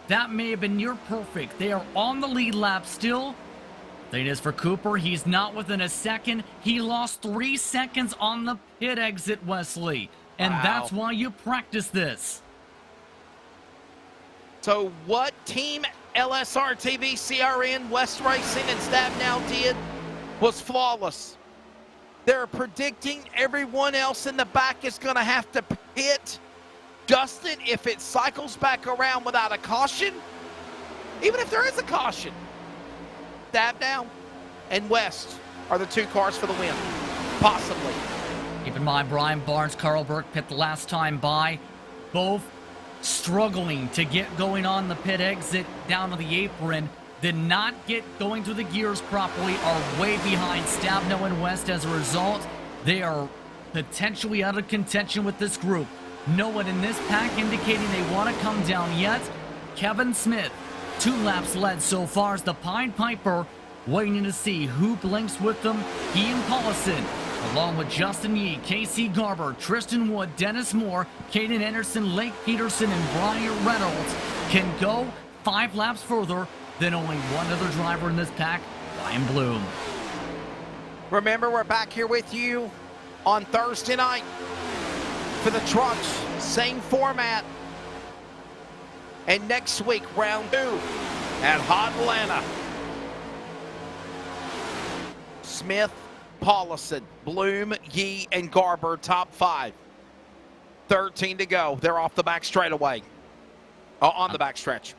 that may have been near perfect. They are on the lead lap still. Thing is for Cooper, he's not within a second. He lost 3 seconds on the pit exit, Wesley, and that's why you practice this. So what team LSRTV, CRN, West Racing, and Stabnow did was flawless. They're predicting everyone else in the back is going to have to pit. Justin, if it cycles back around without a caution, even if there is a caution, Stabnow and West are the 2 cars for the win, possibly. Keep in mind, Brian Barnes, Carl Burke pit the last time by. Both struggling to get going on the pit exit down to the apron. Did not get going through the gears properly, are way behind Stabnow and West. As a result, they are potentially out of contention with this group. No one in this pack indicating they want to come down yet. Kevin Smith, 2 laps led so far as the Pied Piper, waiting to see who blinks with them. He and Paulson, along with Justin Yee, Casey Garber, Tristan Wood, Dennis Moore, Caden Anderson, Lake Peterson, and Brian Reynolds, can go 5 laps further than only one other driver in this pack, Ryan Bloom. Remember, we're back here with you on Thursday night for the trucks, same format. And next week, round 2 at Hot Atlanta. Smith, Paulson, Bloom, Yee, and Garber, top 5. 13 to go. They're off the back straightaway. On the back stretch.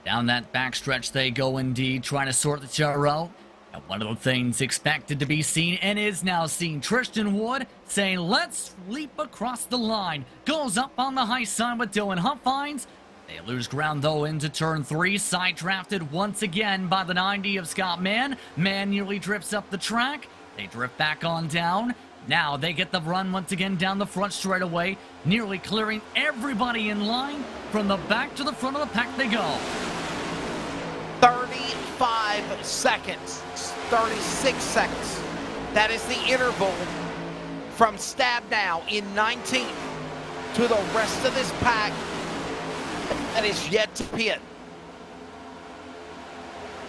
Down that backstretch they go indeed, trying to sort the car out. And one of the things expected to be seen and is now seen. Tristan Wood saying, let's leap across the line. Goes up on the high side with Dylan Huffines. They lose ground, though, into turn 3. Side drafted once again by the 90 of Scott Mann. Mann nearly drifts up the track. They drift back on down. Now they get the run once again down the front straightaway, nearly clearing everybody in line. From the back to the front of the pack they go. 35 seconds, 36 seconds. That is the interval from Stab Now in 19th to the rest of this pack that is yet to pit.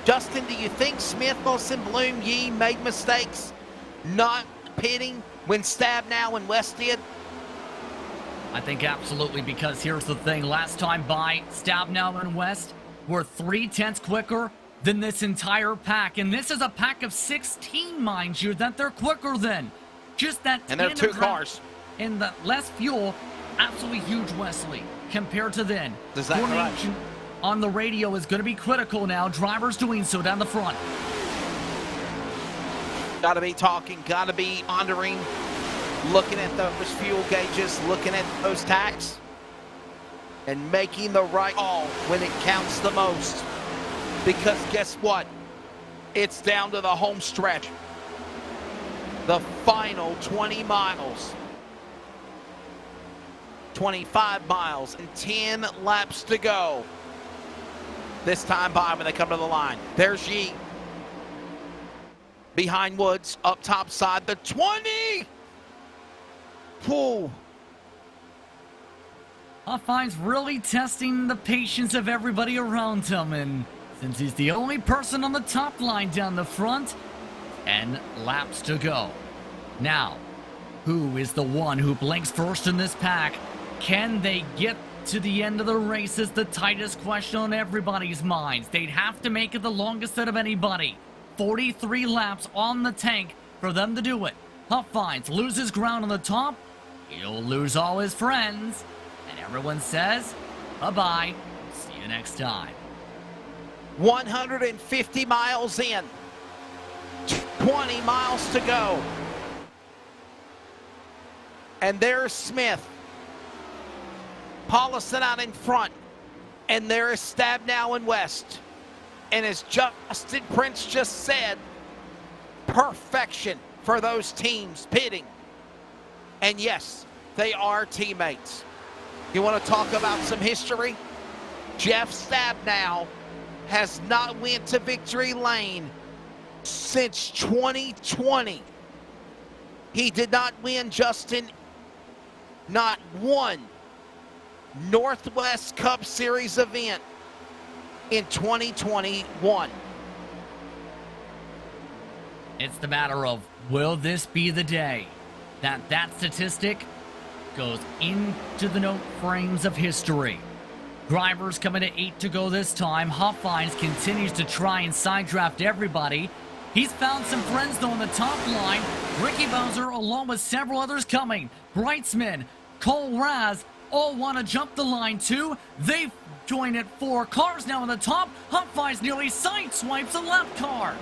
Justin, do you think Smith, Wilson, Bloom, Yee made mistakes not pitting when Stab Now and West did? I think absolutely, because here's the thing. Last time by, Stab Now and West were 3/10 quicker than this entire pack. And this is a pack of 16, mind you, that they're quicker than. Just that. And they're two cars. And the less fuel, absolutely huge, Wesley, compared to then. Is that correct? On the radio is going to be critical now. Drivers doing so down the front. Got to be talking, got to be pondering, looking at those fuel gauges, looking at those tacks, and making the right call when it counts the most. Because guess what? It's down to the home stretch. The final 20 miles. 25 miles and 10 laps to go. This time by when they come to the line. There's Yee. Behind Woods, up top side, the 20! Pull. Huffines really testing the patience of everybody around him, and since he's the only person on the top line down the front, 10 laps to go. Now, who is the one who blinks first in this pack? Can they get to the end of the race is the tightest question on everybody's minds. They'd have to make it the longest out of anybody. 43 laps on the tank for them to do it. Huffines loses ground on the top. He'll lose all his friends. And everyone says, bye-bye. See you next time. 150 miles in. 20 miles to go. And there's Smith. Paulison out in front. And there is Stab Now and West. And as Justin Prince just said, perfection for those teams pitting. And yes, they are teammates. You want to talk about some history? Jeff Stab Now has not went to victory lane since 2020. He did not win, Justin, not one Northwest Cup Series event in 2021. It's the matter of, will this be the day that that statistic goes into the note frames of history? Drivers coming to 8 to go this time. Huffines continues to try and side draft everybody. He's found some friends though on the top line. Ricky Bowser along with several others coming. Brightsman, Cole Raz all want to jump the line too. They've joined at 4 cars now on the top. Huffines nearly sideswipes a lap car.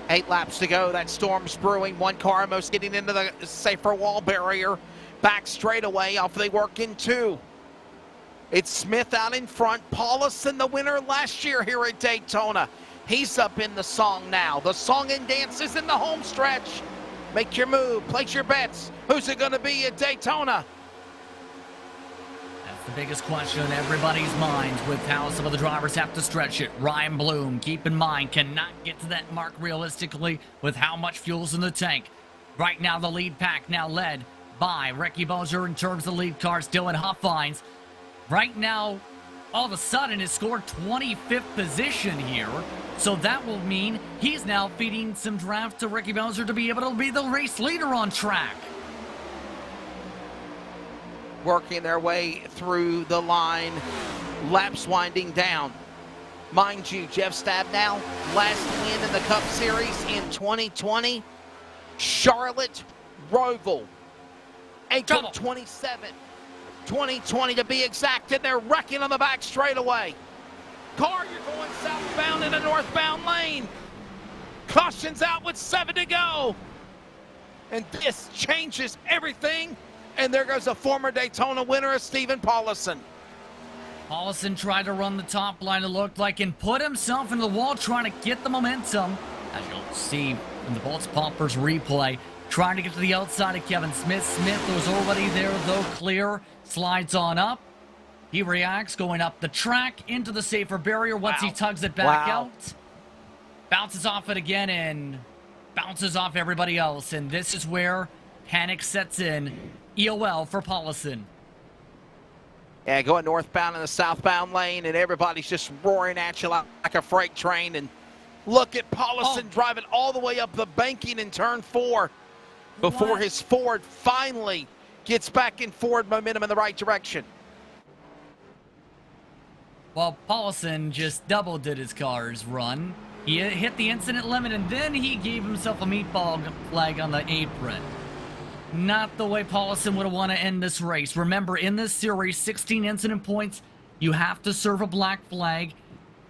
8 laps to go. That storm's brewing. One car almost getting into the safer wall barrier. Back straightaway off they work in 2. It's Smith out in front. Paulison, the winner last year here at Daytona. He's up in the song now. The song and dance is in the home stretch. Make your move. Place your bets. Who's it going to be at Daytona? That's the biggest question in everybody's minds with how some of the drivers have to stretch it. Ryan Bloom, keep in mind, cannot get to that mark realistically with how much fuel's in the tank. Right now, the lead pack now led by Ricky Bowser in terms of lead cars, Dylan Huffines. Right now, all of a sudden, has scored 25th position here. So that will mean he's now feeding some draft to Ricky Bowser to be able to be the race leader on track. Working their way through the line. Laps winding down. Mind you, Jeff Stab Now, last win in the Cup Series in 2020. Charlotte Roval. April 27th. 2020 to be exact, and they're wrecking on the back straightaway. Car, you're going southbound in a northbound lane. Caution's out with 7 to go. And this changes everything. And there goes a former Daytona winner, Stephen Paulison. Paulson tried to run the top line, it looked like, and put himself into the wall trying to get the momentum. As you'll see in the Bolts Poppers replay, trying to get to the outside of Kevin Smith. Smith was already there, though clear. Slides on up. He reacts, going up the track into the safer barrier once he tugs it back out. Bounces off it again and bounces off everybody else. And this is where panic sets in. EOL for Paulson. Yeah, going northbound in the southbound lane, and everybody's just roaring at you like a freight train. And look at Paulson driving all the way up the banking in turn 4 before his Ford finally gets back in forward momentum in the right direction. Well, Paulson just double did his car's run. He hit the incident limit, and then he gave himself a meatball flag on the apron. Not the way Paulson would want to end this race. Remember, in this series, 16 incident points, you have to serve a black flag.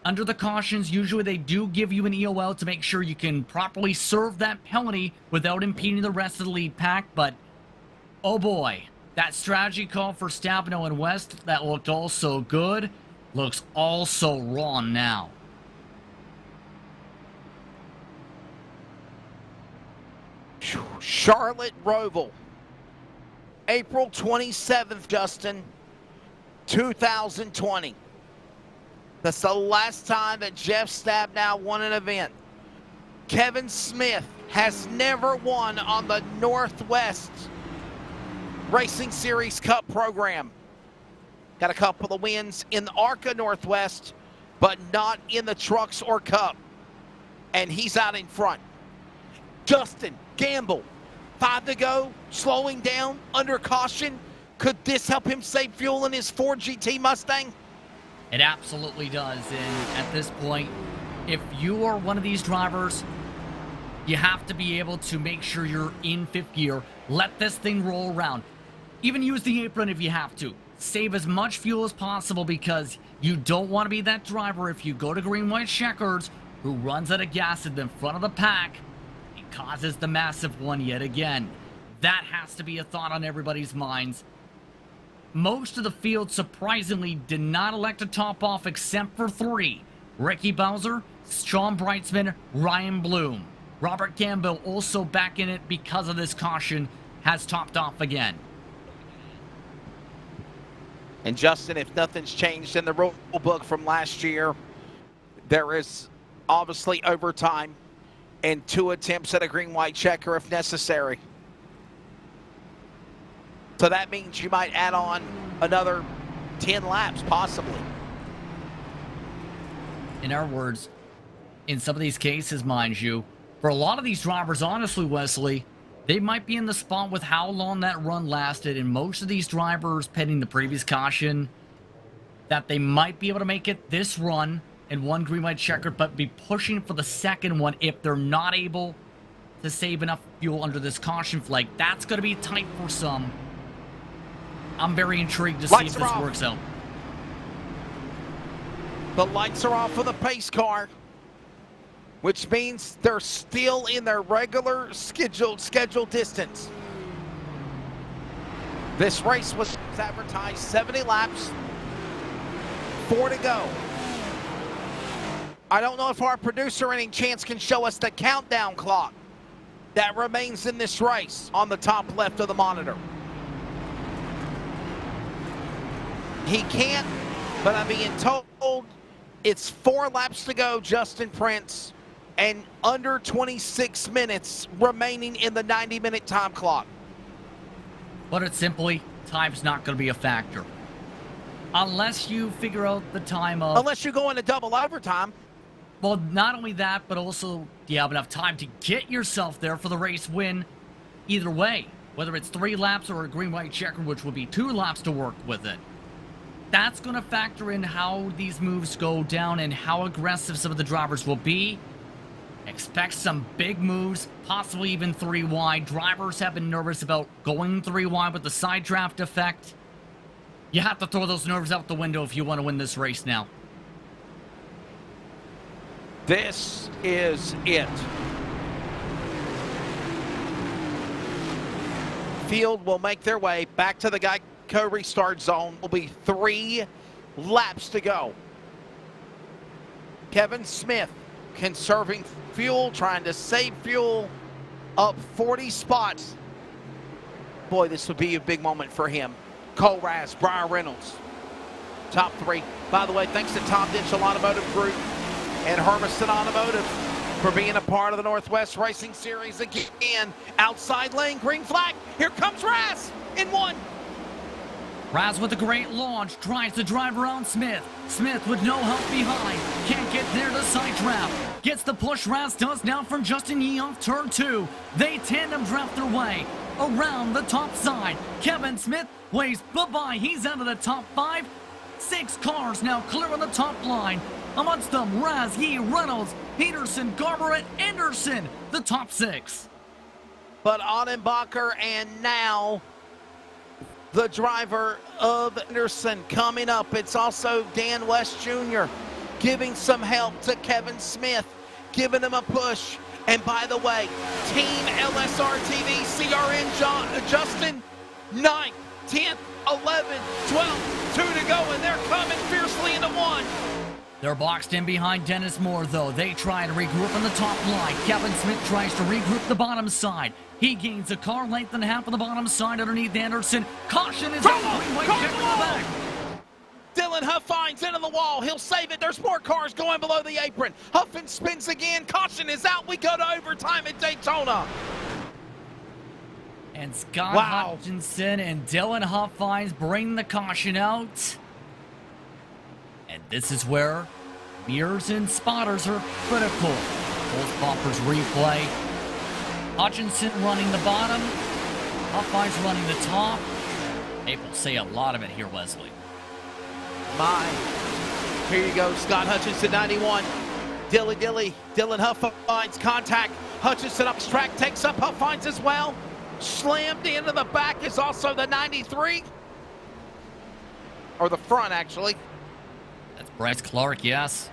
Under the cautions, usually they do give you an EOL to make sure you can properly serve that penalty without impeding the rest of the lead pack. But, oh boy, that strategy call for Stabno and West, that looked all so good, looks all so wrong now. Charlotte Roval, April 27th, Justin, 2020. That's the last time that Jeff Stabnow won an event. Kevin Smith has never won on the Northwest Racing Series Cup program. Got a couple of wins in the ARCA Northwest, but not in the Trucks or Cup. And he's out in front. Justin Gamble, 5 to go, slowing down, under caution. Could this help him save fuel in his Ford GT Mustang? It absolutely does, and at this point, if you are one of these drivers, you have to be able to make sure you're in 5th gear. Let this thing roll around. Even use the apron if you have to. Save as much fuel as possible, because you don't want to be that driver if you go to green-white checkers who runs out of gas in the front of the pack and causes the massive one yet again. That has to be a thought on everybody's minds. Most of the field, surprisingly, did not elect to top off except for 3. Ricky Bowser, Sean Brightsman, Ryan Bloom. Robert Campbell, also back in it because of this caution, has topped off again. And Justin, if nothing's changed in the rule book from last year, there is obviously overtime and 2 attempts at a green-white checker if necessary. So that means you might add on another 10 laps, possibly. In our words, in some of these cases, mind you, for a lot of these drivers, honestly, Wesley, they might be in the spot with how long that run lasted, and most of these drivers, pending the previous caution, that they might be able to make it this run in 1 green-white checker, but be pushing for the second one if they're not able to save enough fuel under this caution flag. That's going to be tight for some. I'm very intrigued to see if this works out. The lights are off for the pace car, which means they're still in their regular scheduled distance. This race was advertised 70 laps, 4 to go. I don't know if our producer any chance can show us the countdown clock that remains in this race on the top left of the monitor. He can't, but I'm being told it's 4 laps to go, Justin Prince, and under 26 minutes remaining in the 90-minute time clock. But it's simply, time's not going to be a factor. Unless you figure out the time of... Unless you go into double overtime. Well, not only that, but also, do you have enough time to get yourself there for the race win? Either way, whether it's 3 laps or a green-white checker, which would be 2 laps to work with it. That's going to factor in how these moves go down and how aggressive some of the drivers will be. Expect some big moves, possibly even 3 wide. Drivers have been nervous about going 3 wide with the side draft effect. You have to throw those nerves out the window if you want to win this race now. This is it. Field will make their way back to the Geico restart zone. Will be 3 laps to go. Kevin Smith conserving fuel, trying to save fuel, up 40 spots. Boy, this would be a big moment for him. Cole Raz, Brian Reynolds, top 3. By the way, thanks to Tom Ditchell Automotive Group and Hermiston Automotive for being a part of the Northwest Racing Series again. Outside lane, green flag. Here comes Raz in 1. Raz with a great launch, tries to drive around Smith. Smith with no help behind, can't get there to side draft. Gets the push Raz does now from Justin Yee off turn 2. They tandem draft their way around the top side. Kevin Smith waves bye-bye, he's out of the top 5. 6 cars now clear on the top line. Amongst them, Raz, Yee, Reynolds, Peterson, Garber, and Anderson, the top 6. But Ottenbacher and now the driver of Anderson coming up. It's also Dan West Jr. giving some help to Kevin Smith, giving him a push. And by the way, Team LSRTV CRN Justin, 9th, 10th, 11th, 12th, 2 to go, and they're coming fiercely into 1. They're boxed in behind Dennis Moore, though. They try to regroup on the top line. Kevin Smith tries to regroup the bottom side. He gains a car length and a half on the bottom side underneath Anderson. Caution is on the green, check in the back. Dylan Huff finds into the wall. He'll save it. There's more cars going below the apron. Huffin spins again. Caution is out. We go to overtime at Daytona. And Scott Hutchinson and Dylan Huffines bring the caution out. And this is where mirrors and spotters are critical. Both bumpers replay. Hutchinson running the bottom. Huffines running the top. People say a lot of it here, Wesley. My. Here you go, Scott Hutchinson, 91. Dylan Huff finds contact. Hutchinson up the track, takes up Huff finds as well. Slammed into the back is also the 93. Or the front, actually. That's Bryce Clark, yes.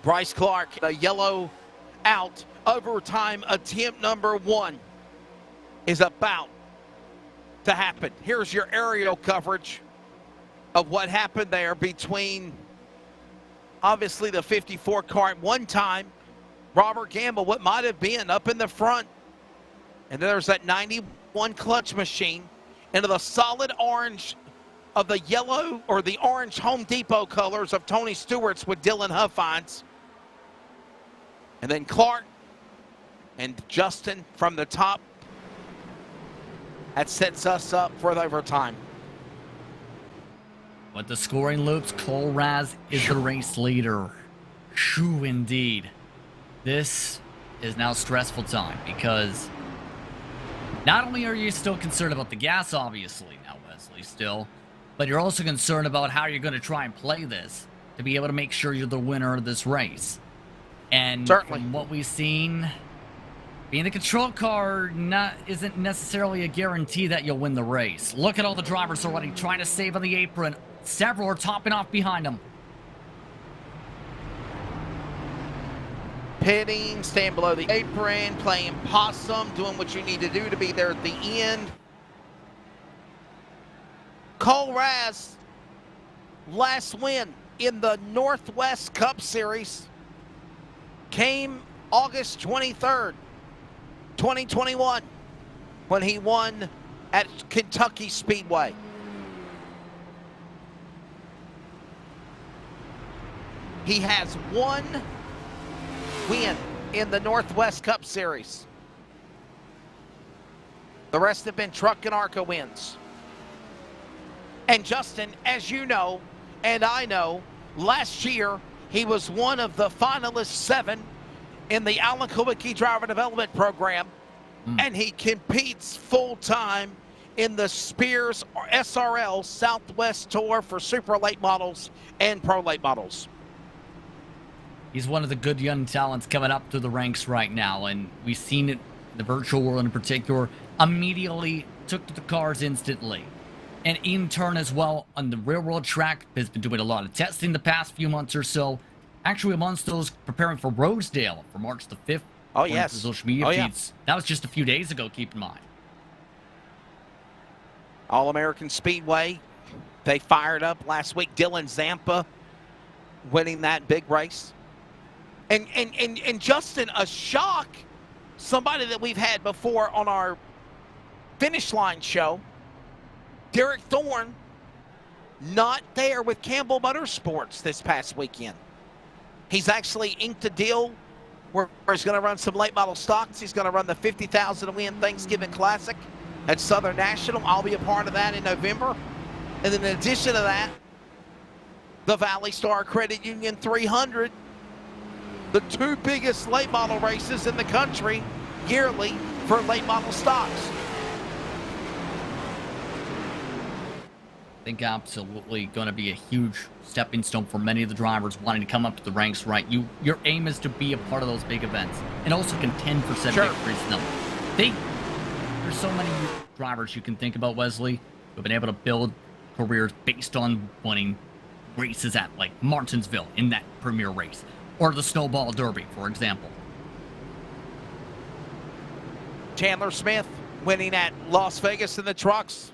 Bryce Clark, the yellow out. Overtime attempt number 1 is about to happen. Here's your aerial coverage of what happened there between, obviously, the 54 car at one time. Robert Gamble, what might have been up in the front. And then there's that 91 clutch machine into the solid orange of the yellow or the orange Home Depot colors of Tony Stewart's with Dylan Huffines. And then Clark and Justin from the top. That sets us up for the overtime. With the scoring loops, Cole Raz is the race leader. Shoo, indeed. This is now stressful time because not only are you still concerned about the gas, obviously, now, Wesley, still, but you're also concerned about how you're going to try and play this to be able to make sure you're the winner of this race. And certainly, from what we've seen, being the control car isn't necessarily a guarantee that you'll win the race. Look at all the drivers already trying to save on the apron. Several are topping off behind them. Pitting, staying below the apron, playing possum, doing what you need to do to be there at the end. Cole Raz, last win in the Northwest Cup Series came August 23rd, 2021, when he won at Kentucky Speedway. He has 1 win in the Northwest Cup Series. The rest have been Truck and ARCA wins. And Justin, as you know, and I know, last year he was one of the finalists 7 in the Alan Kulwicki Driver Development Program, and he competes full-time in the Spears SRL Southwest Tour for super late models and pro late models. He's one of the good young talents coming up through the ranks right now, and we've seen it, the virtual world in particular, immediately took to the cars instantly. And in turn as well on the real world track, has been doing a lot of testing the past few months or so. Actually, amongst those preparing for Rosedale for March the 5th. Oh, yes. Social media feeds. That was just a few days ago, keep in mind. All-American Speedway. They fired up last week. Dylan Zampa winning that big race. And Justin, a shock, somebody that we've had before on our Finish Line show, Derek Thorne, not there with Campbell Motorsports this past weekend. He's actually inked a deal where he's going to run some late model stocks. He's going to run the 50,000 to win Thanksgiving Classic at Southern National. I'll be a part of that in November. And then in addition to that, the Valley Star Credit Union 300, the two biggest late model races in the country yearly for late model stocks. I think absolutely going to be a huge stepping stone for many of the drivers wanting to come up to the ranks, right? Your aim is to be a part of those big events and also contend for said victories. No, there's so many drivers you can think about, Wesley, who have been able to build careers based on winning races at, like, Martinsville in that premier race, or the Snowball Derby, for example. Chandler Smith winning at Las Vegas in the trucks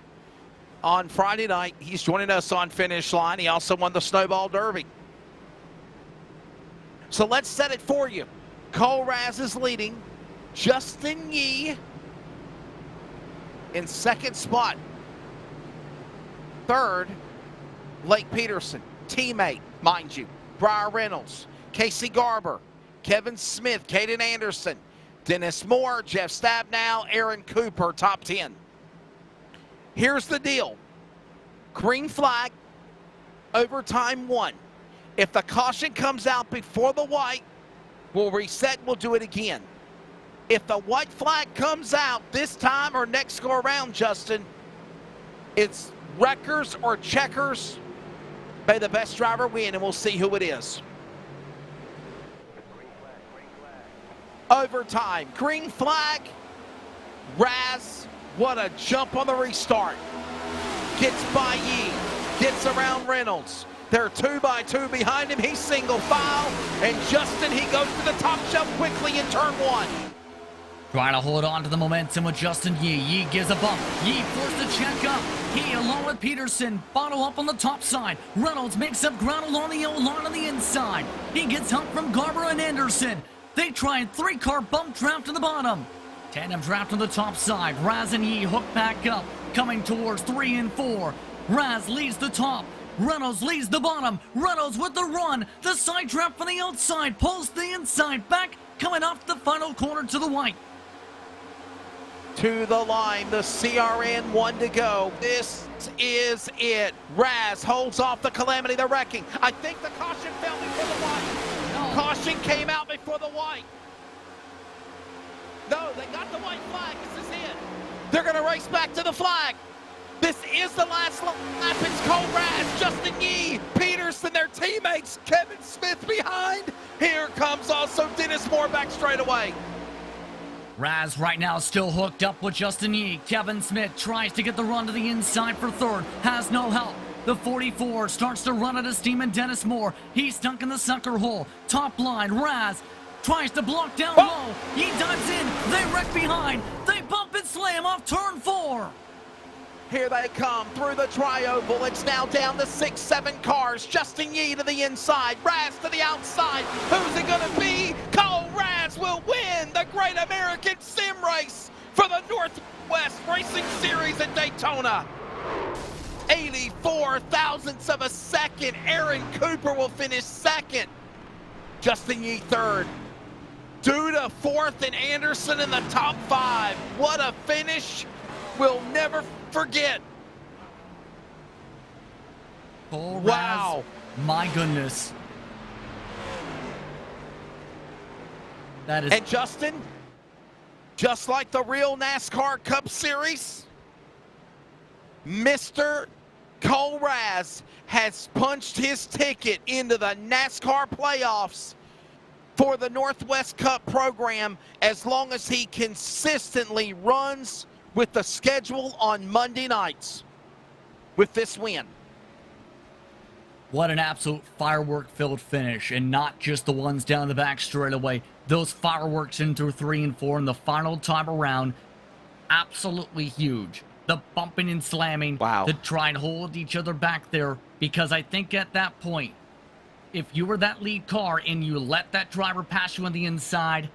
on Friday night. He's joining us on Finish Line. He also won the Snowball Derby. So let's set it for you. Cole Raz is leading. Justin Yee in second spot. Third, Blake Peterson, teammate, mind you. Briar Reynolds, Casey Garber, Kevin Smith, Caden Anderson, Dennis Moore, Jeff Stabnow, Aaron Cooper, top 10. Here's the deal. Green flag, overtime 1. If the caution comes out before the white, we'll reset, we'll do it again. If the white flag comes out this time or next go around, Justin, it's wreckers or checkers. May the best driver win, and we'll see who it is. Overtime, green flag. Raz, what a jump on the restart. Gets by Yee, gets around Reynolds. They're 2 by 2 behind him. He's single file. And Justin, he goes to the top shelf quickly in turn 1. Trying to hold on to the momentum with Justin Yee. Yee gives a bump. Yee forced to check up. He, along with Peterson, bottle up on the top side. Reynolds makes up ground along the yellow line on the inside. He gets help from Garber and Anderson. They try a 3-car bump draft to the bottom. Tandem draft on the top side. Raz and Yee hook back up, coming towards 3 and 4. Raz leads the top. Reynolds leads the bottom. Reynolds with the run. The side draft from the outside. Pulls the inside back, coming off the final corner to the white. To the line, the CRN 1 to go. This is it. Raz holds off the Calamity, the wrecking. I think the caution fell before the white. No. Caution came out before the white. No, they got the white flag. This is it. They're going to race back to the flag. This is the last lap. It's Cole Raz, Justin Yee, Peterson, their teammates, Kevin Smith behind. Here comes also Dennis Moore back straight away. Raz right now still hooked up with Justin Yee. Kevin Smith tries to get the run to the inside for third. Has no help. The 44 starts to run out of steam, and Dennis Moore, he's stuck in the sucker hole. Top line, Raz tries to block down low. He dives in. They wreck behind. They bump and slam off turn 4. Here they come through the tri-oval. It's now down to 6-7 cars. Justin Yee to the inside, Raz to the outside. Who's it gonna be? Cole Raz will win the Great American Sim Race for the Northwest Racing Series at Daytona. 84 thousandths of a second. Aaron Cooper will finish second. Justin Yee third. Duda fourth, and Anderson in the top 5. What a finish. We'll never forget. Cole Wow. Raz, my goodness. That is. And Justin, just like the real NASCAR Cup Series, Mr. Cole Raz has punched his ticket into the NASCAR playoffs for the Northwest Cup program as long as he consistently runs with the schedule on Monday nights with this win. What an absolute firework-filled finish, and not just the ones down the back straightaway. Those fireworks in through 3 and 4 in the final time around, absolutely huge. the bumping and slamming Wow. to try and hold each other back there, because I think at that point, if you were that lead car and you let that driver pass you on the inside,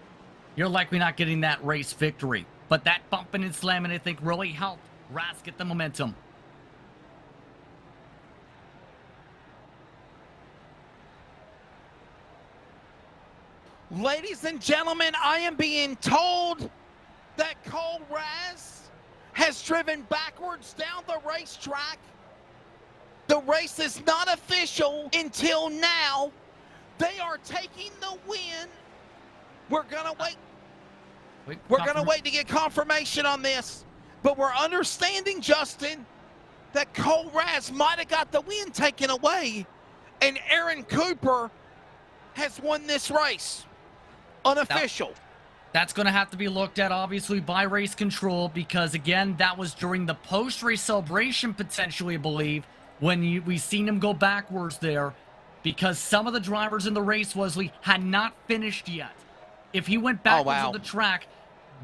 you're likely not getting that race victory. But that bumping and slamming, I think, really helped Raz get the momentum. Ladies and gentlemen, I am being told that Cole Raz has driven backwards down the racetrack. The race is not official until now. They are taking the win. We're gonna wait. We're gonna wait to get confirmation on this, but we're understanding, Justin, that Cole Raz might have got the win taken away, and Aaron Cooper has won this race. Unofficial. That's going to have to be looked at, obviously, by race control, because, again, that was during the post-race celebration, potentially, I believe, when we seen him go backwards there, because some of the drivers in the race, Wesley, had not finished yet. If he went backwards on the track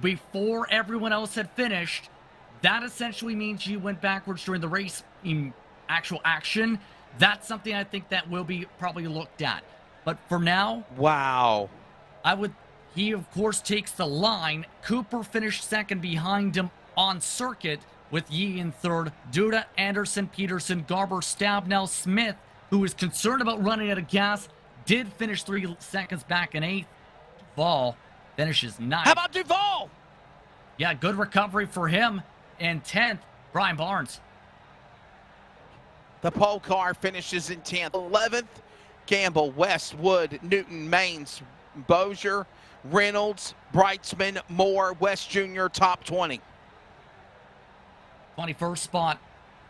before everyone else had finished, that essentially means you went backwards during the race in actual action. That's something I think that will be probably looked at. But for now... Wow. He, of course, takes the line. Cooper finished second behind him on circuit, with Yee in third. Duda, Anderson, Peterson, Garber, Stabnell, Smith, who is concerned about running out of gas, did finish 3 seconds back in 8th. Duval finishes 9th. How about Duval? Yeah, good recovery for him. And 10th, Brian Barnes. The pole car finishes in 10th. 11th, Gamble, Westwood, Newton, Maines, Bozier, Reynolds, Brightsman, Moore, West Jr., top 20. 21st spot,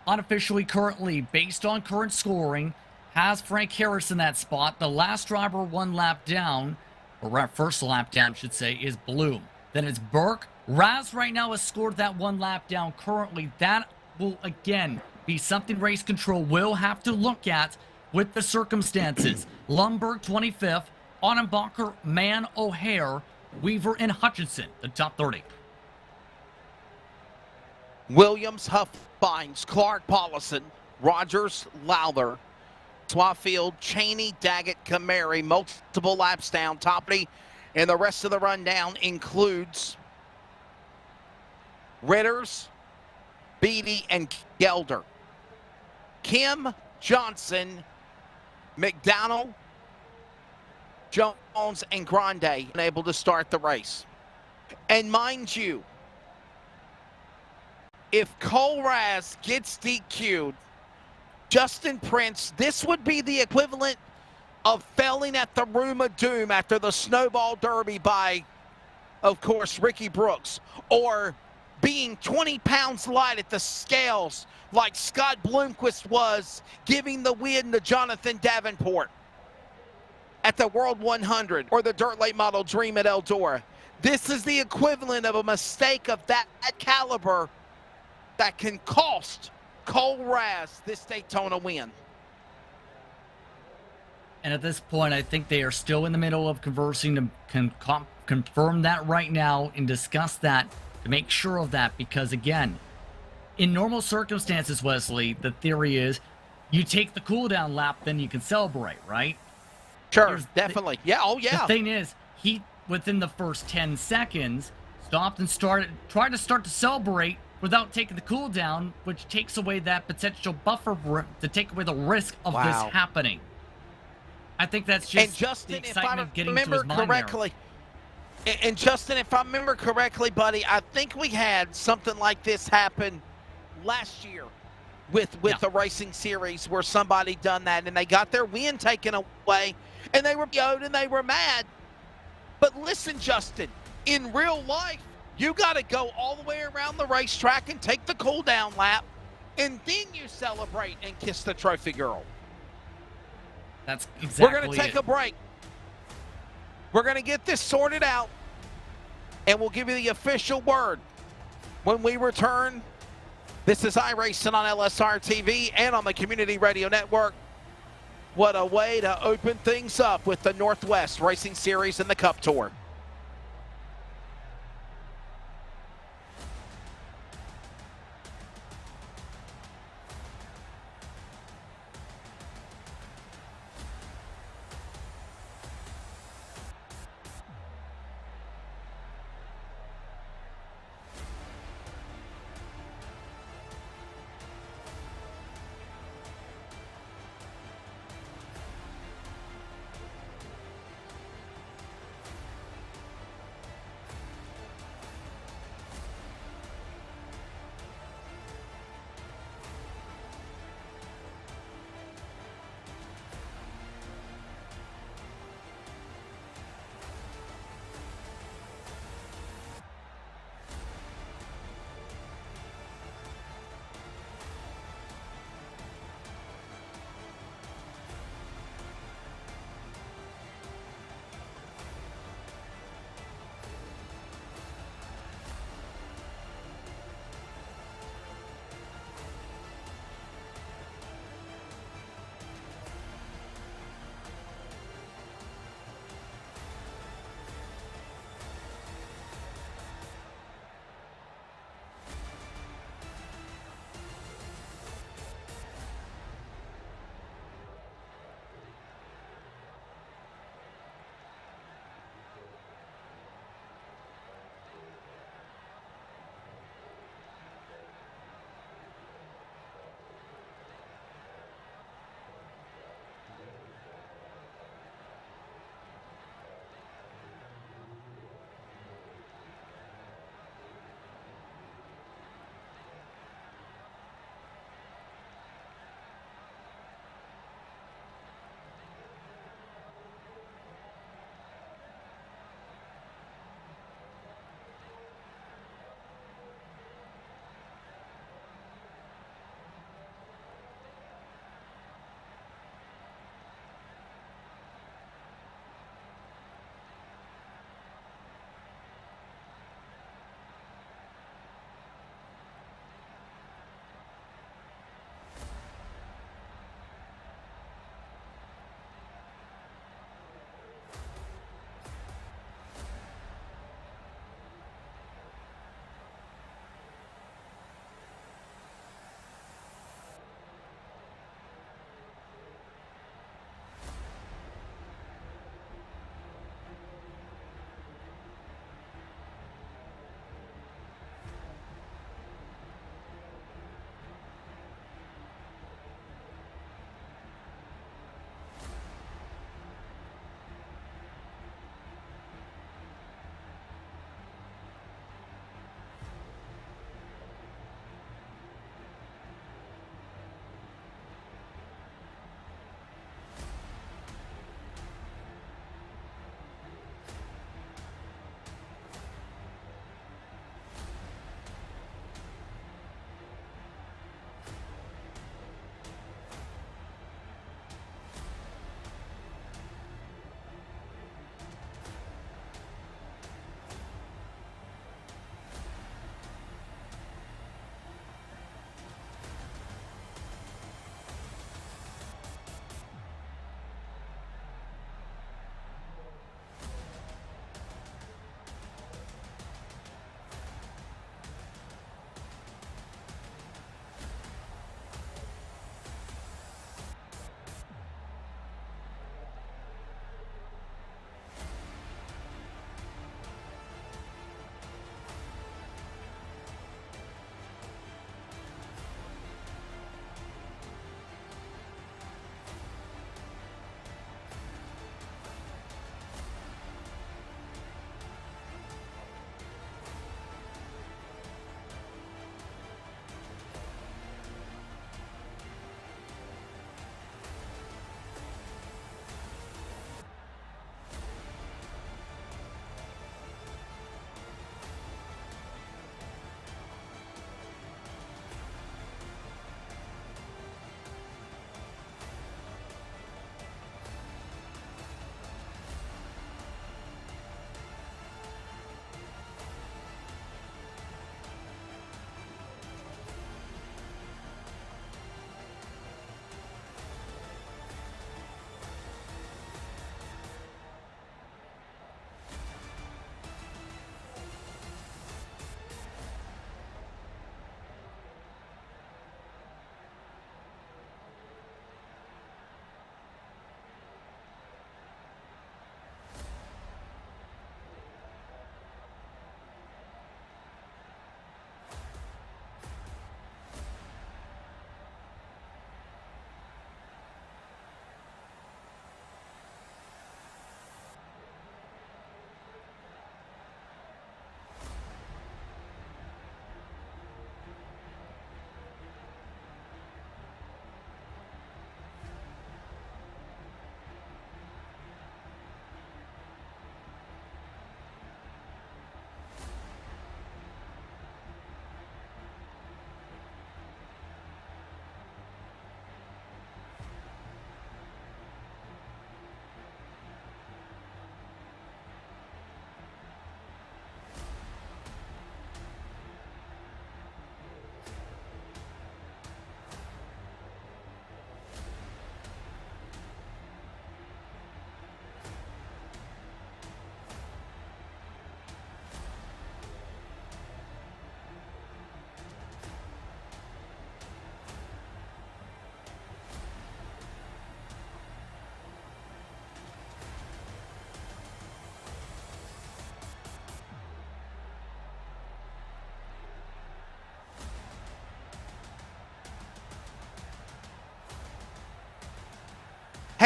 unofficially currently, based on current scoring, has Frank Harris in that spot. The last driver 1 lap down, or first lap down, I should say, is Bloom. Then it's Burke. Raz right now has scored that 1 lap down currently. That will, again, be something race control will have to look at with the circumstances. Lumberg 25th, Onnenbacher, Mann, O'Hare, Weaver, and Hutchinson, the top 30. Williams, Huff, Bynes, Clark, Paulison, Rogers, Lowther, Swafield, Cheney, Daggett, Camary, multiple laps down, top 30. And the rest of the rundown includes Ritters, Beatty, and Gelder. Kim, Johnson, McDonald, Jones, and Grande unable to start the race. And mind you, if Cole Raz gets DQ'd, Justin Prince, this would be the equivalent of failing at the Room of Doom after the Snowball Derby by, of course, Ricky Brooks, or being 20 pounds light at the scales like Scott Bloomquist was, giving the win to Jonathan Davenport at the World 100, or the Dirt Late Model Dream at Eldora. This is the equivalent of a mistake of that caliber that can cost Cole Raz this Daytona win. And at this point, I think they are still in the middle of conversing to confirm that right now and discuss that to make sure of that, because again, in normal circumstances, Wesley, the theory is you take the cool down lap, then you can celebrate, right? Sure, definitely. Yeah, oh yeah. The thing is, he, within the first 10 seconds, stopped and tried to start to celebrate without taking the cool down, which takes away that potential buffer to take away the risk of this happening. I think that's just and Justin, the excitement getting to his mind correctly, and Justin, if I remember correctly, buddy, I think we had something like this happen last year with the racing series where somebody done that and they got their win taken away and they were yelled and they were mad. But listen, Justin, in real life, you got to go all the way around the racetrack and take the cool down lap, and then you celebrate and kiss the trophy girl. That's exactly We're going to take a break. We're going to get this sorted out, and we'll give you the official word when we return. This is iRacing on LSRTV and on the Community Radio Network. What a way to open things up with the Northwest Racing Series and the Cup Tour.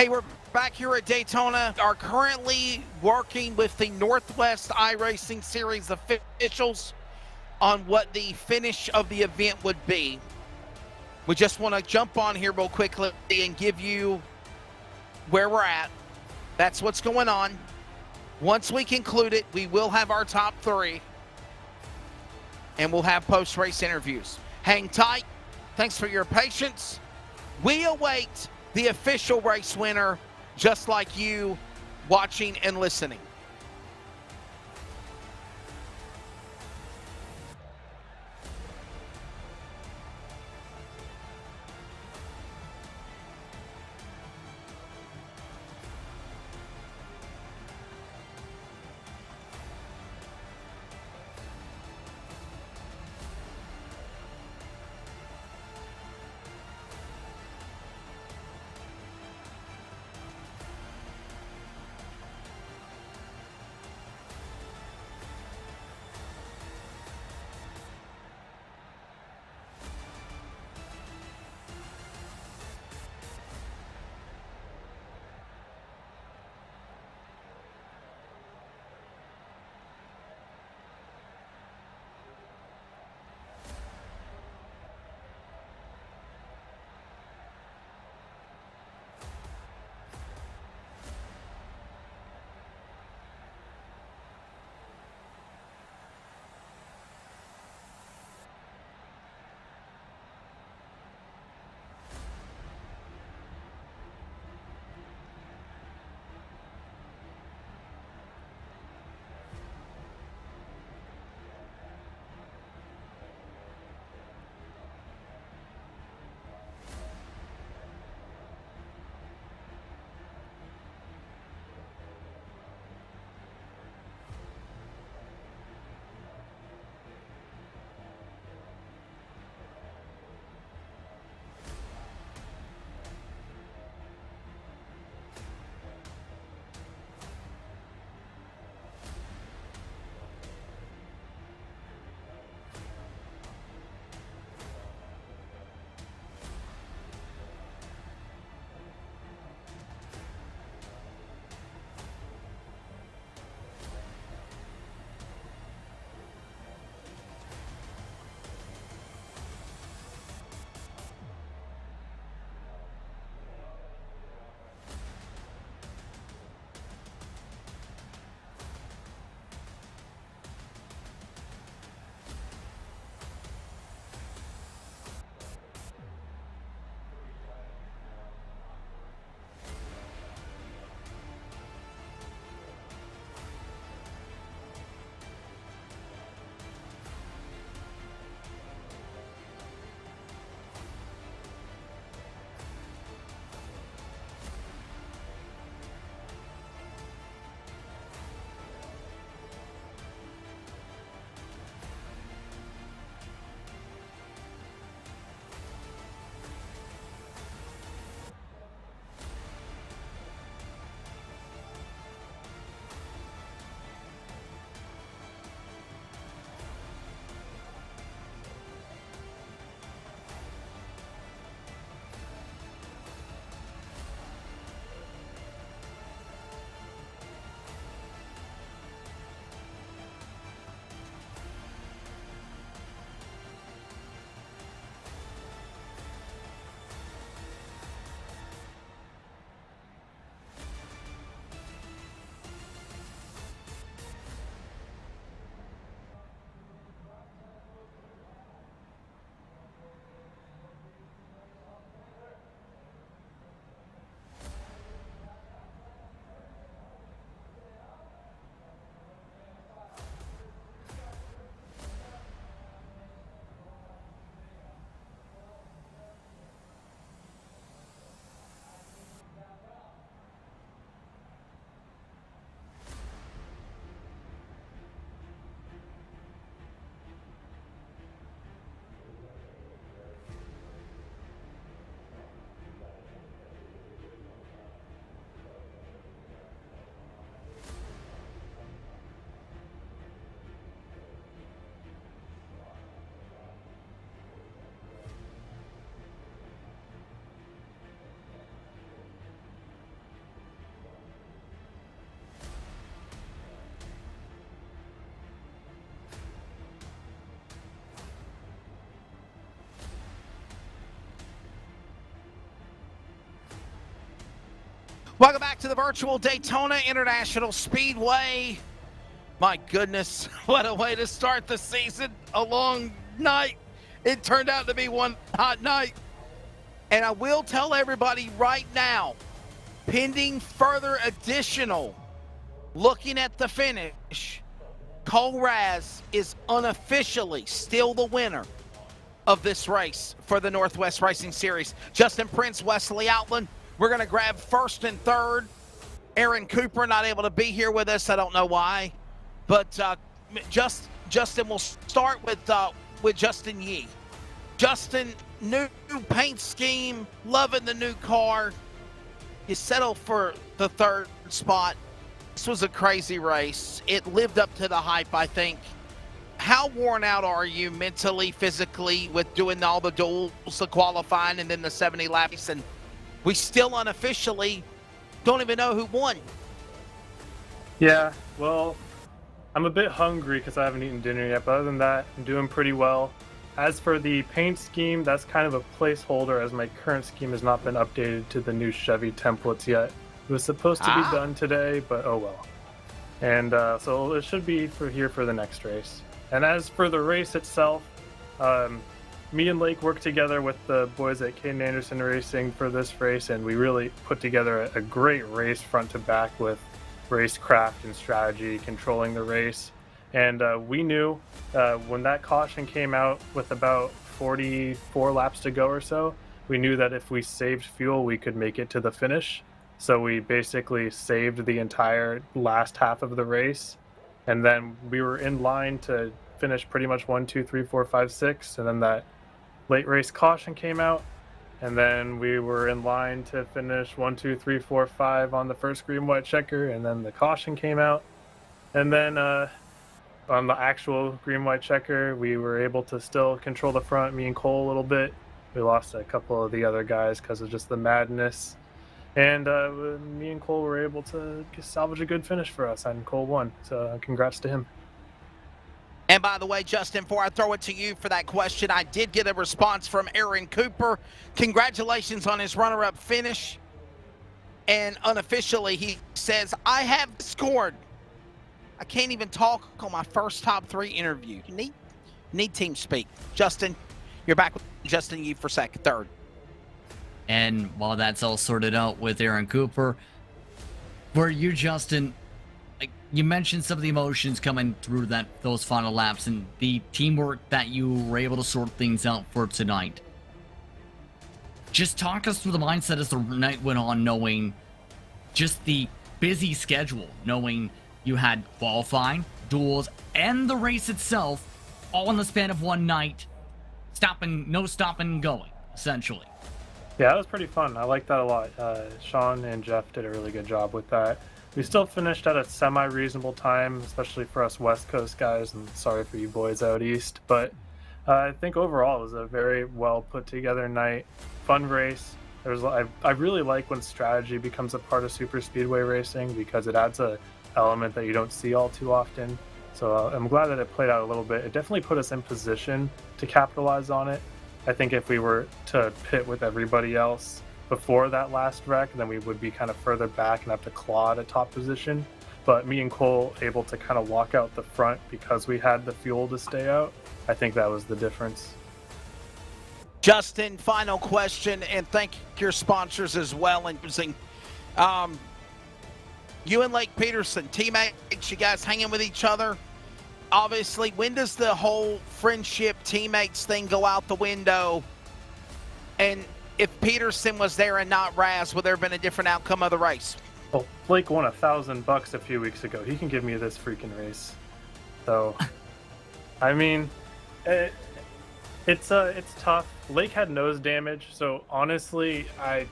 Hey, we're back here at Daytona. Are currently working with the Northwest iRacing Series officials on what the finish of the event would be. We just want to jump on here real quickly and give you where we're at. That's what's going on. Once we conclude it, we will have our top 3, and we'll have post-race interviews. Hang tight. Thanks for your patience. We await the official race winner, just like you watching and listening. Welcome back to the virtual Daytona International Speedway. My goodness, what a way to start the season. A long night. It turned out to be one hot night. And I will tell everybody right now, pending further additional looking at the finish, Cole Raz is unofficially still the winner of this race for the Northwest Racing Series. Justin Prince, Wesley Outland. We're going to grab first and third. Aaron Cooper not able to be here with us. I don't know why. But Justin, will start with Justin Yee. Justin, new paint scheme, loving the new car. You settled for the third spot. This was a crazy race. It lived up to the hype, I think. How worn out are you mentally, physically, with doing all the duels, the qualifying, and then the 70 laps? And we still unofficially don't even know who won. Yeah, well, I'm a bit hungry because I haven't eaten dinner yet, but other than that, I'm doing pretty well. As for the paint scheme, that's kind of a placeholder as my current scheme has not been updated to the new Chevy templates yet. It was supposed to be done today, but oh well. And so it should be for the next race. And as for the race itself, me and Lake worked together with the boys at Caden Anderson Racing for this race, and we really put together a great race front to back with racecraft and strategy, controlling the race. And we knew when that caution came out with about 44 laps to go or so, we knew that if we saved fuel, we could make it to the finish. So we basically saved the entire last half of the race. And then we were in line to finish pretty much 1, 2, 3, 4, 5, 6. And then that late race caution came out. And then we were in line to finish 1, 2, 3, 4, 5 on the first green, white checker. And then the caution came out. And then on the actual green, white checker, we were able to still control the front, me and Cole a little bit. We lost a couple of the other guys because of just the madness. And me and Cole were able to salvage a good finish for us, and Cole won. So congrats to him. And by the way, Justin, before I throw it to you for that question, I did get a response from Aaron Cooper. Congratulations on his runner-up finish. And unofficially, he says, I have scored. I can't even talk on my first top 3 interview. You need team speak. Justin, you're back with Justin Yee for third. And while that's all sorted out with Aaron Cooper, were you, Justin, like you mentioned some of the emotions coming through those final laps and the teamwork that you were able to sort things out for tonight. Just talk us through the mindset as the night went on, knowing just the busy schedule, knowing you had qualifying, duels, and the race itself all in the span of one night, no stopping going, essentially. Yeah, that was pretty fun. I like that a lot. Sean and Jeff did a really good job with that. We still finished at a semi-reasonable time, especially for us West Coast guys, and sorry for you boys out east. But I think overall it was a very well put together night. Fun race. I really like when strategy becomes a part of super speedway racing because it adds a element that you don't see all too often. So I'm glad that it played out a little bit. It definitely put us in position to capitalize on it. I think if we were to pit with everybody else before that last wreck, then we would be kind of further back and have to claw at a top position. But me and Cole able to kind of walk out the front because we had the fuel to stay out. I think that was the difference. Justin, final question, and thank your sponsors as well. And you and Lake Peterson, teammates, you guys hanging with each other. Obviously, when does the whole friendship teammates thing go out the window? And if Peterson was there and not Raz, would there have been a different outcome of the race? Well, Blake won $1,000 a few weeks ago. He can give me this freaking race. So, I mean, it's tough. Lake had nose damage, so honestly, I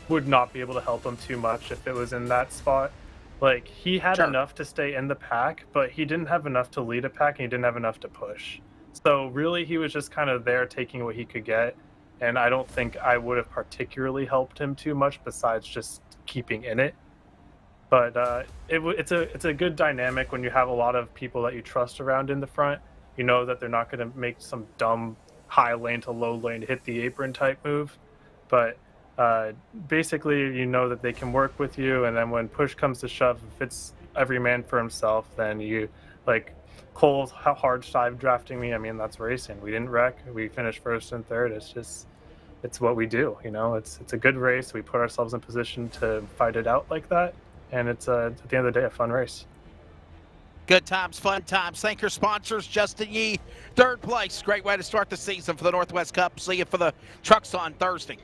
would not be able to help him too much if it was in that spot. Like, he had enough to stay in the pack, but he didn't have enough to lead a pack, and he didn't have enough to push. So really, he was just kind of there taking what he could get, and I don't think I would have particularly helped him too much besides just keeping in it. But it's a good dynamic when you have a lot of people that you trust around in the front. You know that they're not going to make some dumb high lane to low lane hit the apron type move. But Basically, you know that they can work with you, and then when push comes to shove, if it's every man for himself, then you, like Cole's hard side drafting me. I mean, that's racing. We didn't wreck. We finished first and third. It's what we do. You know, it's a good race. We put ourselves in position to fight it out like that, and it's at the end of the day a fun race. Good times, fun times. Thank your sponsors. Justin Yee, third place. Great way to start the season for the Northwest Cup. See you for the trucks on Thursday.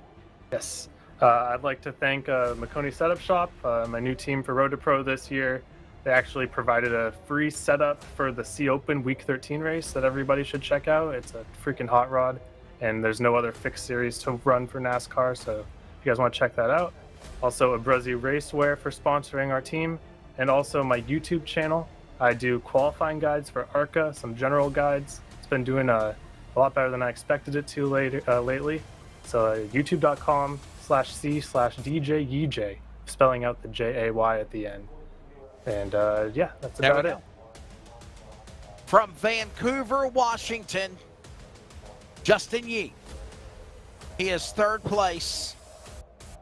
Yes. I'd like to thank Maconi Setup Shop, my new team for Road to Pro this year. They actually provided a free setup for the C Open Week 13 race that everybody should check out. It's a freaking hot rod, and there's no other fixed series to run for NASCAR, so if you guys want to check that out. Also, Abruzzi Racewear for sponsoring our team, and also my YouTube channel. I do qualifying guides for ARCA, some general guides. It's been doing a lot better than I expected it to lately. So youtube.com/c/DJYJ, spelling out the Jay at the end. And yeah, that's about it. From Vancouver, Washington, Justin Yee. He is third place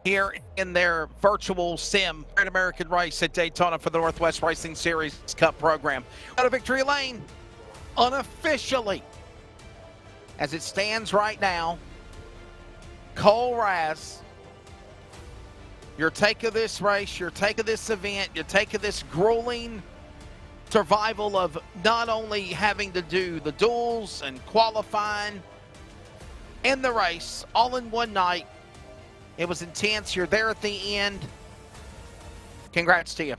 here in their virtual sim Great American race at Daytona for the Northwest Racing Series Cup program. Out of victory lane, unofficially, as it stands right now, Cole Raz, your take of this race, your take of this event, your take of this grueling survival of not only having to do the duels and qualifying and the race all in one night. It was intense. You're there at the end. Congrats to you.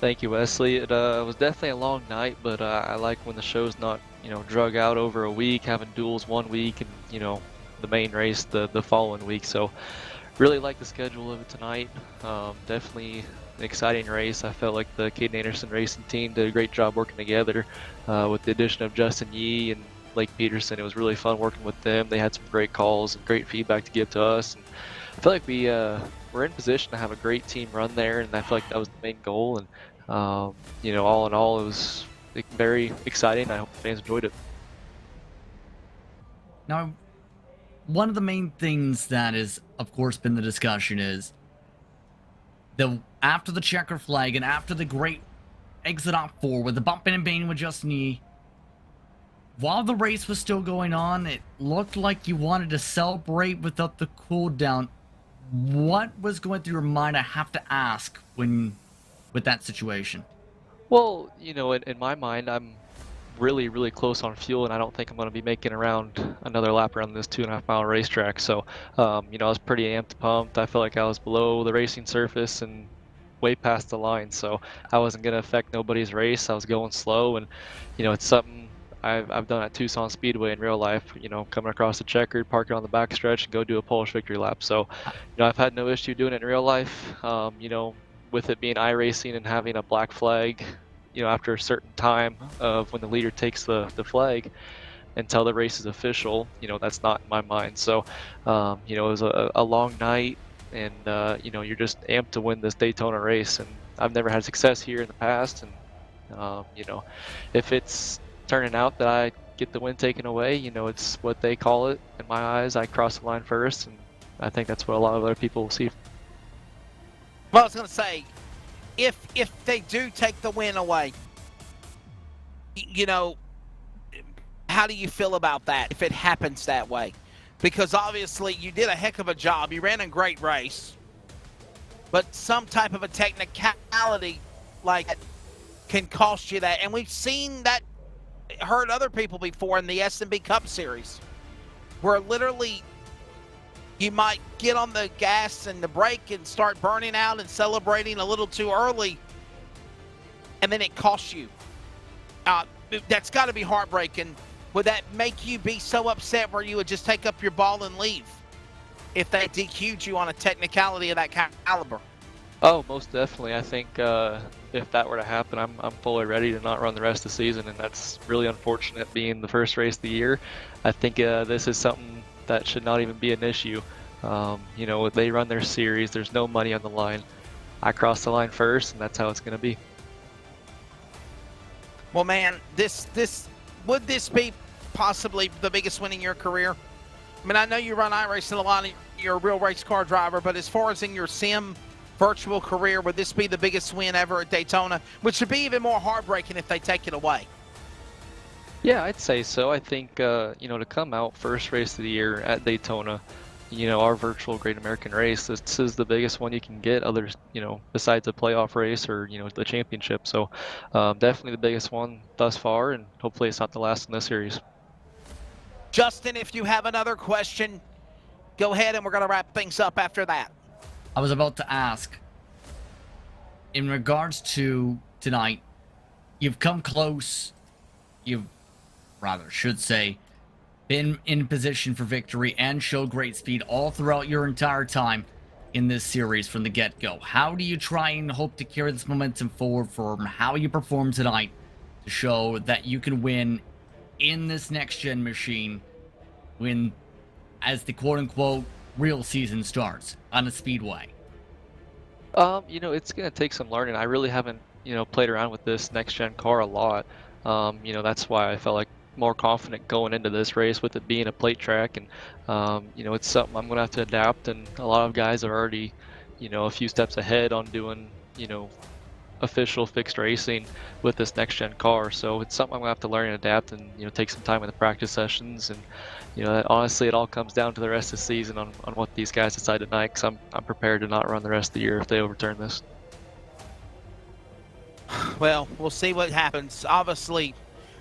Thank you, Wesley. It was definitely a long night, but I like when the show's not, drug out over a week, having duels one week and, the main race the following week. So really like the schedule of it tonight. Definitely an exciting race. I felt like the Caden Anderson racing team did a great job working together with the addition of Justin Yee and Blake Peterson. It was really fun working with them. They had some great calls and great feedback to give to us. And I feel like we're in position to have a great team run there, and I feel like that was the main goal. And all in all, it was very exciting. I hope the fans enjoyed it. Now, one of the main things that has, of course, been the discussion is after the checker flag and after the great exit off 4 with the bumping and banging with Justin Yee, while the race was still going on, it looked like you wanted to celebrate without the cooldown. What was going through your mind, I have to ask, with that situation? Well, in my mind, I'm really, really close on fuel, and I don't think I'm going to be making around another lap around this 2.5-mile racetrack. So, I was pretty amped, pumped. I felt like I was below the racing surface and way past the line, so I wasn't going to affect nobody's race. I was going slow, and, it's something I've done at Tucson Speedway in real life, coming across the checkered, park it on the backstretch, and go do a Polish victory lap. So, I've had no issue doing it in real life. With it being iRacing and having a black flag, after a certain time of when the leader takes the flag until the race is official, that's not in my mind. So, it was a long night, and, you're just amped to win this Daytona race. And I've never had success here in the past. And, if it's turning out that I get the win taken away, it's what they call it. In my eyes, I cross the line first, and I think that's what a lot of other people will see. Well, I was going to say, if they do take the win away, how do you feel about that if it happens that way? Because obviously you did a heck of a job. You ran a great race. But some type of a technicality like that can cost you that. And we've seen that hurt other people before in the S&B Cup Series, where literally you might get on the gas and the brake and start burning out and celebrating a little too early, and then it costs you. That's got to be heartbreaking. Would that make you be so upset where you would just take up your ball and leave if they DQ'd you on a technicality of that caliber? Oh, most definitely. I think if that were to happen, I'm fully ready to not run the rest of the season, and that's really unfortunate being the first race of the year. I think this is something that should not even be an issue. They run their series. There's no money on the line. I cross the line first, and that's how it's going to be. Well, man, would this be possibly the biggest win in your career? I mean, I know you run iRacing a lot you're a real race car driver, but as far as in your sim virtual career, would this be the biggest win ever at Daytona, which would be even more heartbreaking if they take it away? Yeah, I'd say so. I think, to come out first race of the year at Daytona, our virtual Great American Race, this is the biggest one you can get, besides a playoff race or, the championship. So definitely the biggest one thus far, and hopefully it's not the last in this series. Justin, if you have another question, go ahead, and we're going to wrap things up after that. I was about to ask, in regards to tonight, you've come close, should say, been in position for victory and showed great speed all throughout your entire time in this series from the get-go. How do you try and hope to carry this momentum forward from how you perform tonight to show that you can win in this next-gen machine when, as the quote-unquote real season starts on a speedway? It's going to take some learning. I really haven't, played around with this next-gen car a lot. That's why I felt like more confident going into this race with it being a plate track, and it's something I'm going to have to adapt, and a lot of guys are already, a few steps ahead on doing, official fixed racing with this next-gen car. So it's something I'm going to have to learn and adapt, and, take some time in the practice sessions, and honestly, it all comes down to the rest of the season on what these guys decide tonight, because I'm prepared to not run the rest of the year if they overturn this. Well, we'll see what happens. Obviously,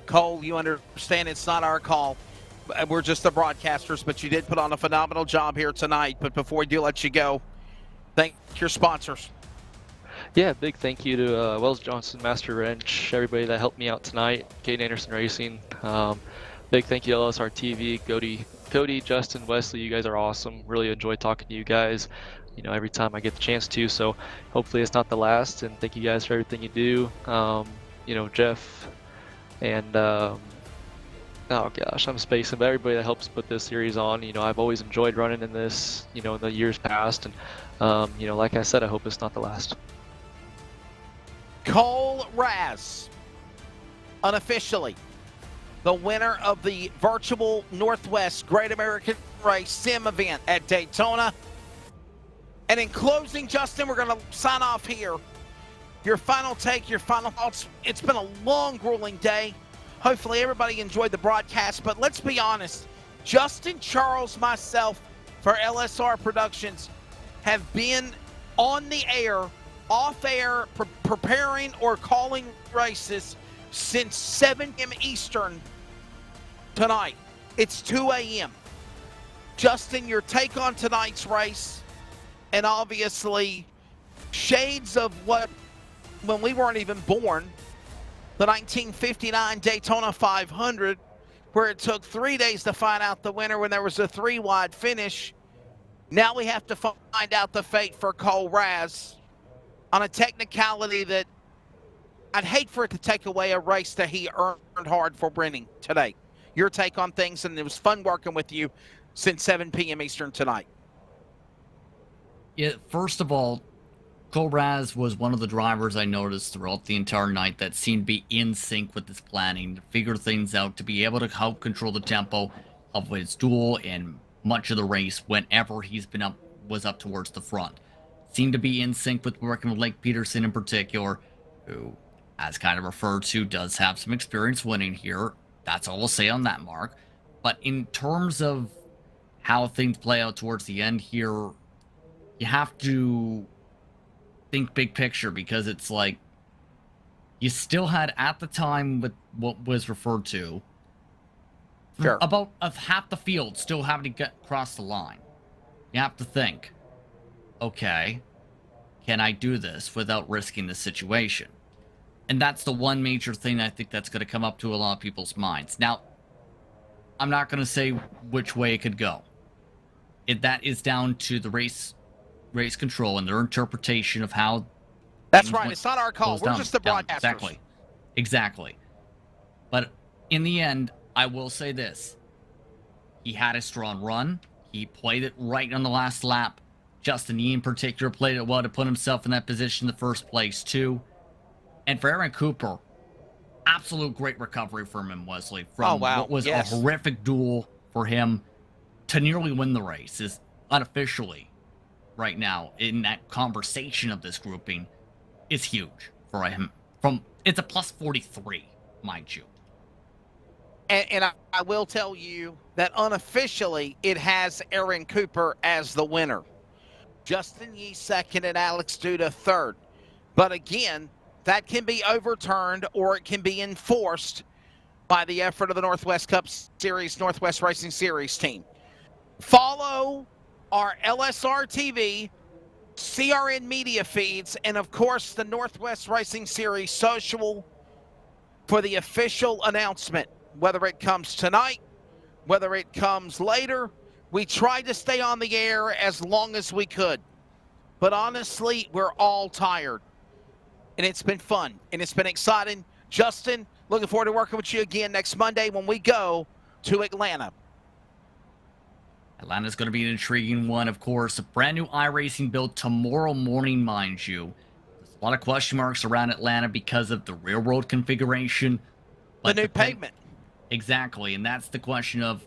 Cole, you understand it's not our call. We're just the broadcasters, but you did put on a phenomenal job here tonight. But before we do let you go, thank your sponsors. Yeah, big thank you to Wells Johnson, Master Wrench, everybody that helped me out tonight, Kate Anderson Racing. Big thank you to LSRTV, Cody, Justin, Wesley. You guys are awesome. Really enjoy talking to you guys, every time I get the chance to. So hopefully it's not the last. And thank you guys for everything you do. Jeff and oh gosh, I'm spacing, but everybody that helps put this series on. I've always enjoyed running in this, in the years past. And like I said, I hope it's not the last. Cole Raz, unofficially the winner of the virtual Northwest Great American Race Sim event at Daytona. And in closing, Justin, we're going to sign off here. Your final take, your final thoughts. It's been a long, grueling day. Hopefully everybody enjoyed the broadcast, but let's be honest. Justin, Charles, myself, for LSR Productions, have been on the air, off air, preparing or calling races since 7 p.m. Eastern tonight. It's 2 a.m. Justin, your take on tonight's race, and obviously shades of what, when we weren't even born, the 1959 Daytona 500, where it took 3 days to find out the winner when there was a 3-wide finish. Now we have to find out the fate for Cole Raz on a technicality that I'd hate for it to take away a race that he earned hard for winning today. Your take on things, and it was fun working with you since 7 p.m. Eastern tonight. Yeah, first of all, Cole Raz was one of the drivers I noticed throughout the entire night that seemed to be in sync with his planning, to figure things out, to be able to help control the tempo of his duel and much of the race whenever he's been was up towards the front. Seemed to be in sync with working with Lake Peterson in particular, who, as kind of referred to, does have some experience winning here. That's all I'll say on that, Mark. But in terms of how things play out towards the end here, you have to think big picture, because it's like you still had, at the time, with what was referred to, Sure, about half the field still having to get across the line. You have to think, okay, can I do this without risking the situation? And that's the one major thing I think that's going to come up to a lot of people's minds. Now, I'm not going to say which way it could go. That is down to the race control and their interpretation of how. That's right. It's not our call. We're just the broadcasters. Exactly. But in the end, I will say this. He had a strong run. He played it right on the last lap. Justin Yee in particular played it well to put himself in that position in the first place, too. And for Aaron Cooper, absolute great recovery from him, Wesley. From what was a horrific duel for him to nearly win the race. unofficially right now in that conversation of this grouping is huge for him. It's a plus 43, mind you. And I will tell you that unofficially it has Aaron Cooper as the winner. Justin Yee second and Alex Duda third. But again, that can be overturned or it can be enforced by the effort of the Northwest Cup Series, Northwest Racing Series team. Follow our LSRTV, CRN media feeds, and of course the Northwest Racing Series social for the official announcement, whether it comes tonight, whether it comes later. We tried to stay on the air as long as we could, but honestly, we're all tired. And it's been fun, and it's been exciting. Justin, looking forward to working with you again next Monday when we go to Atlanta. Atlanta's going to be an intriguing one, of course. A brand new iRacing build tomorrow morning, mind you. There's a lot of question marks around Atlanta because of the railroad configuration. The new pavement. Exactly, and that's the question of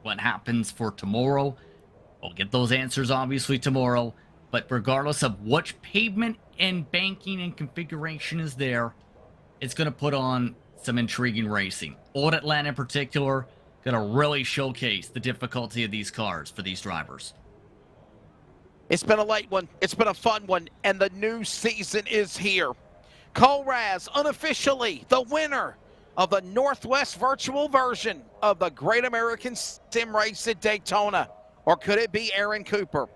what happens for tomorrow. We'll get those answers, obviously, tomorrow. But regardless of which pavement and banking and configuration is there, it's going to put on some intriguing racing. Old Atlanta in particular, going to really showcase the difficulty of these cars for these drivers. It's been a late one. It's been a fun one. And the new season is here. Cole Raz, unofficially the winner of the Northwest virtual version of the Great American Sim Race at Daytona. Or could it be Aaron Cooper?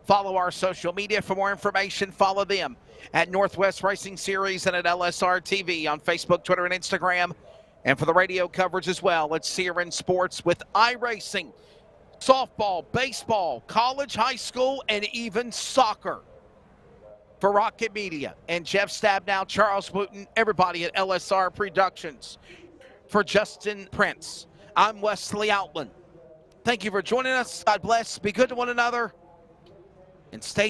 Follow our social media for more information. Follow them at Northwest Racing Series and at LSRTV on Facebook, Twitter, and Instagram. And for the radio coverage as well, it's CRN Sports with iRacing, softball, baseball, college, high school, and even soccer. For Rocket Media and Jeff Stabnow, Charles Wooten, everybody at LSR Productions. For Justin Prince, I'm Wesley Outland. Thank you for joining us. God bless. Be good to one another. And stay